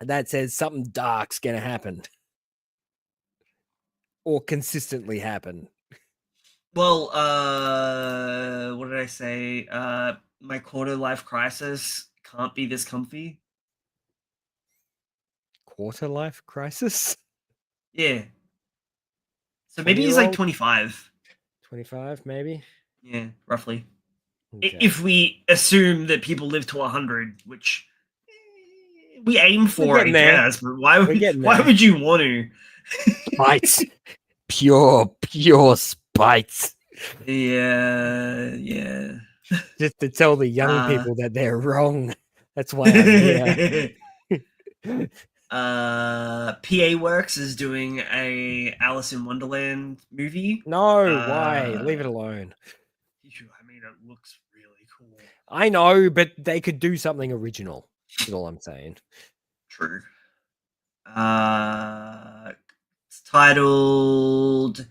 [SPEAKER 2] that says something dark's gonna happen. Or consistently happen.
[SPEAKER 1] Well, what did I say? My quarter life crisis can't be this comfy.
[SPEAKER 2] Quarter life crisis?
[SPEAKER 1] Yeah. So maybe he's like 25.
[SPEAKER 2] 25, maybe?
[SPEAKER 1] Yeah, roughly.
[SPEAKER 2] Okay.
[SPEAKER 1] If we assume that people live to 100, which We aim for it,
[SPEAKER 2] getting
[SPEAKER 1] I
[SPEAKER 2] there.
[SPEAKER 1] guess, but why
[SPEAKER 2] We're getting
[SPEAKER 1] why
[SPEAKER 2] there.
[SPEAKER 1] would you want to?
[SPEAKER 2] Spite. Pure spite.
[SPEAKER 1] Yeah.
[SPEAKER 2] Just to tell the young people that they're wrong. That's why I'm here.
[SPEAKER 1] PA Works is doing a Alice in Wonderland movie.
[SPEAKER 2] No, why? Leave it alone.
[SPEAKER 1] I mean, it looks really cool.
[SPEAKER 2] I know, but they could do something original. Is all I'm saying.
[SPEAKER 1] True. It's titled.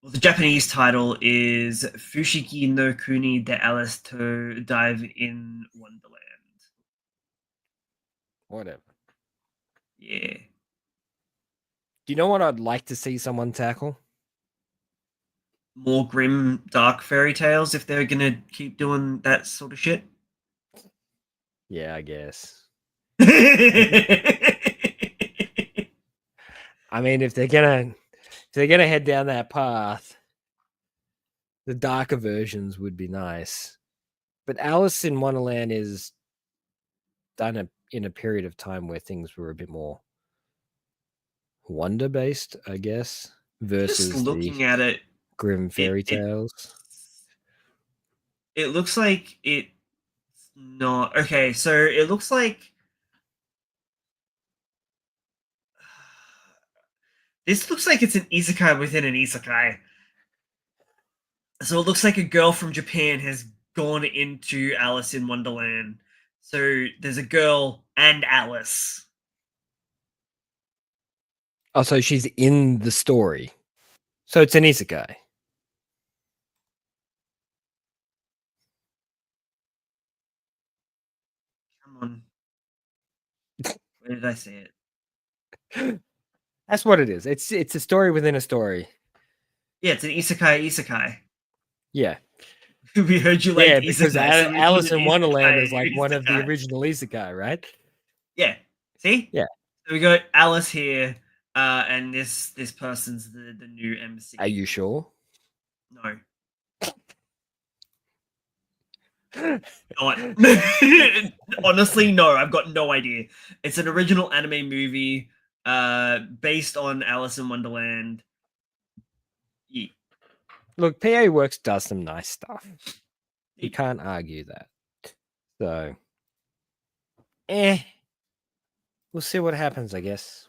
[SPEAKER 1] Well, the Japanese title is Fushigi no Kuni de Alice to Dive in Wonderland.
[SPEAKER 2] Whatever.
[SPEAKER 1] Yeah.
[SPEAKER 2] Do you know what I'd like to see someone tackle?
[SPEAKER 1] More grim, dark fairy tales if they're gonna keep doing that sort of shit.
[SPEAKER 2] Yeah, I guess.
[SPEAKER 1] I
[SPEAKER 2] I mean, if they're gonna head down that path, the darker versions would be nice. But Alice in Wonderland is done in a period of time where things were a bit more wonder based, I guess, versus
[SPEAKER 1] Just looking
[SPEAKER 2] the
[SPEAKER 1] at it,
[SPEAKER 2] grim fairy
[SPEAKER 1] it
[SPEAKER 2] tales.
[SPEAKER 1] it looks like it's not okay. So it looks like this looks like it's an isekai within an isekai. So it looks like a girl from Japan has gone into Alice in Wonderland. So there's a girl and Alice.
[SPEAKER 2] Oh, so she's in the story. So it's an isekai.
[SPEAKER 1] Come on. Where did I see it?
[SPEAKER 2] That's what it is. It's a story within a story.
[SPEAKER 1] Yeah, it's an isekai.
[SPEAKER 2] Yeah.
[SPEAKER 1] We heard you like
[SPEAKER 2] Yeah,
[SPEAKER 1] isekai.
[SPEAKER 2] because
[SPEAKER 1] So we need
[SPEAKER 2] Alice
[SPEAKER 1] an
[SPEAKER 2] in Wonderland
[SPEAKER 1] isekai
[SPEAKER 2] is like one of the
[SPEAKER 1] isekai.
[SPEAKER 2] original isekai, right?
[SPEAKER 1] Yeah. See?
[SPEAKER 2] Yeah.
[SPEAKER 1] So we got Alice here, and this person's the new MC.
[SPEAKER 2] Are you sure?
[SPEAKER 1] No. Not. Honestly, no. I've got no idea. It's an original anime movie, based on Alice in Wonderland. Yeah.
[SPEAKER 2] Look, PA Works does some nice stuff. You can't argue that. So, we'll see what happens, I guess.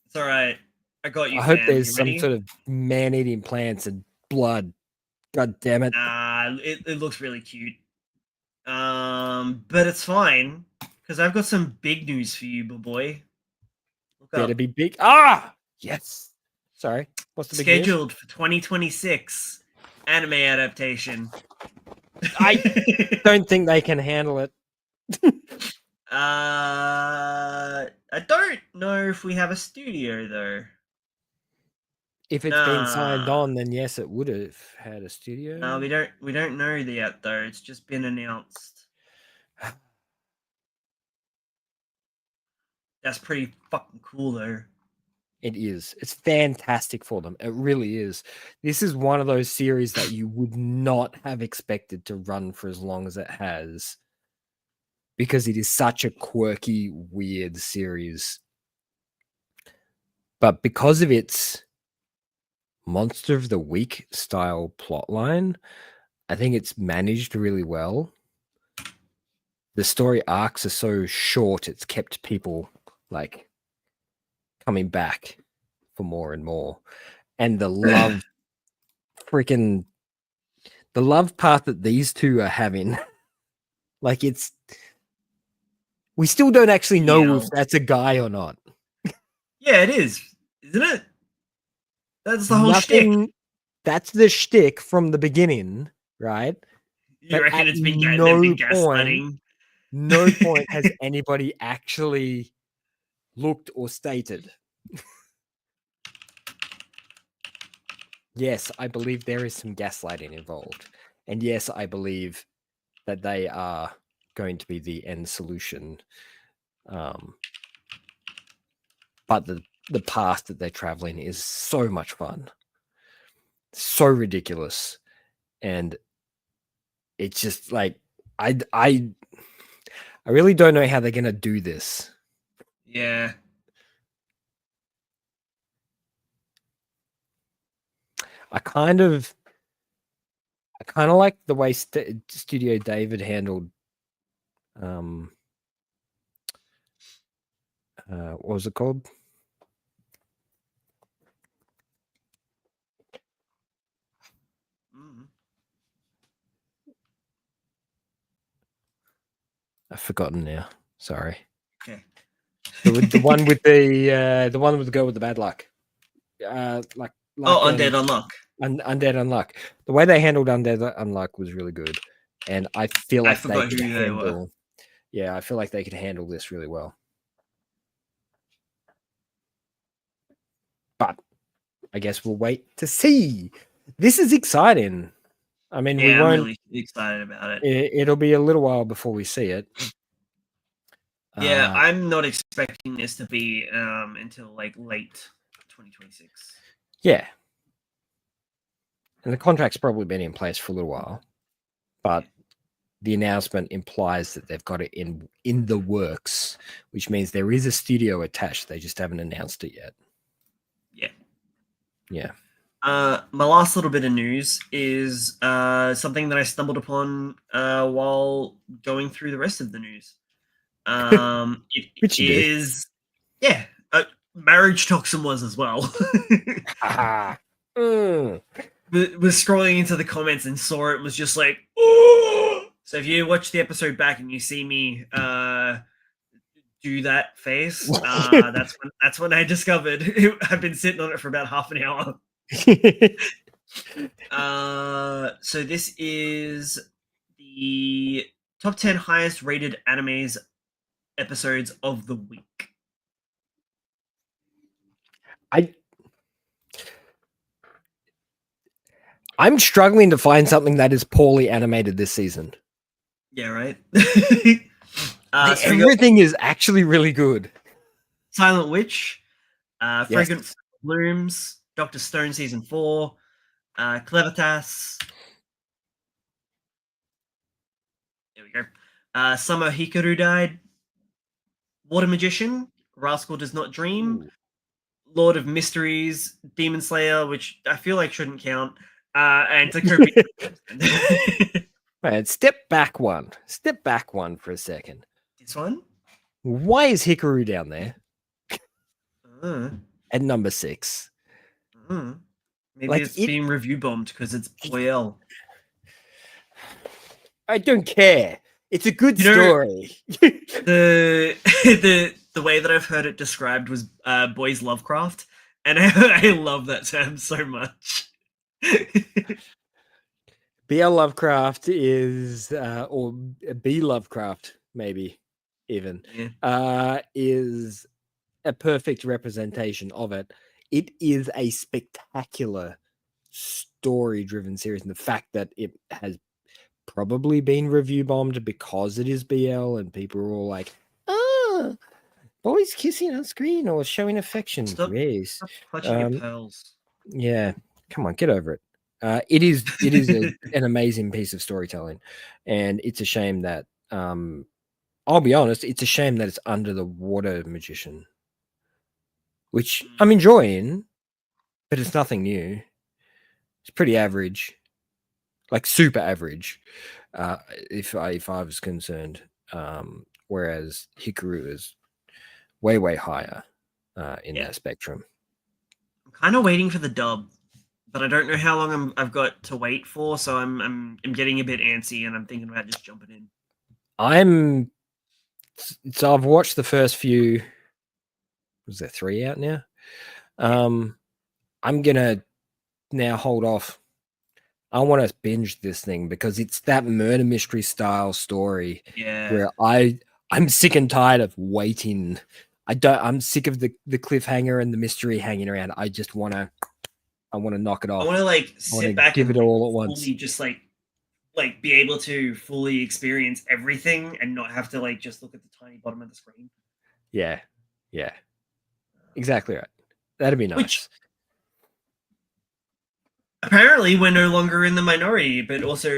[SPEAKER 1] It's all right. I got you.
[SPEAKER 2] I hope
[SPEAKER 1] fam.
[SPEAKER 2] there's
[SPEAKER 1] You
[SPEAKER 2] some
[SPEAKER 1] ready?
[SPEAKER 2] sort of man-eating plants and blood. God damn it.
[SPEAKER 1] It looks really cute. But it's fine because I've got some big news for you, boy. Look
[SPEAKER 2] Better
[SPEAKER 1] up.
[SPEAKER 2] be big. Ah! Yes. Sorry. What's the big news?
[SPEAKER 1] Scheduled for 2026 anime adaptation.
[SPEAKER 2] I don't think they can handle it.
[SPEAKER 1] I don't know if we have a studio though.
[SPEAKER 2] If it's been signed on, then yes, it would have had a studio.
[SPEAKER 1] No, we don't know yet though. It's just been announced. That's pretty fucking cool though.
[SPEAKER 2] It is. It's fantastic for them. It really is. This is one of those series that you would not have expected to run for as long as it has, because it is such a quirky, weird series. But because of its Monster of the Week style plotline, I think it's managed really well. The story arcs are so short, it's kept people like coming back for more and more. And the love the love part that these two are having, like, it's, we still don't actually know if that's a guy or not.
[SPEAKER 1] Yeah, it is, isn't it? That's the whole shtick.
[SPEAKER 2] That's the shtick from the beginning, right?
[SPEAKER 1] You
[SPEAKER 2] But
[SPEAKER 1] reckon
[SPEAKER 2] at
[SPEAKER 1] it's been
[SPEAKER 2] no
[SPEAKER 1] gaslighting?
[SPEAKER 2] point has anybody actually looked or stated. Yes, I believe there is some gaslighting involved. And yes, I believe that they are going to be the end solution. But the path that they're traveling is so much fun. So ridiculous. And it's just like, I really don't know how they're going to do this.
[SPEAKER 1] Yeah.
[SPEAKER 2] I kind of like the way Studio David handled what was it called?
[SPEAKER 1] Mm.
[SPEAKER 2] I've forgotten now. Sorry.
[SPEAKER 1] Okay.
[SPEAKER 2] The one with the girl with the bad luck. Like
[SPEAKER 1] Undead Unluck.
[SPEAKER 2] Undead Unluck. The way they handled Undead Unluck was really good, and I feel
[SPEAKER 1] I
[SPEAKER 2] like they
[SPEAKER 1] forgot
[SPEAKER 2] could
[SPEAKER 1] who they were.
[SPEAKER 2] handle. Yeah, I feel like they could handle this really well. But I guess we'll wait to see. This is exciting. I mean, we
[SPEAKER 1] Yeah, I'm
[SPEAKER 2] won't.
[SPEAKER 1] really excited about it.
[SPEAKER 2] It'll be a little while before we see it.
[SPEAKER 1] Yeah, I'm not expecting this to be until like late 2026.
[SPEAKER 2] Yeah, and the contract's probably been in place for a little while, but the announcement implies that they've got it in the works, which means there is a studio attached. They just haven't announced it yet.
[SPEAKER 1] Yeah.
[SPEAKER 2] Yeah.
[SPEAKER 1] My last little bit of news is something that I stumbled upon while going through the rest of the news.
[SPEAKER 2] Which you
[SPEAKER 1] is, yeah, marriage toxin was as well. Was scrolling into the comments and saw it, was just like, oh! So if you watch the episode back and you see me do that face, that's when I discovered I've been sitting on it for about half an hour. So this is the top 10 highest rated animes episodes of the week.
[SPEAKER 2] I'm struggling to find something that is poorly animated this season.
[SPEAKER 1] Yeah, right.
[SPEAKER 2] Everything is actually really good.
[SPEAKER 1] Silent Witch, Fragrant Blooms, Dr. Stone Season 4, Clevitas. There we go. Summer Hikaru died. Water Magician, Rascal Does Not Dream. Ooh. Lord of Mysteries, Demon Slayer, which I feel like shouldn't count, and Takopi.
[SPEAKER 2] Man, step back one for a second.
[SPEAKER 1] This one?
[SPEAKER 2] Why is Hikaru down there? At number 6.
[SPEAKER 1] Maybe like it's being review bombed because it's OL.
[SPEAKER 2] I don't care. It's a good story.
[SPEAKER 1] The way that I've heard it described was boys Lovecraft, and I love that term so much.
[SPEAKER 2] BL Lovecraft is, or B Lovecraft, maybe even, is a perfect representation of it. It is a spectacular story-driven series, and the fact that it has probably been review bombed because it is BL, and people are all like, "Oh, boys kissing on screen or showing affection."
[SPEAKER 1] Stop clutching your pearls.
[SPEAKER 2] Yeah, come on, get over it. It is an amazing piece of storytelling, and it's a shame that I'll be honest, it's a shame that it's under the Water Magician, which I'm enjoying, but it's nothing new. It's pretty average, like super average, if I was concerned. Whereas Hikaru is way higher in that spectrum.
[SPEAKER 1] I'm kind of waiting for the dub, but I don't know how long I've got to wait for, so I'm getting a bit antsy, and I'm thinking about just jumping in.
[SPEAKER 2] So I've watched the first few. Was there 3 out now? I'm gonna now hold off. I want to binge this thing because it's that murder mystery style story where I'm sick and tired of waiting. I'm sick of the cliffhanger and the mystery hanging around. I just want to knock it off.
[SPEAKER 1] I want to like sit back
[SPEAKER 2] give
[SPEAKER 1] and
[SPEAKER 2] it all at once.
[SPEAKER 1] Just like be able to fully experience everything and not have to like just look at the tiny bottom of the screen.
[SPEAKER 2] Yeah. Exactly right. That'd be nice.
[SPEAKER 1] Which, apparently, we're no longer in the minority, but also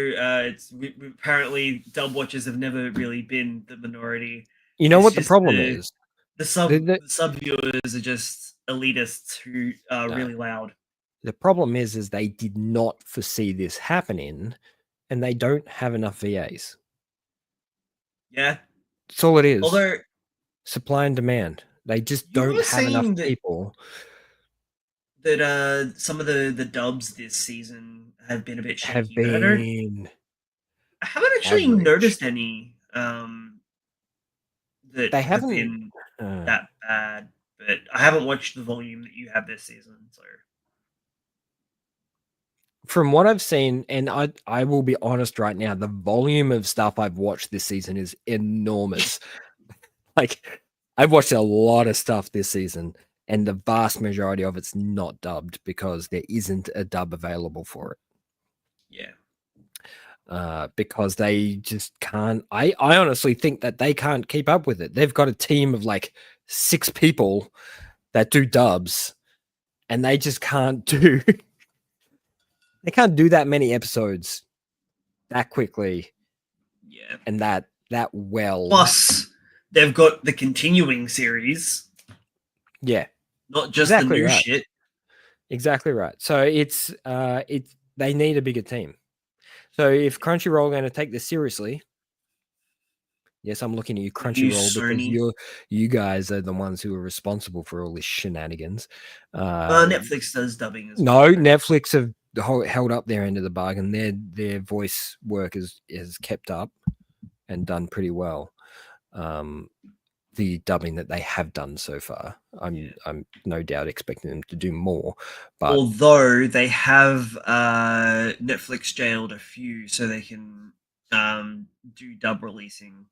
[SPEAKER 1] apparently dub watchers have never really been the minority.
[SPEAKER 2] You know what the problem is? The,
[SPEAKER 1] the sub viewers are just elitists who are
[SPEAKER 2] No.
[SPEAKER 1] really loud.
[SPEAKER 2] the problem is they did not foresee this happening, and they don't have enough VAs.
[SPEAKER 1] Yeah.
[SPEAKER 2] That's all it is.
[SPEAKER 1] Although
[SPEAKER 2] Supply and demand. They just
[SPEAKER 1] you
[SPEAKER 2] don't
[SPEAKER 1] were
[SPEAKER 2] have enough
[SPEAKER 1] saying that
[SPEAKER 2] people.
[SPEAKER 1] some of the dubs this season have been a bit
[SPEAKER 2] Have
[SPEAKER 1] shaky, but
[SPEAKER 2] been
[SPEAKER 1] I haven't actually
[SPEAKER 2] average.
[SPEAKER 1] noticed any that
[SPEAKER 2] They
[SPEAKER 1] have
[SPEAKER 2] haven't.
[SPEAKER 1] been that bad. But I haven't watched the volume that you have this season, so
[SPEAKER 2] From what I've seen, and I will be honest right now, the volume of stuff I've watched this season is enormous. Like, I've watched a lot of stuff this season, and the vast majority of it's not dubbed because there isn't a dub available for it.
[SPEAKER 1] yeah.
[SPEAKER 2] Because they just can't. I honestly think that they can't keep up with it. They've got a team of like 6 people that do dubs, and they just can't do. They can't do that many episodes that quickly.
[SPEAKER 1] Yeah.
[SPEAKER 2] And that well.
[SPEAKER 1] Plus, they've got the continuing series.
[SPEAKER 2] Yeah.
[SPEAKER 1] Not just the new shit.
[SPEAKER 2] Exactly right. So it's they need a bigger team. So if Crunchyroll are going to take this seriously, yes, I'm looking at you, Crunchyroll, because you guys are the ones who are responsible for all this shenanigans.
[SPEAKER 1] Netflix does dubbing as
[SPEAKER 2] well.
[SPEAKER 1] well.
[SPEAKER 2] No, Netflix have held up their end of the bargain. Their voice work is kept up and done pretty well. The dubbing that they have done so far, I'm no doubt expecting them to do more. But
[SPEAKER 1] although they have Netflix jailed a few, so they can do dub releasing.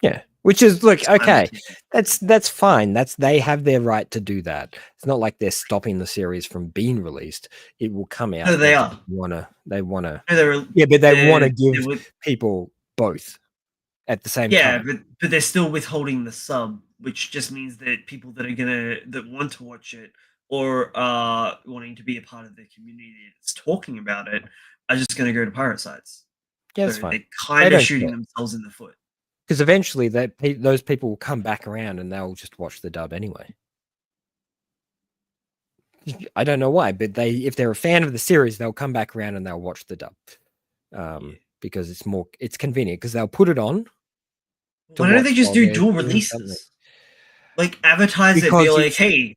[SPEAKER 2] Yeah, which is okay. That's fine. They have their right to do that. It's not like they're stopping the series from being released. It will come out.
[SPEAKER 1] No, they are.
[SPEAKER 2] They wanna.
[SPEAKER 1] No,
[SPEAKER 2] yeah, but they want to give people both at the same time.
[SPEAKER 1] Yeah, but they're still withholding the sub, which just means that people that want to watch it or are wanting to be a part of the community that's talking about it are just gonna go to pirate sites.
[SPEAKER 2] Yeah, that's fine.
[SPEAKER 1] They're kind of shooting themselves in the foot.
[SPEAKER 2] Because eventually those people will come back around and they'll just watch the dub anyway. I don't know why, but if they're a fan of the series, they'll come back around and they'll watch the dub. Because it's convenient because they'll put it on.
[SPEAKER 1] Why don't they just do dual releases? Like advertise it, be like, hey,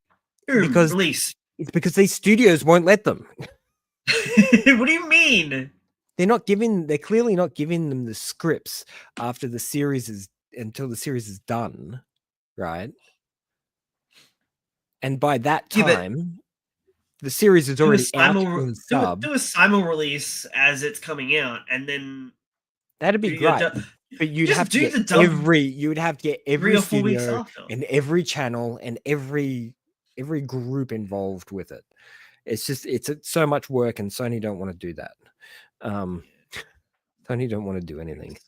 [SPEAKER 1] release.
[SPEAKER 2] It's because these studios won't let them.
[SPEAKER 1] What do you mean?
[SPEAKER 2] They're clearly not giving them the scripts until the series is done, right? And by that time, the series is already out in sub.
[SPEAKER 1] Do a simul release as it's coming out, and then
[SPEAKER 2] that'd be great. But you'd have to get every studio and every channel and every group involved with it. It's so much work, and Sony don't want to do that. Sony don't want to do anything.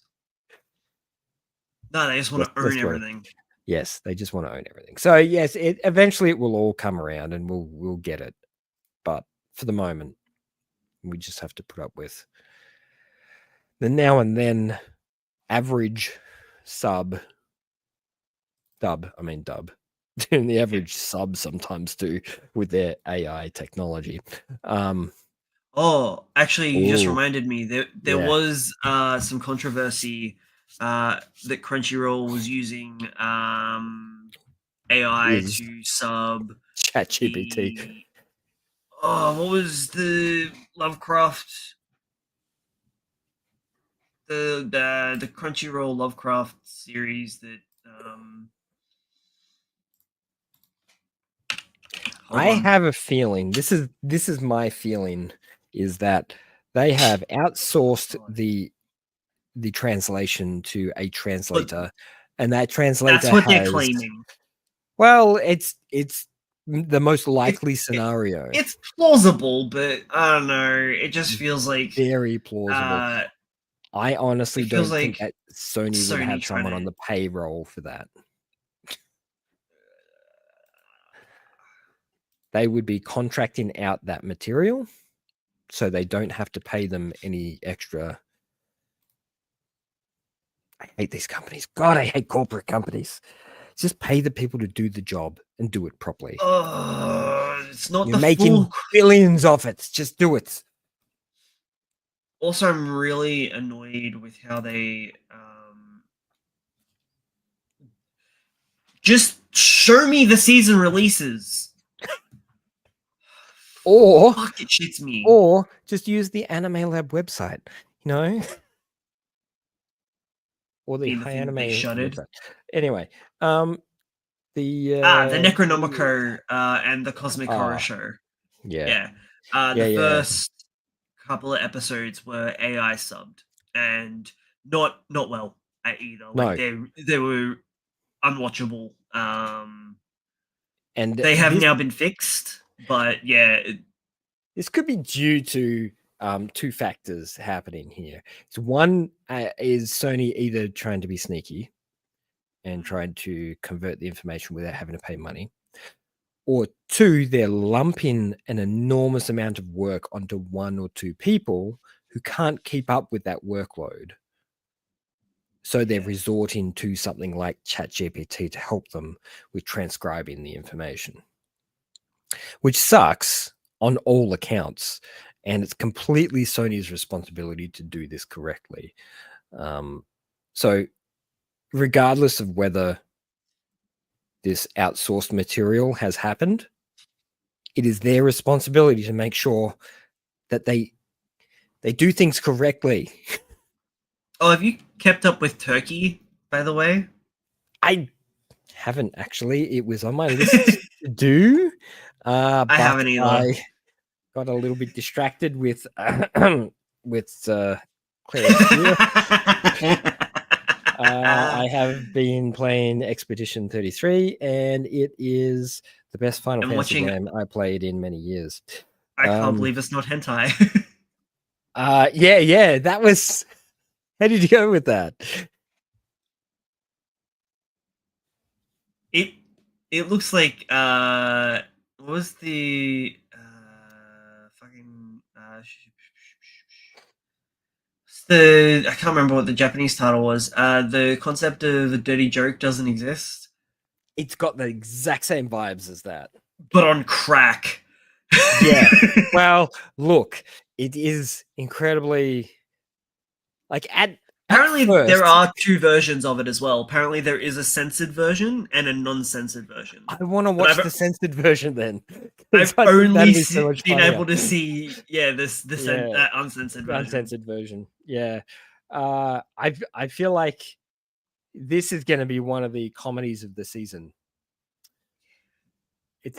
[SPEAKER 1] No, they just want to own everything.
[SPEAKER 2] Yes, they just want to own everything. So yes, eventually it will all come around, and we'll get it. But for the moment, we just have to put up with the now and then average dub, and the average sub sometimes too with their AI technology.
[SPEAKER 1] Oh, actually, you just reminded me there was some controversy that Crunchyroll was using AI to sub
[SPEAKER 2] ChatGPT.
[SPEAKER 1] Oh, what was the Lovecraft? The Crunchyroll Lovecraft series that
[SPEAKER 2] I have a feeling this is my feeling is that they have outsourced the translation to a translator, and that translator
[SPEAKER 1] that's what they're claiming.
[SPEAKER 2] Well, it's the most likely scenario.
[SPEAKER 1] It's plausible, but I don't know. It just feels like
[SPEAKER 2] very plausible. I honestly don't think that Sony would have someone on the payroll for that. They would be contracting out that material, so they don't have to pay them any extra. I hate these companies. God, I hate corporate companies. Just pay the people to do the job and do it properly.
[SPEAKER 1] It's not
[SPEAKER 2] You're
[SPEAKER 1] the
[SPEAKER 2] making
[SPEAKER 1] full.
[SPEAKER 2] billions of it. Just do it.
[SPEAKER 1] Also, I'm really annoyed with how they just show me the season releases.
[SPEAKER 2] Or
[SPEAKER 1] Fuck, it shits me.
[SPEAKER 2] Or just use the Anime Lab website, you know? Or the
[SPEAKER 1] Being the
[SPEAKER 2] High
[SPEAKER 1] thing that they
[SPEAKER 2] Anime
[SPEAKER 1] shuttered.
[SPEAKER 2] website. Anyway, the
[SPEAKER 1] Necronomicon and the Cosmic Horror Show.
[SPEAKER 2] Yeah.
[SPEAKER 1] The first couple of episodes were AI subbed and not well either. Like they were unwatchable.
[SPEAKER 2] And
[SPEAKER 1] they have now been fixed, but yeah,
[SPEAKER 2] this could be due to two factors happening here. So one is Sony either trying to be sneaky and trying to convert the information without having to pay money, or two, they're lumping an enormous amount of work onto one or two people who can't keep up with that workload. So they're resorting to something like ChatGPT to help them with transcribing the information, which sucks on all accounts. And it's completely Sony's responsibility to do this correctly. So regardless of whether this outsourced material has happened, it is their responsibility to make sure that they do things correctly.
[SPEAKER 1] Oh, have you kept up with Turkey, by the way?
[SPEAKER 2] I haven't actually. It was on my list to do.
[SPEAKER 1] I haven't either.
[SPEAKER 2] I got a little bit distracted with Claire's Fear. I have been playing Expedition 33, and it is the best Final Fantasy game I played in many years.
[SPEAKER 1] I can't believe it's not hentai.
[SPEAKER 2] Yeah, that was. How did you go with that?
[SPEAKER 1] It looks like what was the fucking I can't remember what the Japanese title was. The concept of a dirty joke doesn't exist.
[SPEAKER 2] It's got the exact same vibes as that,
[SPEAKER 1] but on crack.
[SPEAKER 2] Yeah. Well, look, it is incredibly like
[SPEAKER 1] apparently there are two versions of it as well. Apparently there is a censored version and a non-censored version.
[SPEAKER 2] I want to watch the censored version then.
[SPEAKER 1] I've only been able to see uncensored
[SPEAKER 2] version. Yeah. I feel like this is going to be one of the comedies of the season. It's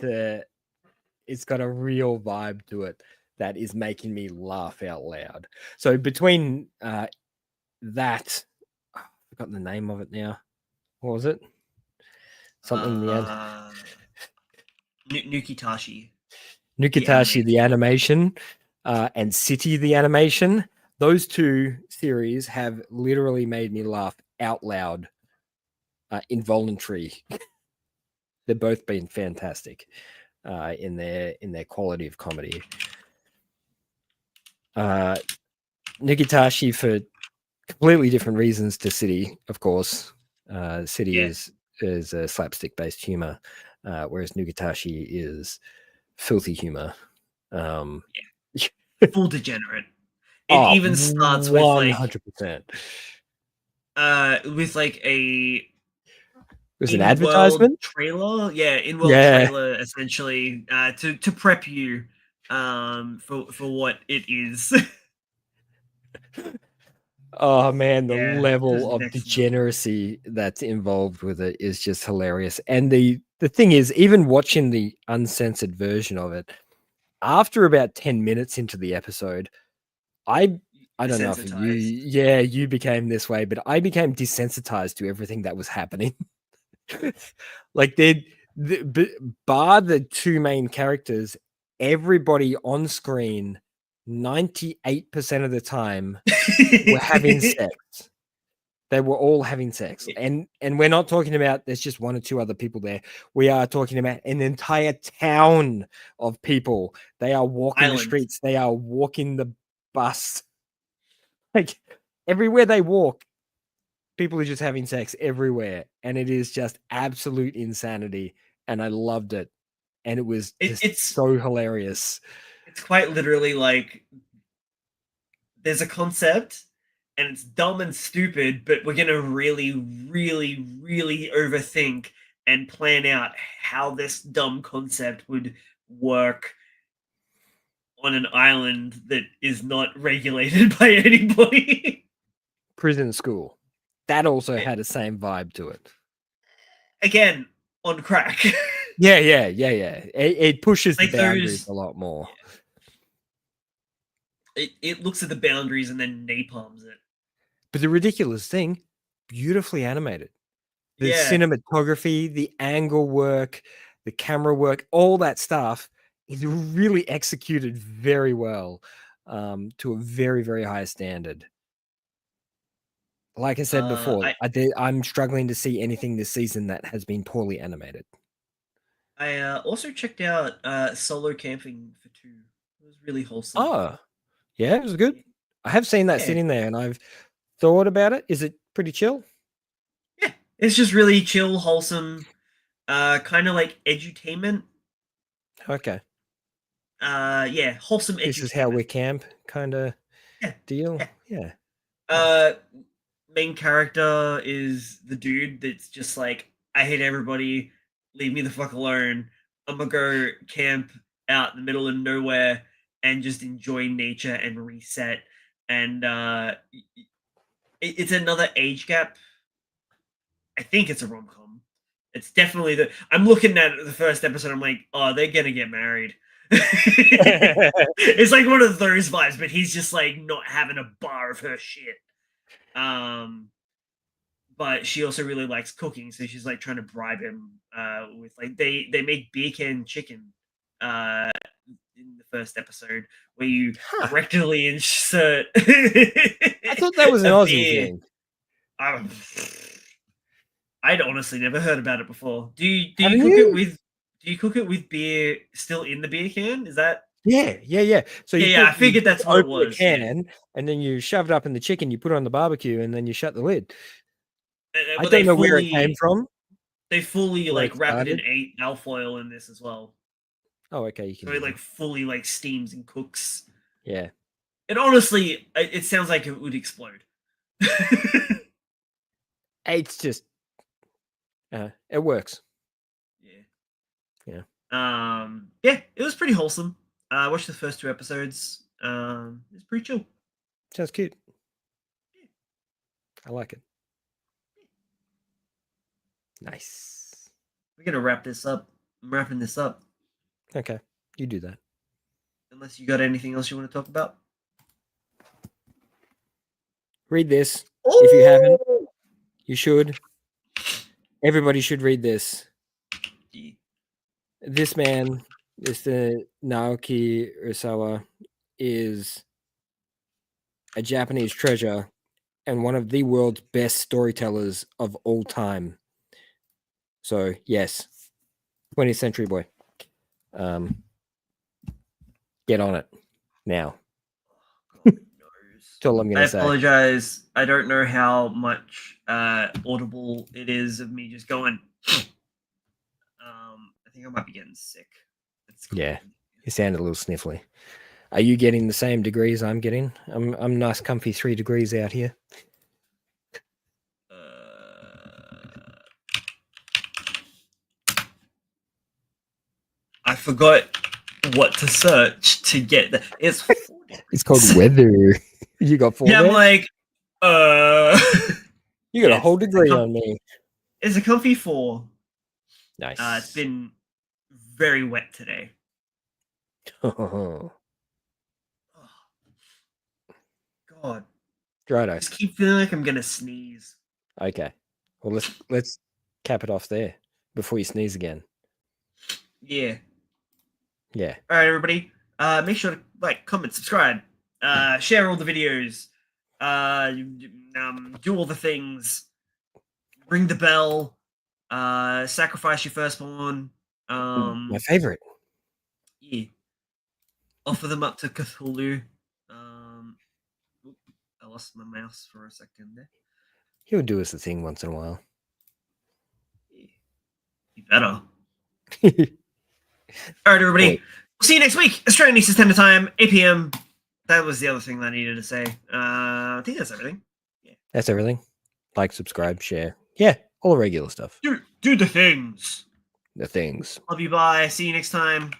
[SPEAKER 2] got a real vibe to it that is making me laugh out loud. So between that, I've forgotten the name of it now. What was it? Something
[SPEAKER 1] Nukitashi.
[SPEAKER 2] Nukitashi, the animation, and City, the animation. Those two series have literally made me laugh out loud, involuntary. They've both been fantastic in their quality of comedy. Nukitashi for completely different reasons to City, of course. City is a slapstick based humor, whereas Nukitashi is filthy humor.
[SPEAKER 1] Full degenerate. It even starts with
[SPEAKER 2] 100%.
[SPEAKER 1] With like a
[SPEAKER 2] was an advertisement
[SPEAKER 1] trailer, trailer essentially to prep you for what it is.
[SPEAKER 2] Oh man, the level of degeneracy that's involved with it is just hilarious. And the thing is, even watching the uncensored version of it, after about 10 minutes into the episode, I don't know if you became this way, but I became desensitized to everything that was happening. Like bar the two main characters, everybody on screen 98% of the time were having sex. They were all having sex. And we're not talking about there's just one or two other people there. We are talking about an entire town of people. They are walking the streets. They are walking the bus. Like everywhere they walk, People are just having sex everywhere, and it is just absolute insanity. And I loved it, and it was just
[SPEAKER 1] It's
[SPEAKER 2] so hilarious.
[SPEAKER 1] it's quite literally like there's a concept and it's dumb and stupid, but we're gonna really, really, really overthink and plan out how this dumb concept would work on an island that is not regulated by anybody.
[SPEAKER 2] Prison School, that also had the same vibe to it.
[SPEAKER 1] Again, on crack.
[SPEAKER 2] Yeah. It pushes
[SPEAKER 1] Like
[SPEAKER 2] the boundaries
[SPEAKER 1] those,
[SPEAKER 2] a lot more.
[SPEAKER 1] it looks at the boundaries and then napalms it.
[SPEAKER 2] But the ridiculous thing, beautifully animated. The
[SPEAKER 1] Yeah.
[SPEAKER 2] cinematography, the angle work, the camera work, all that stuff is really executed very well, to a very, very high standard. Like I said before, I'm struggling to see anything this season that has been poorly animated.
[SPEAKER 1] I also checked out Solo Camping for 2. It was really wholesome.
[SPEAKER 2] Oh, yeah, it was good. I have seen that
[SPEAKER 1] Yeah.
[SPEAKER 2] sitting there, and I've thought about it. Is it pretty chill?
[SPEAKER 1] Yeah, it's just really chill, wholesome, kind of like edutainment.
[SPEAKER 2] Okay.
[SPEAKER 1] Yeah, wholesome
[SPEAKER 2] This is how we
[SPEAKER 1] edutainment.
[SPEAKER 2] camp kind of
[SPEAKER 1] Yeah,
[SPEAKER 2] deal.
[SPEAKER 1] yeah.
[SPEAKER 2] Yeah.
[SPEAKER 1] Main character is the dude that's just like, I hate everybody, leave me the fuck alone. I'm gonna go camp out in the middle of nowhere and just enjoy nature and reset. And it's another age gap. I think it's a rom com. It's definitely the. I'm looking at the first episode. I'm like, oh, they're gonna get married. It's like one of those vibes, but he's just like not having a bar of her shit. But she also really likes cooking, so she's like trying to bribe him with like they make beer can chicken in the first episode where you rectally insert.
[SPEAKER 2] I thought that was an
[SPEAKER 1] a
[SPEAKER 2] Aussie
[SPEAKER 1] beer.
[SPEAKER 2] thing.
[SPEAKER 1] I'd honestly never heard about it before. Do you
[SPEAKER 2] Haven't
[SPEAKER 1] cook
[SPEAKER 2] you?
[SPEAKER 1] it with beer still in the beer can? Is that
[SPEAKER 2] Yeah. So
[SPEAKER 1] yeah, I
[SPEAKER 2] you
[SPEAKER 1] figured that's what it
[SPEAKER 2] open the
[SPEAKER 1] was. Yeah.
[SPEAKER 2] can and then you shove it up in the chicken, you put it on the barbecue, and then you shut the lid. I
[SPEAKER 1] But they
[SPEAKER 2] don't know where it came from,
[SPEAKER 1] fully
[SPEAKER 2] where
[SPEAKER 1] like
[SPEAKER 2] it
[SPEAKER 1] wrap it in
[SPEAKER 2] started.
[SPEAKER 1] alfoil in this as well.
[SPEAKER 2] Oh, okay, you can
[SPEAKER 1] So
[SPEAKER 2] do
[SPEAKER 1] it
[SPEAKER 2] that.
[SPEAKER 1] like fully like steams and cooks.
[SPEAKER 2] Yeah.
[SPEAKER 1] And honestly, it sounds like it would explode.
[SPEAKER 2] It's just it works.
[SPEAKER 1] Yeah.
[SPEAKER 2] Yeah.
[SPEAKER 1] Yeah, it was pretty wholesome. I watched the first 2 episodes. It's pretty chill.
[SPEAKER 2] Sounds cute. I like it. Nice.
[SPEAKER 1] We're gonna wrap this up. I'm wrapping this up.
[SPEAKER 2] Okay. You do that.
[SPEAKER 1] Unless you got anything else you want to talk about.
[SPEAKER 2] Read this. If you haven't, you should. Everybody should read this.
[SPEAKER 1] Yeah.
[SPEAKER 2] This man, Mr. Naoki Urasawa, is a Japanese treasure and one of the world's best storytellers of all time. So, yes, 20th century boy. Get on it now.
[SPEAKER 1] God knows.
[SPEAKER 2] That's all I'm going to say.
[SPEAKER 1] I apologize. I don't know how much audible it is of me just going. I think I might be getting sick.
[SPEAKER 2] Yeah, you sound a little sniffly. Are you getting the same degrees I'm getting? I'm nice, comfy 3 degrees out here.
[SPEAKER 1] I forgot what to search to get that. It's
[SPEAKER 2] called weather. You got 4.
[SPEAKER 1] Yeah, I'm like,
[SPEAKER 2] you got a whole degree on me.
[SPEAKER 1] It's a comfy 4.
[SPEAKER 2] Nice.
[SPEAKER 1] It's been very wet today.
[SPEAKER 2] God.
[SPEAKER 1] I just keep feeling like I'm gonna sneeze.
[SPEAKER 2] Okay. Well, let's cap it off there before you sneeze again.
[SPEAKER 1] Yeah.
[SPEAKER 2] Yeah.
[SPEAKER 1] All right, everybody. Make sure to like, comment, subscribe, share all the videos, do all the things, ring the bell, sacrifice your firstborn.
[SPEAKER 2] My favorite.
[SPEAKER 1] Yeah. Offer them up to Cthulhu. I lost my mouse for a second there.
[SPEAKER 2] He'll do us a thing once in a while.
[SPEAKER 1] You better. All right, everybody.
[SPEAKER 2] Wait.
[SPEAKER 1] See you next week. Australian Eastern Standard Time, 8 p.m. That was the other thing that I needed to say. I think that's everything.
[SPEAKER 2] That's everything. Like, subscribe, share. Yeah, all the regular stuff.
[SPEAKER 1] Do the things.
[SPEAKER 2] The things.
[SPEAKER 1] Love you. Bye. See you next time.